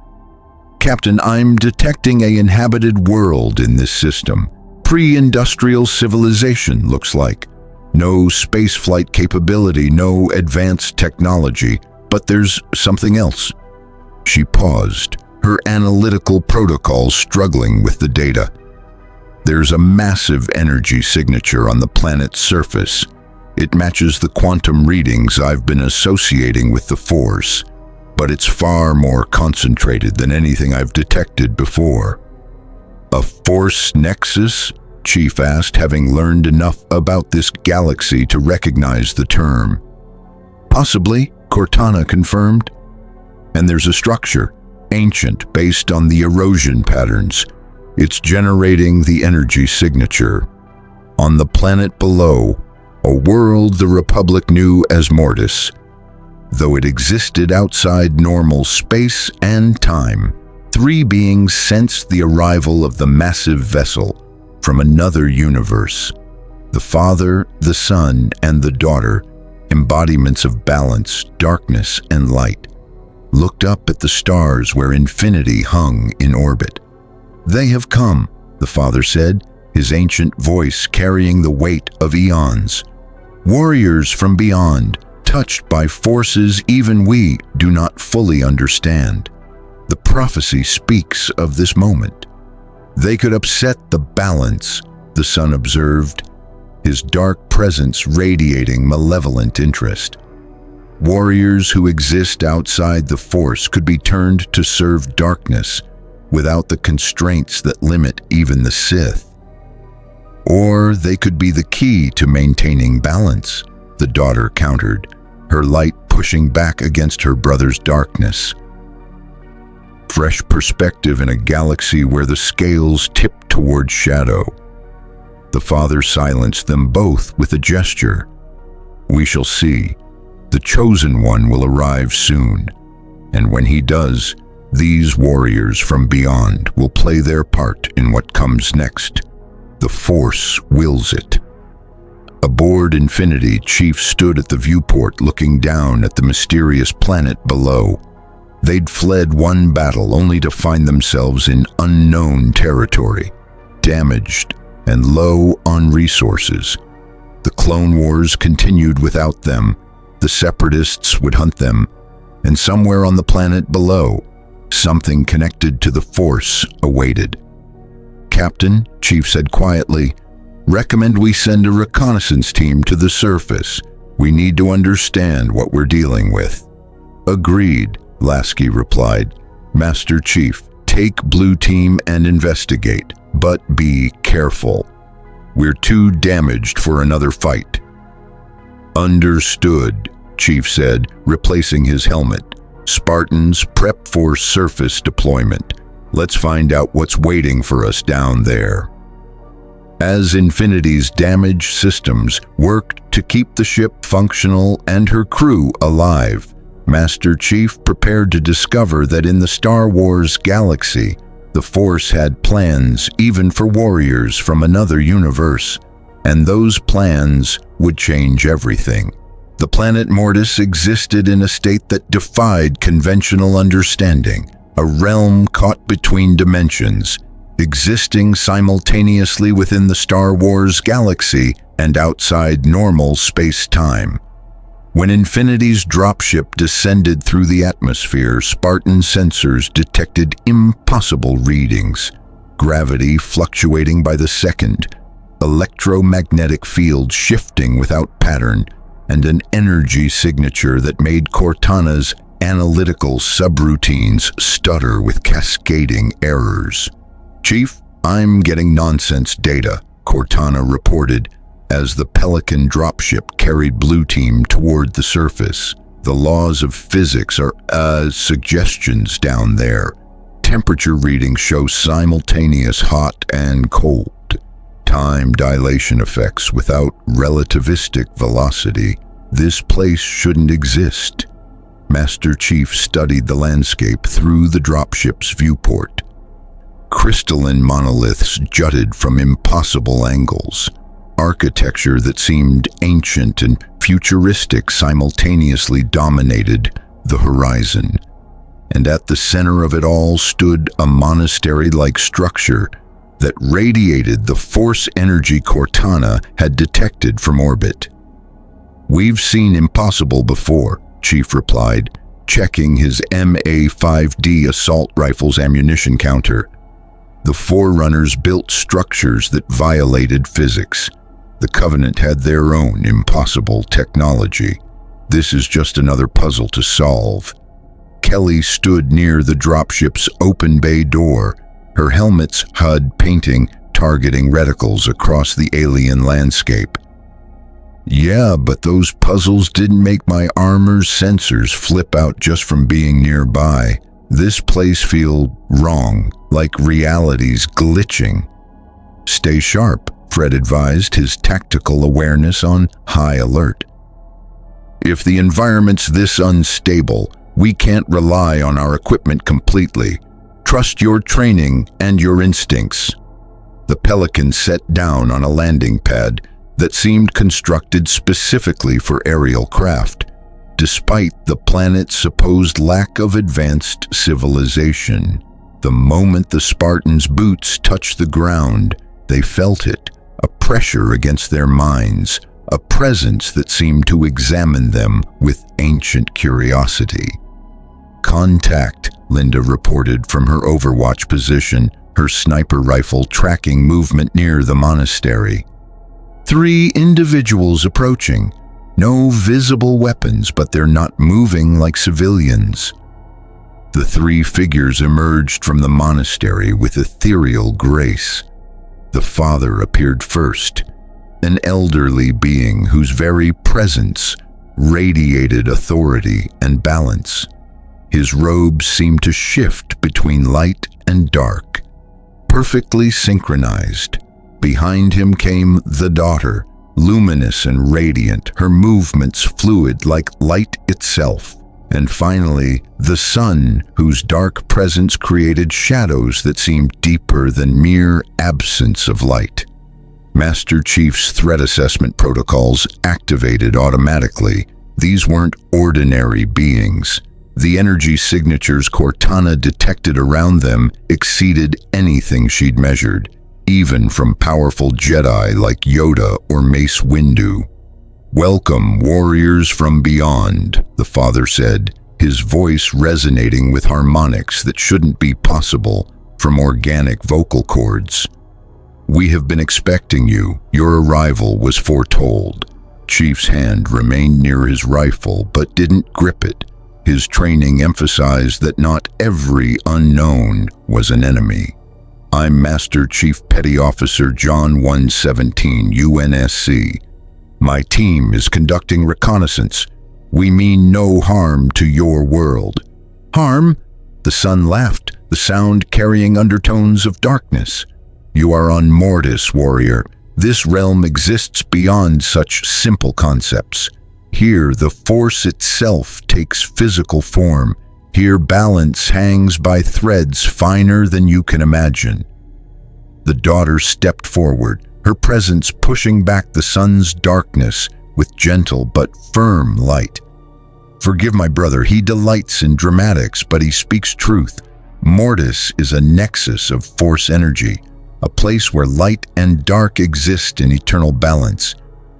[SPEAKER 1] "Captain, I'm detecting an inhabited world in this system. Pre-industrial civilization, looks like. No spaceflight capability, no advanced technology, but there's something else." She paused, her analytical protocols struggling with the data. "There's a massive energy signature on the planet's surface. It matches the quantum readings I've been associating with the Force, but it's far more concentrated than anything I've detected before." "A Force nexus?" Chief asked, having learned enough about this galaxy to recognize the term. "Possibly," Cortana confirmed. "And there's a structure, ancient, based on the erosion patterns. It's generating the energy signature. On the planet below, a world the Republic knew as Mortis, though it existed outside normal space and time. 3 beings sensed the arrival of the massive vessel from another universe. The Father, the Son, and the Daughter, embodiments of balance, darkness, and light, looked up at the stars where infinity hung in orbit. "They have come," the Father said, his ancient voice carrying the weight of eons. "Warriors from beyond, touched by forces even we do not fully understand. The prophecy speaks of this moment." "They could upset the balance," the Son observed, his dark presence radiating malevolent interest. "Warriors who exist outside the Force could be turned to serve darkness without the constraints that limit even the Sith. Or they could be the key to maintaining balance," the Daughter countered, her light pushing back against her brother's darkness. Fresh perspective in a galaxy where the scales tip toward shadow. The Father silenced them both with a gesture. "We shall see. The Chosen One will arrive soon, and when he does, these warriors from beyond will play their part in what comes next. The Force wills it." Aboard Infinity, Chief stood at the viewport looking down at the mysterious planet below. They'd fled one battle only to find themselves in unknown territory, damaged and low on resources. The Clone Wars continued without them. The Separatists would hunt them, and somewhere on the planet below, something connected to the Force awaited. "Captain," Chief said quietly, "recommend we send a reconnaissance team to the surface. We need to understand what we're dealing with." "Agreed," Lasky replied. "Master Chief, take Blue Team and investigate, but be careful. We're too damaged for another fight." "Understood," Chief said, replacing his helmet. "Spartans, prep for surface deployment. Let's find out what's waiting for us down there." As Infinity's damaged systems worked to keep the ship functional and her crew alive, Master Chief prepared to discover that in the Star Wars galaxy, the Force had plans even for warriors from another universe, and those plans would change everything. The planet Mortis existed in a state that defied conventional understanding, a realm caught between dimensions, existing simultaneously within the Star Wars galaxy and outside normal space-time. When Infinity's dropship descended through the atmosphere, Spartan sensors detected impossible readings, gravity fluctuating by the second, electromagnetic fields shifting without pattern, and an energy signature that made Cortana's analytical subroutines stutter with cascading errors. "Chief, I'm getting nonsense data," Cortana reported as the Pelican dropship carried Blue Team toward the surface. "The laws of physics are suggestions down there. Temperature readings show simultaneous hot and cold. Time dilation effects without relativistic velocity. This place shouldn't exist. Master Chief studied the landscape through the dropship's viewport. Crystalline monoliths jutted from impossible angles. Architecture that seemed ancient and futuristic simultaneously dominated the horizon. And at the center of it all stood a monastery-like structure that radiated the force energy Cortana had detected from orbit. "We've seen impossible before," Chief replied, checking his MA-5D assault rifle's ammunition counter. The Forerunners built structures that violated physics. The Covenant had their own impossible technology. This is just another puzzle to solve. Kelly stood near the dropship's open bay door, her helmet's HUD painting targeting reticles across the alien landscape. "Yeah, but those puzzles didn't make my armor's sensors flip out just from being nearby. This place feels wrong, like reality's glitching." "Stay sharp," Fred advised, his tactical awareness on high alert. "If the environment's this unstable, we can't rely on our equipment completely. Trust your training and your instincts." The Pelican set down on a landing pad that seemed constructed specifically for aerial craft, despite the planet's supposed lack of advanced civilization. The moment the Spartans' boots touched the ground, they felt it, a pressure against their minds, a presence that seemed to examine them with ancient curiosity. "Contact," Linda reported from her overwatch position, her sniper rifle tracking movement near the monastery. 3 individuals approaching. No visible weapons, but they're not moving like civilians. The 3 figures emerged from the monastery with ethereal grace. The father appeared first, an elderly being whose very presence radiated authority and balance. His robes seemed to shift between light and dark, perfectly synchronized. Behind him came the daughter, luminous and radiant, her movements fluid like light itself. And finally, the son, whose dark presence created shadows that seemed deeper than mere absence of light. Master Chief's threat assessment protocols activated automatically. These weren't ordinary beings. The energy signatures Cortana detected around them exceeded anything she'd measured, even from powerful Jedi like Yoda or Mace Windu. "Welcome, warriors from beyond," the father said, his voice resonating with harmonics that shouldn't be possible from organic vocal cords. "We have been expecting you. Your arrival was foretold." Chief's hand remained near his rifle but didn't grip it. His training emphasized that not every unknown was an enemy. "I'm Master Chief Petty Officer John 117, UNSC. My team is conducting reconnaissance. We mean no harm to your world." "Harm?" The son laughed, the sound carrying undertones of darkness. "You are on Mortis, warrior. This realm exists beyond such simple concepts. Here, the Force itself takes physical form. Here, balance hangs by threads finer than you can imagine." The daughter stepped forward, her presence pushing back the sun's darkness with gentle but firm light. "Forgive my brother, he delights in dramatics, but he speaks truth. Mortis is a nexus of Force energy, a place where light and dark exist in eternal balance.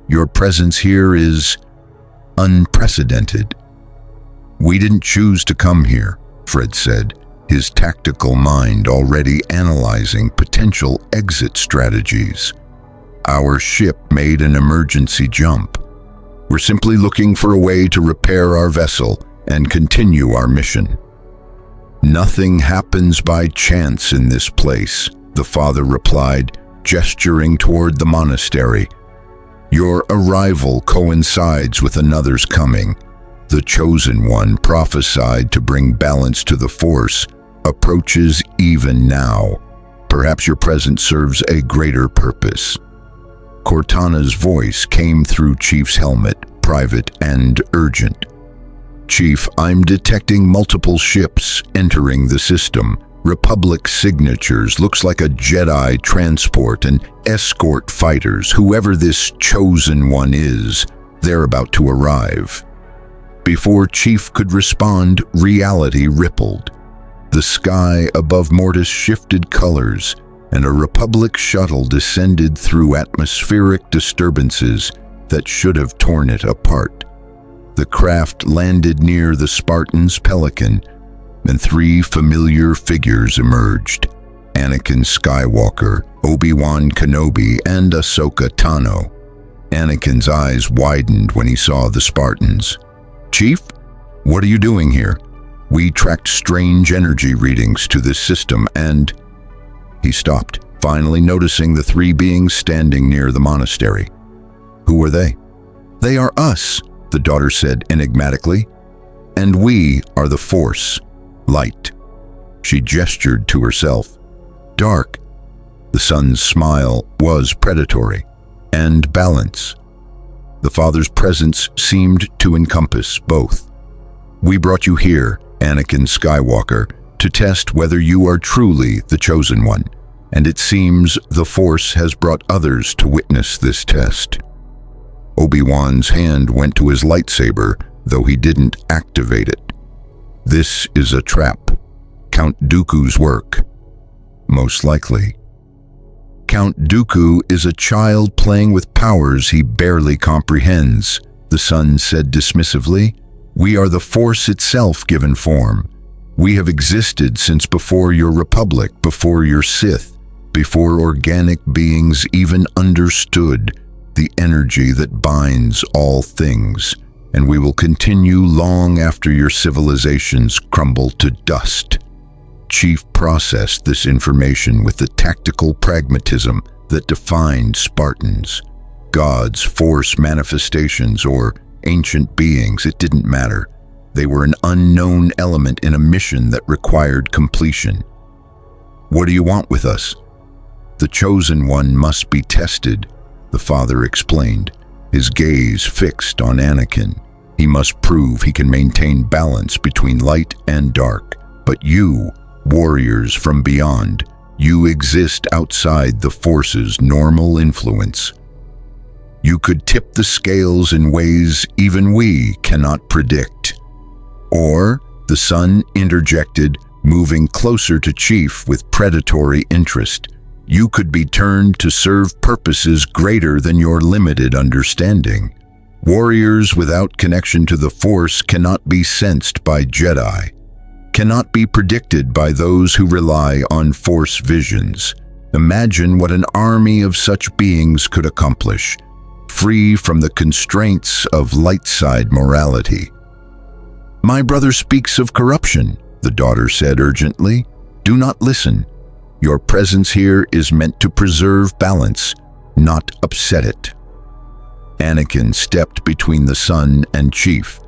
[SPEAKER 1] Your presence here is unprecedented." "We didn't choose to come here," Fred said, his tactical mind already analyzing potential exit strategies. "Our ship made an emergency jump. We're simply looking for a way to repair our vessel and continue our mission." "Nothing happens by chance in this place," the father replied, gesturing toward the monastery. "Your arrival coincides with another's coming. The chosen one, prophesied to bring balance to the Force, approaches even now. Perhaps your presence serves a greater purpose." Cortana's voice came through Chief's helmet, private and urgent. Chief, I'm detecting multiple ships entering the system. Republic signatures, looks like a Jedi transport and escort fighters. Whoever this chosen one is, they're about to arrive. Before Chief could respond, reality rippled. The sky above Mortis shifted colors, and a Republic shuttle descended through atmospheric disturbances that should have torn it apart. The craft landed near the Spartan's Pelican, and three familiar figures emerged: Anakin Skywalker, Obi-Wan Kenobi, and Ahsoka Tano. Anakin's eyes widened when he saw the Spartans. "Chief, what are you doing here? We tracked strange energy readings to this system and—" He stopped, finally noticing the three beings standing near the monastery. "Who are they?" "They are us," the daughter said enigmatically. "And we are the Force. Light." She gestured to herself. "Dark." The son's smile was predatory. "And balance." The father's presence seemed to encompass both. "We brought you here, Anakin Skywalker, to test whether you are truly the chosen one, and it seems the Force has brought others to witness this test." Obi-Wan's hand went to his lightsaber, though he didn't activate it. "This is a trap. Count Dooku's work." "Most likely." "Count Dooku is a child playing with powers he barely comprehends," the son said dismissively. "We are the Force itself given form. We have existed since before your Republic, before your Sith, before organic beings even understood the energy that binds all things, and we will continue long after your civilizations crumble to dust." Chief processed this information with the tactical pragmatism that defined Spartans. Gods, Force manifestations, or ancient beings, it didn't matter. They were an unknown element in a mission that required completion. "What do you want with us?" "The chosen one must be tested," the father explained, his gaze fixed on Anakin. "He must prove he can maintain balance between light and dark. But you, warriors from beyond, you exist outside the Force's normal influence. You could tip the scales in ways even we cannot predict." "Or," the son interjected, moving closer to Chief with predatory interest, "you could be turned to serve purposes greater than your limited understanding. Warriors without connection to the Force cannot be sensed by Jedi, cannot be predicted by those who rely on Force visions. Imagine what an army of such beings could accomplish, free from the constraints of light-side morality." "My brother speaks of corruption," the daughter said urgently. "Do not listen. Your presence here is meant to preserve balance, not upset it." Anakin stepped between the son and Chief,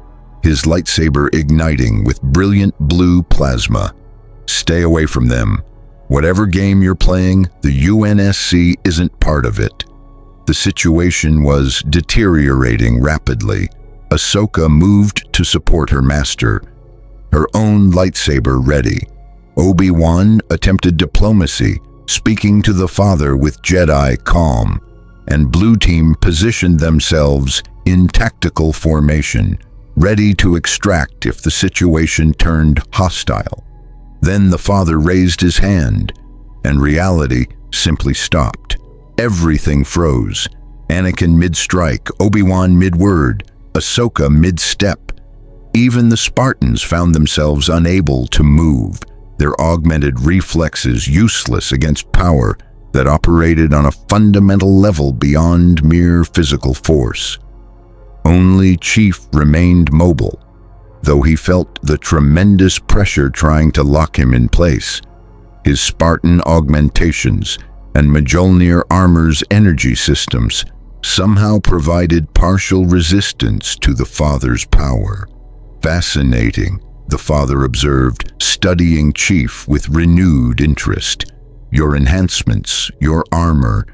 [SPEAKER 1] his lightsaber igniting with brilliant blue plasma. "Stay away from them. Whatever game you're playing, the UNSC isn't part of it." The situation was deteriorating rapidly. Ahsoka moved to support her master, her own lightsaber ready. Obi-Wan attempted diplomacy, speaking to the father with Jedi calm, and Blue Team positioned themselves in tactical formation, ready to extract if the situation turned hostile. Then the father raised his hand, and reality simply stopped. Everything froze. Anakin mid-strike, Obi-Wan mid-word, Ahsoka mid-step. Even the Spartans found themselves unable to move, their augmented reflexes useless against power that operated on a fundamental level beyond mere physical force. Only Chief remained mobile, though he felt the tremendous pressure trying to lock him in place. His Spartan augmentations and Mjolnir armor's energy systems somehow provided partial resistance to the father's power. "Fascinating," the father observed, studying Chief with renewed interest. "Your enhancements, your armor,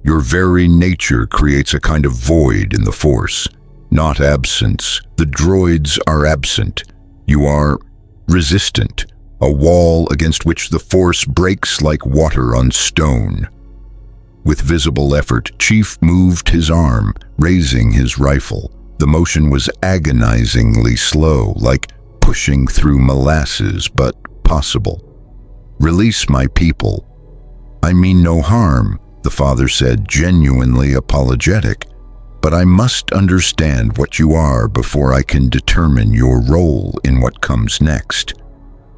[SPEAKER 1] your very nature creates a kind of void in the Force. not absence. The droids are absent. You are resistant, a wall against which the Force breaks like water on stone. With visible effort, Chief moved his arm, raising his rifle. The motion was agonizingly slow, like pushing through molasses, but possible. "Release my people." "I mean no harm," the father said, genuinely apologetic. "But I must understand what you are before I can determine your role in what comes next.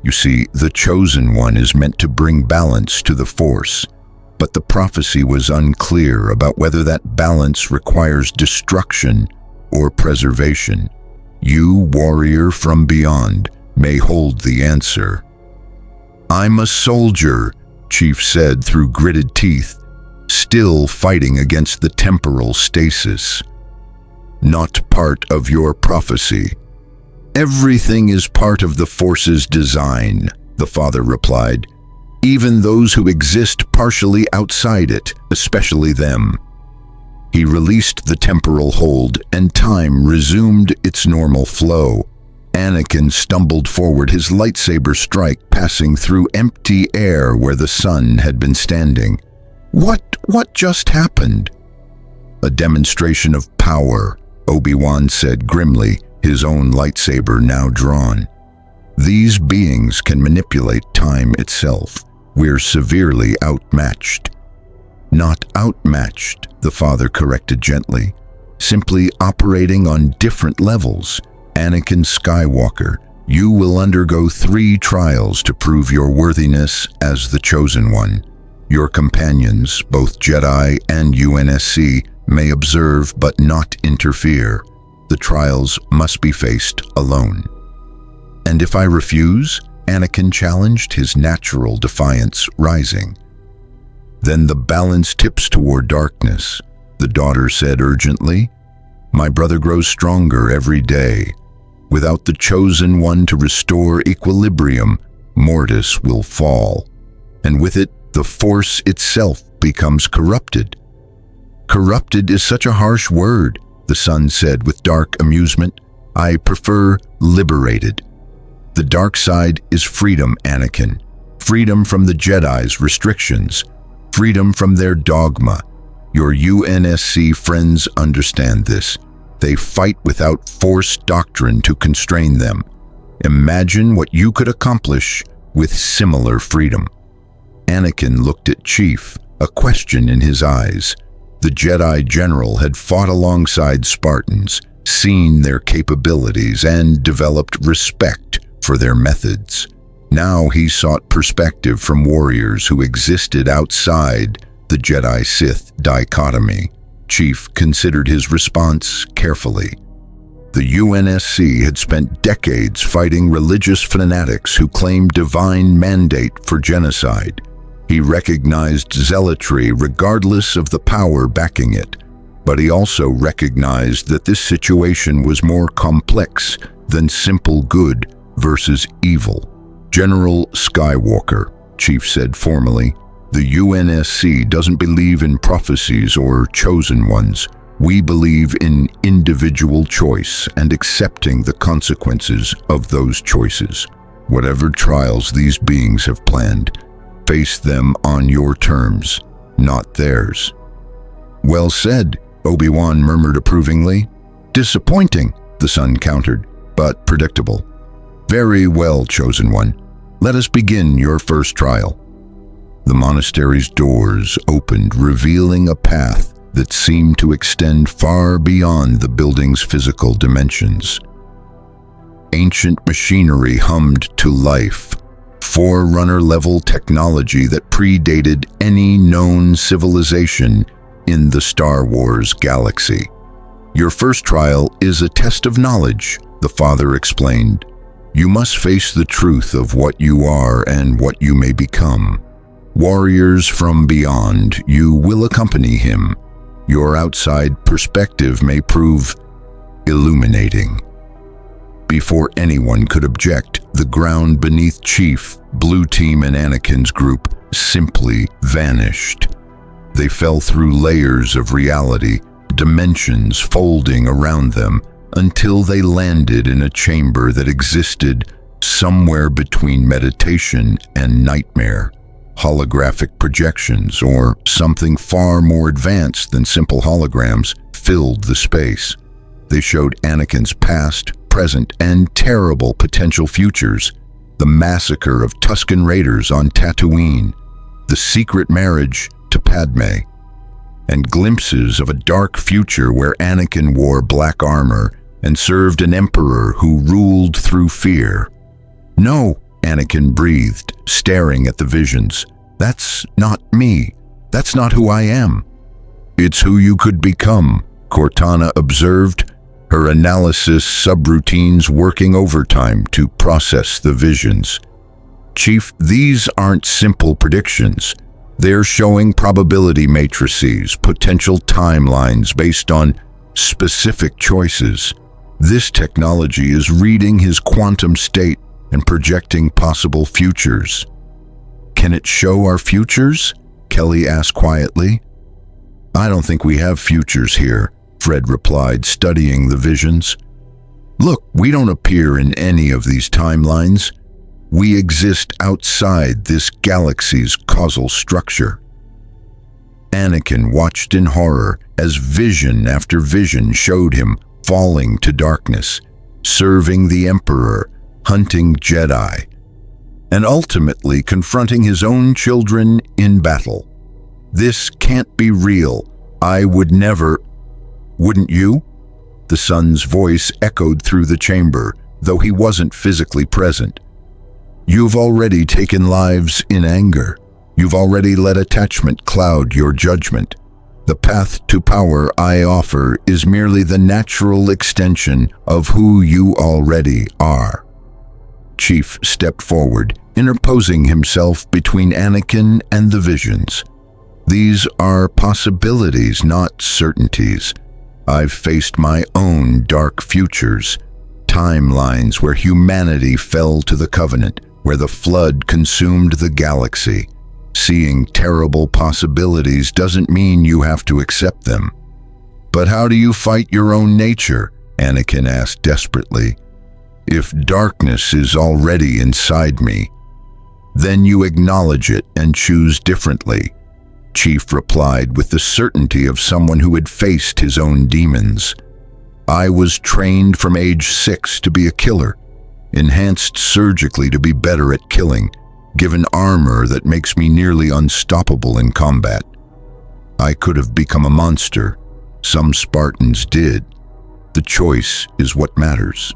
[SPEAKER 1] You see, the Chosen One is meant to bring balance to the Force, but the prophecy was unclear about whether that balance requires destruction or preservation. You, warrior from beyond, may hold the answer." "I'm a soldier," Chief said through gritted teeth, still fighting against the temporal stasis. "Not part of your prophecy." "Everything is part of the Force's design," the father replied. "Even those who exist partially outside it, especially them." He released the temporal hold, and time resumed its normal flow. Anakin stumbled forward, his lightsaber strike passing through empty air where the sun had been standing. What just happened?" "A demonstration of power," Obi-Wan said grimly, his own lightsaber now drawn. "These beings can manipulate time itself. We're severely outmatched." "Not outmatched," the father corrected gently. "Simply operating on different levels. Anakin Skywalker, you will undergo 3 trials to prove your worthiness as the Chosen One. Your companions, both Jedi and UNSC, may observe but not interfere. The trials must be faced alone." "And if I refuse?" Anakin challenged, his natural defiance rising. "Then the balance tips toward darkness," the daughter said urgently. "My brother grows stronger every day. Without the Chosen One to restore equilibrium, Mortis will fall. And with it, the Force itself becomes corrupted." "Corrupted is such a harsh word," the son said with dark amusement. "I prefer liberated. The dark side is freedom, Anakin. Freedom from the Jedi's restrictions. Freedom from their dogma. Your UNSC friends understand this. They fight without Force doctrine to constrain them. Imagine what you could accomplish with similar freedom." Anakin looked at Chief, a question in his eyes. The Jedi General had fought alongside Spartans, seen their capabilities, and developed respect for their methods. Now he sought perspective from warriors who existed outside the Jedi-Sith dichotomy. Chief considered his response carefully. The UNSC had spent decades fighting religious fanatics who claimed divine mandate for genocide. He recognized zealotry regardless of the power backing it, but he also recognized that this situation was more complex than simple good versus evil. "General Skywalker," Chief said formally, "the UNSC doesn't believe in prophecies or chosen ones. We believe in individual choice and accepting the consequences of those choices. Whatever trials these beings have planned, face them on your terms, not theirs." "Well said," Obi-Wan murmured approvingly. "Disappointing," the son countered, "but predictable." "Very well, Chosen One. Let us begin your first trial." The monastery's doors opened, revealing a path that seemed to extend far beyond the building's physical dimensions. Ancient machinery hummed to life, Forerunner-level technology that predated any known civilization in the Star Wars galaxy. "Your first trial is a test of knowledge," the father explained. "You must face the truth of what you are and what you may become. Warriors from beyond, you will accompany him. Your outside perspective may prove illuminating." Before anyone could object, the ground beneath Chief, Blue Team, and Anakin's group simply vanished. They fell through layers of reality, dimensions folding around them until they landed in a chamber that existed somewhere between meditation and nightmare. Holographic projections, or something far more advanced than simple holograms, filled the space. They showed Anakin's past, present, and terrible potential futures. The massacre of Tusken Raiders on Tatooine, the secret marriage to Padme, and glimpses of a dark future where Anakin wore black armor and served an emperor who ruled through fear. "No," Anakin breathed, staring at the visions. "That's not me. That's not who I am." "It's who you could become," Cortana observed, her analysis subroutines working overtime to process the visions. "Chief, these aren't simple predictions. They're showing probability matrices, potential timelines based on specific choices. This technology is reading his quantum state and projecting possible futures." "Can it show our futures?" Kelly asked quietly. "I don't think we have futures here," Fred replied, studying the visions. "Look, we don't appear in any of these timelines. We exist outside this galaxy's causal structure." Anakin watched in horror as vision after vision showed him falling to darkness, serving the Emperor, hunting Jedi, and ultimately confronting his own children in battle. "This can't be real. I would never..." "Wouldn't you?" The son's voice echoed through the chamber, though he wasn't physically present. "You've already taken lives in anger. You've already let attachment cloud your judgment. The path to power I offer is merely the natural extension of who you already are." Chief stepped forward, interposing himself between Anakin and the visions. "These are possibilities, not certainties. I've faced my own dark futures, timelines where humanity fell to the Covenant, where the flood consumed the galaxy. Seeing terrible possibilities doesn't mean you have to accept them." "But how do you fight your own nature?" Anakin asked desperately. "If darkness is already inside me, then you acknowledge it and choose differently," Chief replied with the certainty of someone who had faced his own demons. "I was trained from age 6 to be a killer, enhanced surgically to be better at killing, given armor that makes me nearly unstoppable in combat. I could have become a monster. Some Spartans did. The choice is what matters."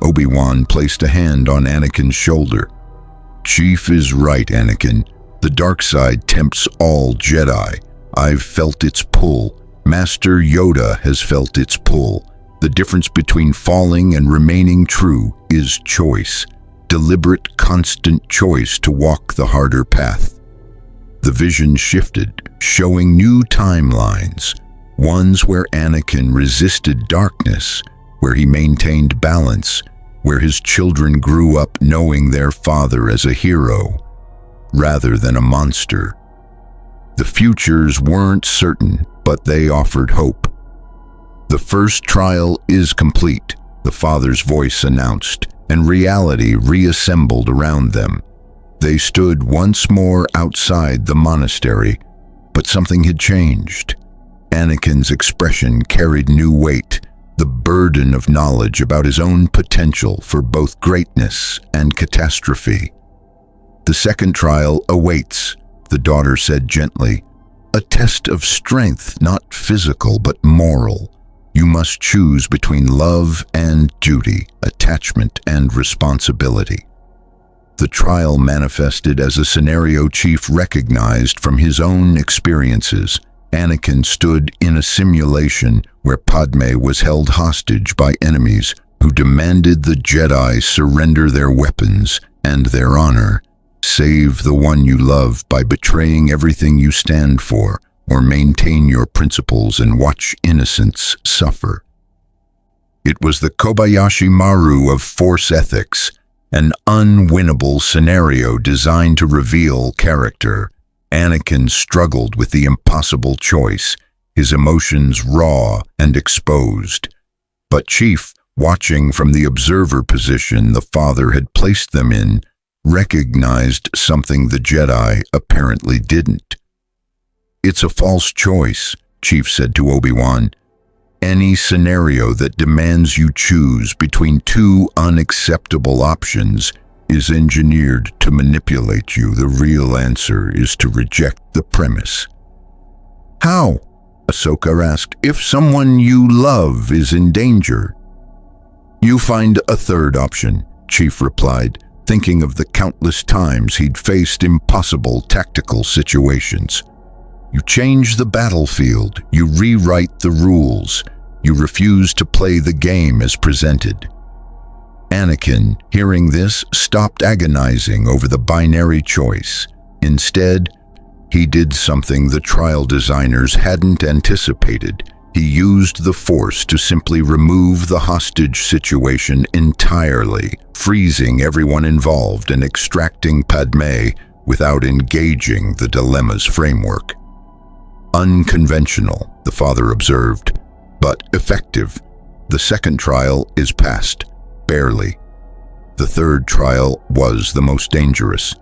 [SPEAKER 1] Obi-Wan placed a hand on Anakin's shoulder. "Chief is right, Anakin. The dark side tempts all Jedi. I've felt its pull. Master Yoda has felt its pull. The difference between falling and remaining true is choice. Deliberate, constant choice to walk the harder path." The vision shifted, showing new timelines, ones where Anakin resisted darkness, where he maintained balance, where his children grew up knowing their father as a hero, rather than a monster. The futures weren't certain, but they offered hope. "The first trial is complete," the father's voice announced, and reality reassembled around them. They stood once more outside the monastery, but something had changed. Anakin's expression carried new weight, the burden of knowledge about his own potential for both greatness and catastrophe. "The second trial awaits," the daughter said gently. "A test of strength, not physical but moral. You must choose between love and duty, attachment and responsibility." The trial manifested as a scenario Chief recognized from his own experiences. Anakin stood in a simulation where Padme was held hostage by enemies who demanded the Jedi surrender their weapons and their honor. Save the one you love by betraying everything you stand for, or maintain your principles and watch innocents suffer. It was the Kobayashi Maru of Force ethics, an unwinnable scenario designed to reveal character. Anakin struggled with the impossible choice, his emotions raw and exposed. But Chief, watching from the observer position the father had placed them in, recognized something the Jedi apparently didn't. "It's a false choice," Chief said to Obi-Wan. "Any scenario that demands you choose between two unacceptable options is engineered to manipulate you. The real answer is to reject the premise." "How?" Ahsoka asked. "If someone you love is in danger?" "You find a third option," Chief replied, thinking of the countless times he'd faced impossible tactical situations. "You change the battlefield, you rewrite the rules, you refuse to play the game as presented." Anakin, hearing this, stopped agonizing over the binary choice. Instead, he did something the trial designers hadn't anticipated. He used the Force to simply remove the hostage situation entirely, freezing everyone involved and extracting Padme without engaging the dilemma's framework. "Unconventional," the father observed, "but effective. The second trial is passed, barely. The third trial was the most dangerous.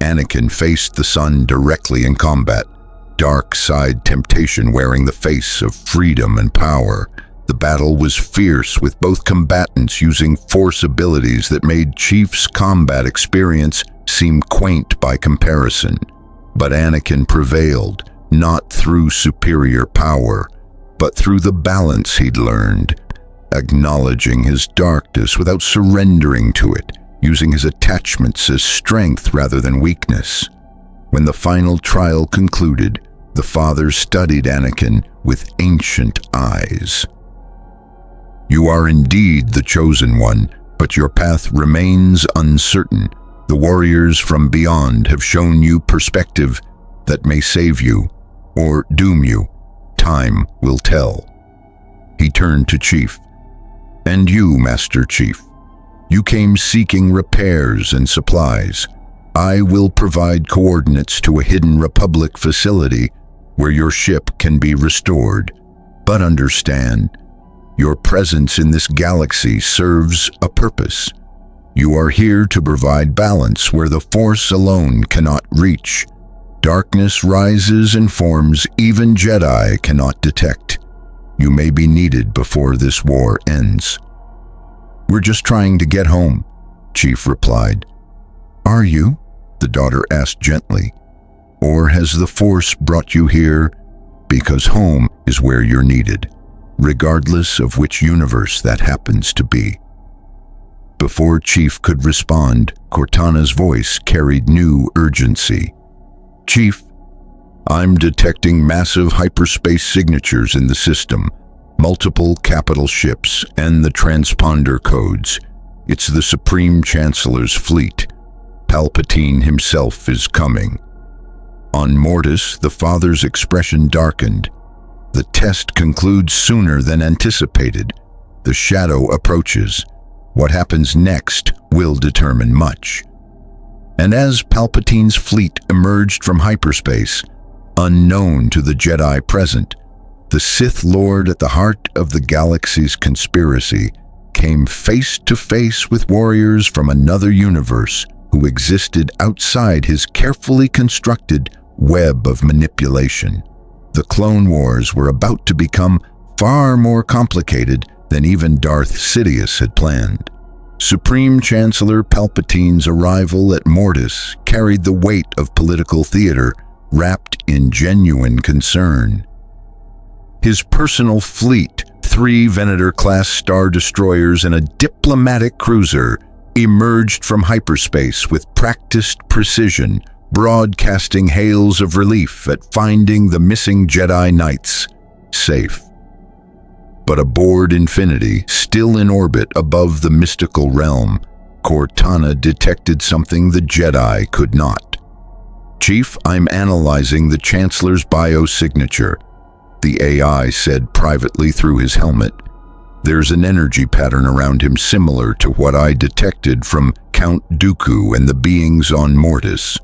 [SPEAKER 1] Anakin faced the son directly in combat, dark side temptation wearing the face of freedom and power. The battle was fierce, with both combatants using Force abilities that made Chief's combat experience seem quaint by comparison. But Anakin prevailed, not through superior power, but through the balance he'd learned, acknowledging his darkness without surrendering to it, using his attachments as strength rather than weakness. When the final trial concluded, the father studied Anakin with ancient eyes. "You are indeed the chosen one, but your path remains uncertain. The warriors from beyond have shown you perspective that may save you or doom you. Time will tell." He turned to Chief. "And you, Master Chief, you came seeking repairs and supplies. I will provide coordinates to a hidden Republic facility where your ship can be restored. But understand, your presence in this galaxy serves a purpose. You are here to provide balance where the Force alone cannot reach. Darkness rises in forms even Jedi cannot detect. You may be needed before this war ends." "We're just trying to get home," Chief replied. "Are you?" the daughter asked gently. "Or has the Force brought you here because home is where you're needed, regardless of which universe that happens to be?" Before Chief could respond, Cortana's voice carried new urgency. "Chief, I'm detecting massive hyperspace signatures in the system, multiple capital ships, and the transponder codes. It's the Supreme Chancellor's fleet. Palpatine himself is coming." On Mortis, the father's expression darkened. "The test concludes sooner than anticipated. The shadow approaches. What happens next will determine much." And as Palpatine's fleet emerged from hyperspace, unknown to the Jedi present, the Sith Lord at the heart of the galaxy's conspiracy came face to face with warriors from another universe who existed outside his carefully constructed web of manipulation. The Clone Wars were about to become far more complicated than even Darth Sidious had planned. Supreme Chancellor Palpatine's arrival at Mortis carried the weight of political theater wrapped in genuine concern. His personal fleet, 3 Venator-class Star Destroyers and a diplomatic cruiser, emerged from hyperspace with practiced precision, broadcasting hails of relief at finding the missing Jedi Knights safe. But aboard Infinity, still in orbit above the mystical realm, Cortana detected something the Jedi could not. "Chief, I'm analyzing the Chancellor's biosignature," the AI said privately through his helmet. "There's an energy pattern around him similar to what I detected from Count Dooku and the beings on Mortis.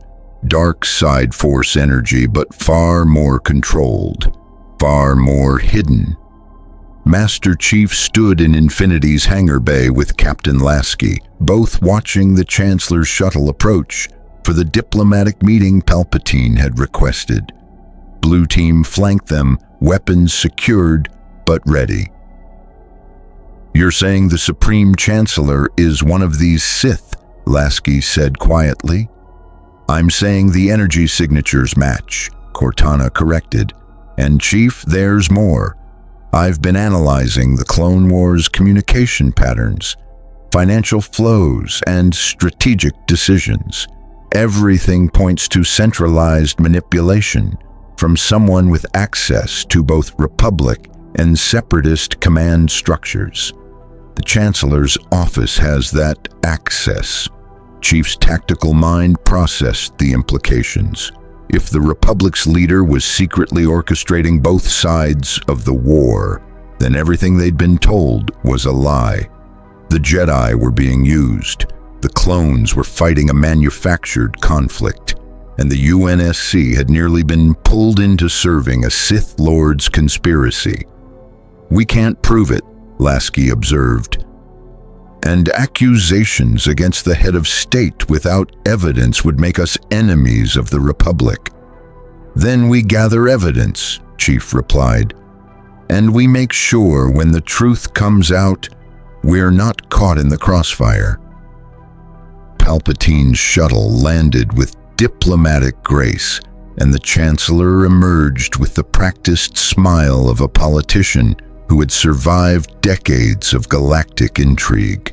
[SPEAKER 1] Dark side Force energy, but far more controlled. far more hidden. Master Chief stood in Infinity's hangar bay with Captain Lasky, both watching the Chancellor's shuttle approach for the diplomatic meeting Palpatine had requested. Blue Team flanked them, weapons secured but ready. "You're saying the Supreme Chancellor is one of these Sith," Lasky said quietly. "I'm saying the energy signatures match," Cortana corrected. "And Chief, there's more. I've been analyzing the Clone Wars communication patterns, financial flows, and strategic decisions. Everything points to centralized manipulation from someone with access to both Republic and Separatist command structures. The Chancellor's office has that access." Chief's tactical mind processed the implications. If the Republic's leader was secretly orchestrating both sides of the war, then everything they'd been told was a lie. The Jedi were being used, the clones were fighting a manufactured conflict, and the UNSC had nearly been pulled into serving a Sith Lord's conspiracy. "We can't prove it," Lasky observed. "And accusations against the head of state without evidence would make us enemies of the Republic." "Then we gather evidence," Chief replied. "And we make sure when the truth comes out, we're not caught in the crossfire." Palpatine's shuttle landed with diplomatic grace, and the Chancellor emerged with the practiced smile of a politician who had survived decades of galactic intrigue.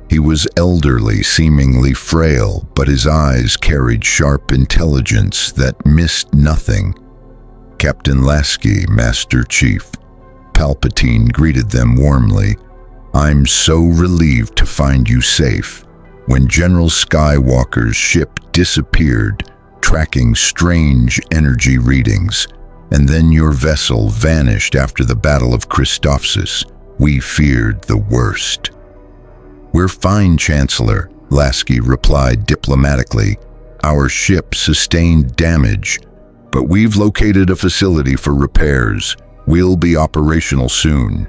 [SPEAKER 1] He was elderly, seemingly frail, but his eyes carried sharp intelligence that missed nothing. "Captain Lasky, Master Chief." Palpatine greeted them warmly. "I'm so relieved to find you safe. When General Skywalker's ship disappeared, tracking strange energy readings, and then your vessel vanished after the Battle of Christophsis, we feared the worst." "We're fine, Chancellor," Lasky replied diplomatically. "Our ship sustained damage, but we've located a facility for repairs. We'll be operational soon."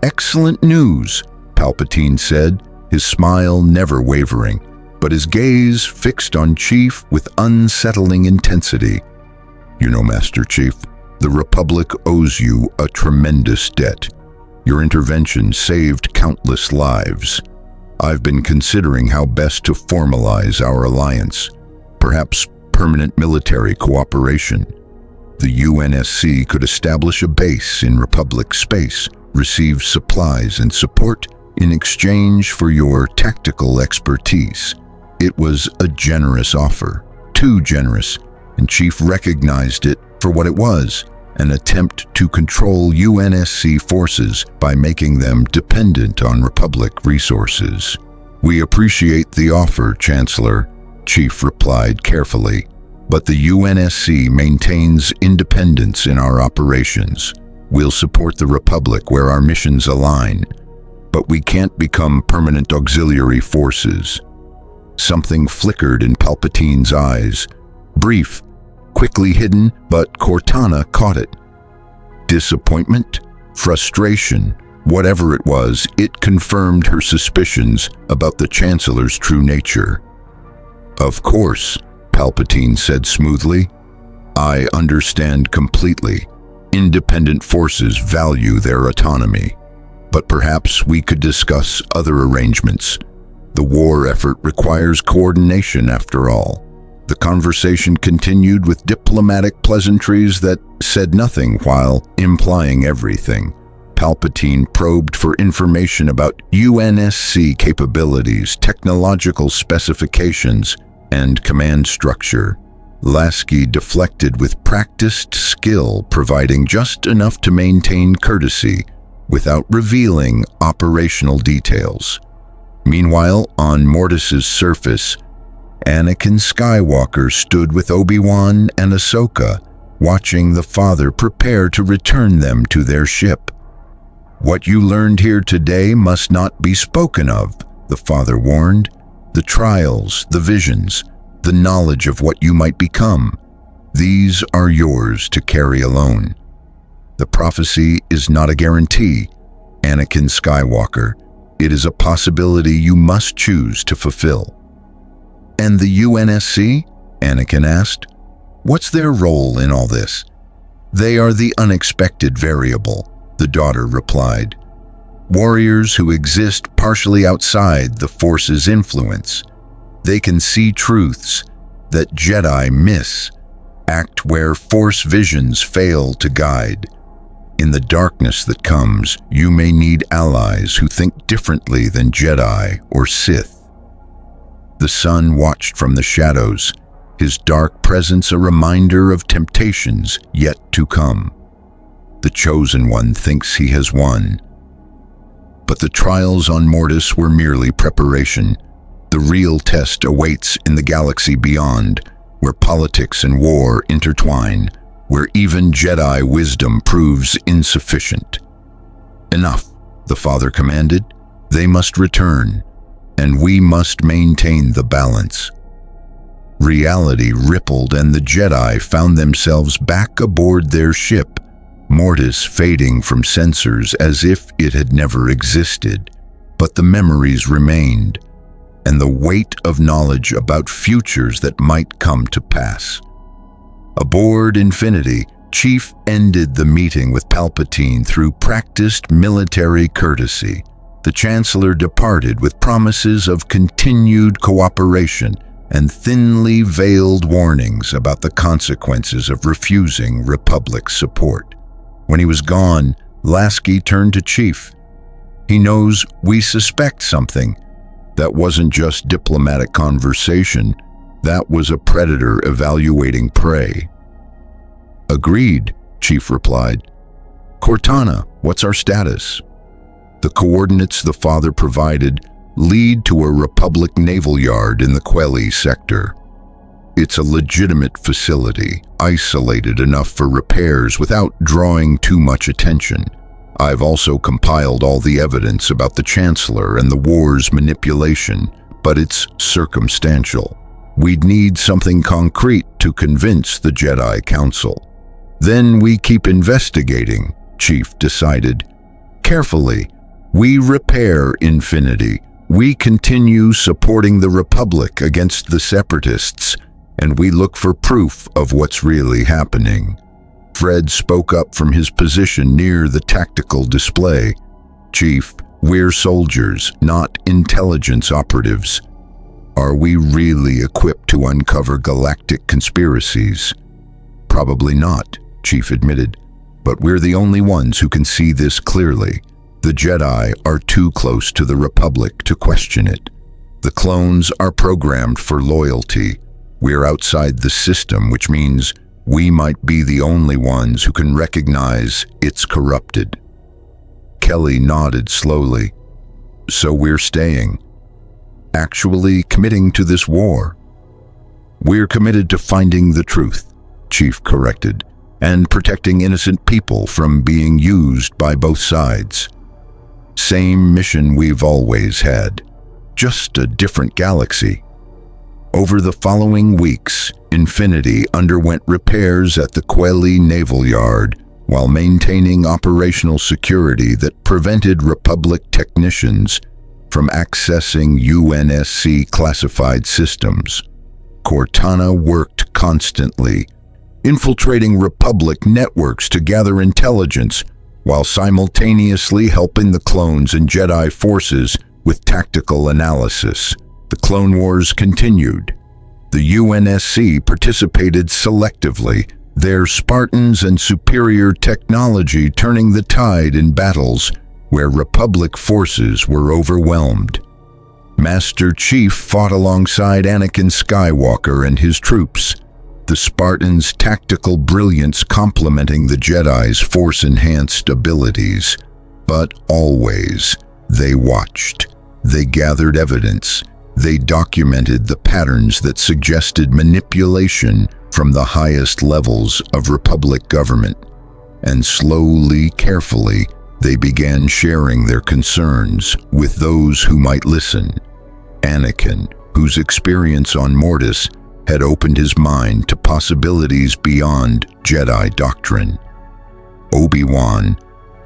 [SPEAKER 1] "Excellent news," Palpatine said, his smile never wavering, but his gaze fixed on Chief with unsettling intensity. "You know, Master Chief, the Republic owes you a tremendous debt. Your intervention saved countless lives. I've been considering how best to formalize our alliance, perhaps permanent military cooperation. The UNSC could establish a base in Republic space, receive supplies and support in exchange for your tactical expertise." It was a generous offer, too generous, and Chief recognized it for what it was, an attempt to control UNSC forces by making them dependent on Republic resources. "We appreciate the offer, Chancellor," Chief replied carefully, "but the UNSC maintains independence in our operations. We'll support the Republic where our missions align, but we can't become permanent auxiliary forces." Something flickered in Palpatine's eyes, brief, quickly hidden, but Cortana caught it. Disappointment? Frustration? Whatever it was, it confirmed her suspicions about the Chancellor's true nature. "Of course," Palpatine said smoothly. "I understand completely. Independent forces value their autonomy. But perhaps we could discuss other arrangements. The war effort requires coordination, after all." The conversation continued with diplomatic pleasantries that said nothing while implying everything. Palpatine probed for information about UNSC capabilities, technological specifications, and command structure. Lasky deflected with practiced skill, providing just enough to maintain courtesy without revealing operational details. Meanwhile, on Mortis's surface, Anakin Skywalker stood with Obi-Wan and Ahsoka, watching the father prepare to return them to their ship. "What you learned here today must not be spoken of," the father warned. "The trials, the visions, the knowledge of what you might become, these are yours to carry alone. The prophecy is not a guarantee, Anakin Skywalker. It is a possibility you must choose to fulfill. And the UNSC? Anakin asked. What's their role in all this? They are the unexpected variable, the daughter replied. Warriors who exist partially outside the Force's influence. They can see truths that Jedi miss, act where Force visions fail to guide. In the darkness that comes, you may need allies who think differently than Jedi or Sith. The sun watched from the shadows, his dark presence a reminder of temptations yet to come. The Chosen One thinks he has won. But the trials on Mortis were merely preparation. The real test awaits in the galaxy beyond, where politics and war intertwine, where even Jedi wisdom proves insufficient. Enough, the Father commanded. They must return, and we must maintain the balance. Reality rippled, and the Jedi found themselves back aboard their ship, Mortis fading from sensors as if it had never existed. But the memories remained, and the weight of knowledge about futures that might come to pass. Aboard Infinity, Chief ended the meeting with Palpatine through practiced military courtesy. The Chancellor departed with promises of continued cooperation and thinly veiled warnings about the consequences of refusing Republic support. When he was gone, Lasky turned to Chief. He knows we suspect something. That wasn't just diplomatic conversation. That was a predator evaluating prey. Agreed, Chief replied. Cortana, what's our status? The coordinates the Father provided lead to a Republic naval yard in the Quelli sector. It's a legitimate facility, isolated enough for repairs without drawing too much attention. I've also compiled all the evidence about the Chancellor and the war's manipulation, but it's circumstantial. We'd need something concrete to convince the Jedi Council. Then we keep investigating, Chief decided. Carefully, we repair Infinity. We continue supporting the Republic against the Separatists, and we look for proof of what's really happening. Fred spoke up from his position near the tactical display. Chief, we're soldiers, not intelligence operatives. Are we really equipped to uncover galactic conspiracies? Probably not, Chief admitted, but we're the only ones who can see this clearly. The Jedi are too close to the Republic to question it. The clones are programmed for loyalty. We're outside the system, which means we might be the only ones who can recognize it's corrupted. Kelly nodded slowly. So we're staying. Actually committing to this war. We're committed to finding the truth, Chief corrected, and protecting innocent people from being used by both sides. Same mission we've always had, just a different galaxy. Over the following weeks, Infinity underwent repairs at the Quelli Naval Yard while maintaining operational security that prevented Republic technicians from accessing UNSC classified systems. Cortana worked constantly, infiltrating Republic networks to gather intelligence while simultaneously helping the clones and Jedi forces with tactical analysis. The Clone Wars continued. The UNSC participated selectively, their Spartans and superior technology turning the tide in battles where Republic forces were overwhelmed. Master Chief fought alongside Anakin Skywalker and his troops, the Spartans' tactical brilliance complementing the Jedi's force-enhanced abilities. But always, they watched. They gathered evidence. They documented the patterns that suggested manipulation from the highest levels of Republic government. And slowly, carefully, they began sharing their concerns with those who might listen. Anakin, whose experience on Mortis had opened his mind to possibilities beyond Jedi doctrine. Obi-Wan,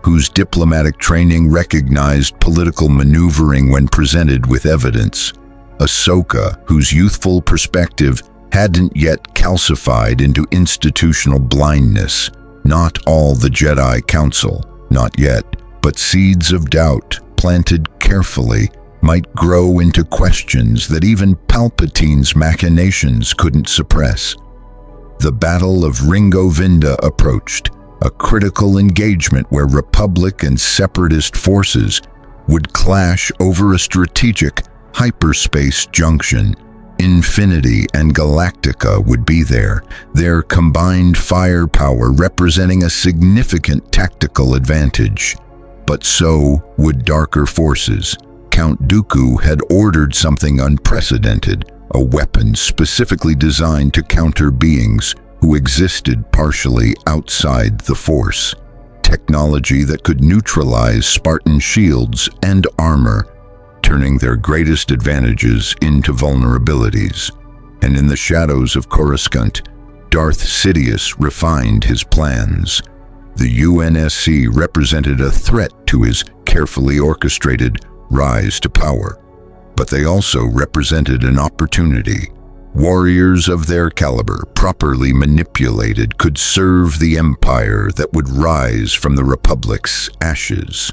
[SPEAKER 1] whose diplomatic training recognized political maneuvering when presented with evidence. Ahsoka, whose youthful perspective hadn't yet calcified into institutional blindness. Not all the Jedi Council, not yet, but seeds of doubt, planted carefully, might grow into questions that even Palpatine's machinations couldn't suppress. The Battle of Ringo Vinda approached, a critical engagement where Republic and Separatist forces would clash over a strategic hyperspace junction. Infinity and Galactica would be there, their combined firepower representing a significant tactical advantage. But so would darker forces. Count Dooku had ordered something unprecedented, a weapon specifically designed to counter beings who existed partially outside the Force. Technology that could neutralize Spartan shields and armor, turning their greatest advantages into vulnerabilities. And in the shadows of Coruscant, Darth Sidious refined his plans. The UNSC represented a threat to his carefully orchestrated rise to power, but they also represented an opportunity. Warriors of their caliber, properly manipulated, could serve the empire that would rise from the Republic's ashes.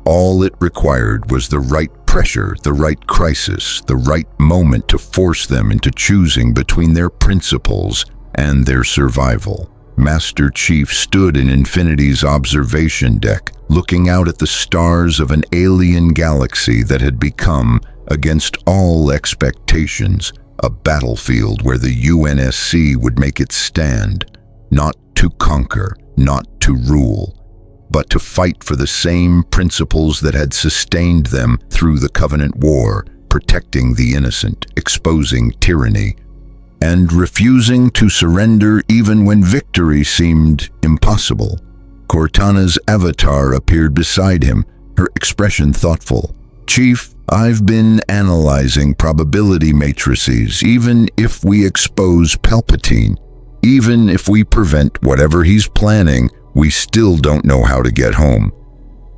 [SPEAKER 1] All it required was the right pressure, the right crisis, the right moment to force them into choosing between their principles and their survival. Master Chief stood in Infinity's observation deck, looking out at the stars of an alien galaxy that had become, against all expectations, a battlefield where the UNSC would make its stand, not to conquer, not to rule, but to fight for the same principles that had sustained them through the Covenant War, protecting the innocent, exposing tyranny, and refusing to surrender even when victory seemed impossible. Cortana's avatar appeared beside him, her expression thoughtful. "Chief, I've been analyzing probability matrices. Even if we expose Palpatine, even if we prevent whatever he's planning, we still don't know how to get home.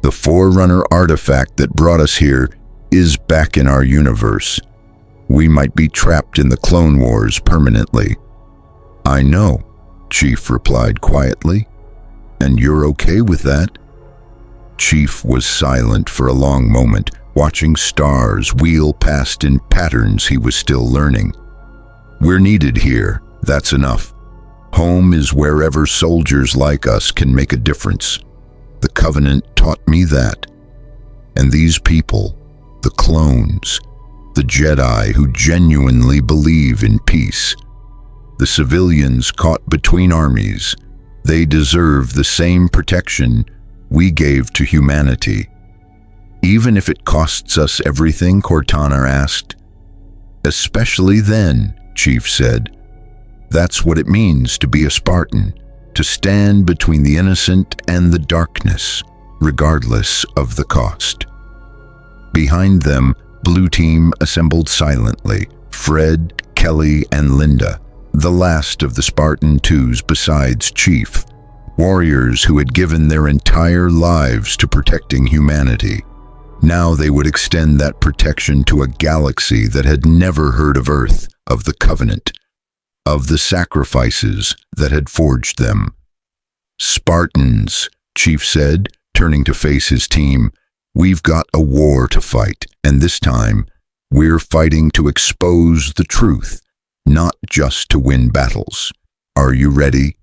[SPEAKER 1] The Forerunner artifact that brought us here is back in our universe. We might be trapped in the Clone Wars permanently." "I know," Chief replied quietly. "And you're okay with that?" Chief was silent for a long moment, watching stars wheel past in patterns he was still learning. "We're needed here, that's enough. Home is wherever soldiers like us can make a difference. The Covenant taught me that. And these people, the clones, the Jedi who genuinely believe in peace, the civilians caught between armies, they deserve the same protection we gave to humanity." "Even if it costs us everything?" Cortana asked. "Especially then," Chief said. "That's what it means to be a Spartan, to stand between the innocent and the darkness, regardless of the cost." Behind them, Blue Team assembled silently, Fred, Kelly, and Linda, the last of the Spartan Twos besides Chief, warriors who had given their entire lives to protecting humanity. Now they would extend that protection to a galaxy that had never heard of Earth, of the Covenant, of the sacrifices that had forged them. "Spartans," Chief said, turning to face his team, "we've got a war to fight, and this time, we're fighting to expose the truth, not just to win battles. Are you ready?"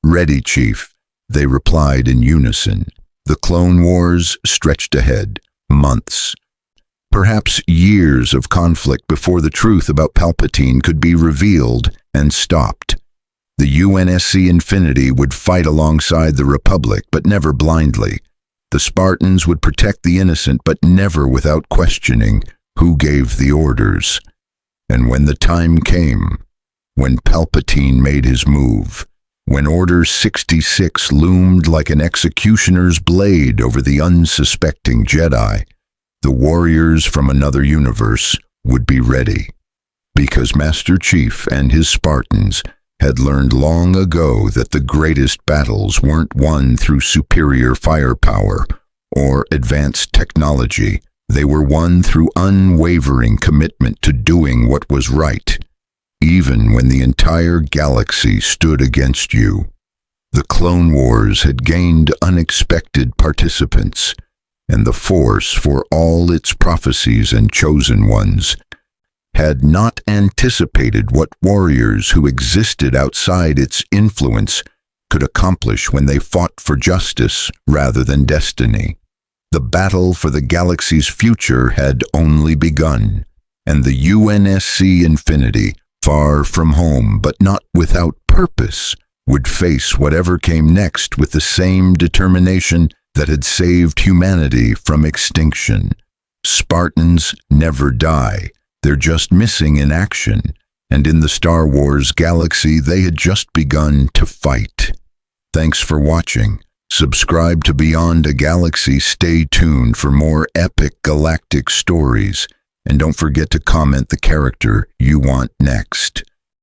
[SPEAKER 1] "Ready, Chief," they replied in unison. The Clone Wars stretched ahead, months, perhaps years of conflict before the truth about Palpatine could be revealed and stopped. The UNSC Infinity would fight alongside the Republic, but never blindly. The Spartans would protect the innocent, but never without questioning who gave the orders. And when the time came, when Palpatine made his move, when Order 66 loomed like an executioner's blade over the unsuspecting Jedi, the warriors from another universe would be ready. Because Master Chief and his Spartans had learned long ago that the greatest battles weren't won through superior firepower or advanced technology. They were won through unwavering commitment to doing what was right, even when the entire galaxy stood against you. The Clone Wars had gained unexpected participants, and the Force, for all its prophecies and chosen ones, had not anticipated what warriors who existed outside its influence could accomplish when they fought for justice rather than destiny. The battle for the galaxy's future had only begun, and the UNSC Infinity, far from home but not without purpose, would face whatever came next with the same determination that had saved humanity from extinction. Spartans never die. They're just missing in action, and in the Star Wars galaxy they had just begun to fight. Thanks for watching. Subscribe to Beyond a Galaxy. Stay tuned for more epic galactic stories, and don't forget to comment the character you want next.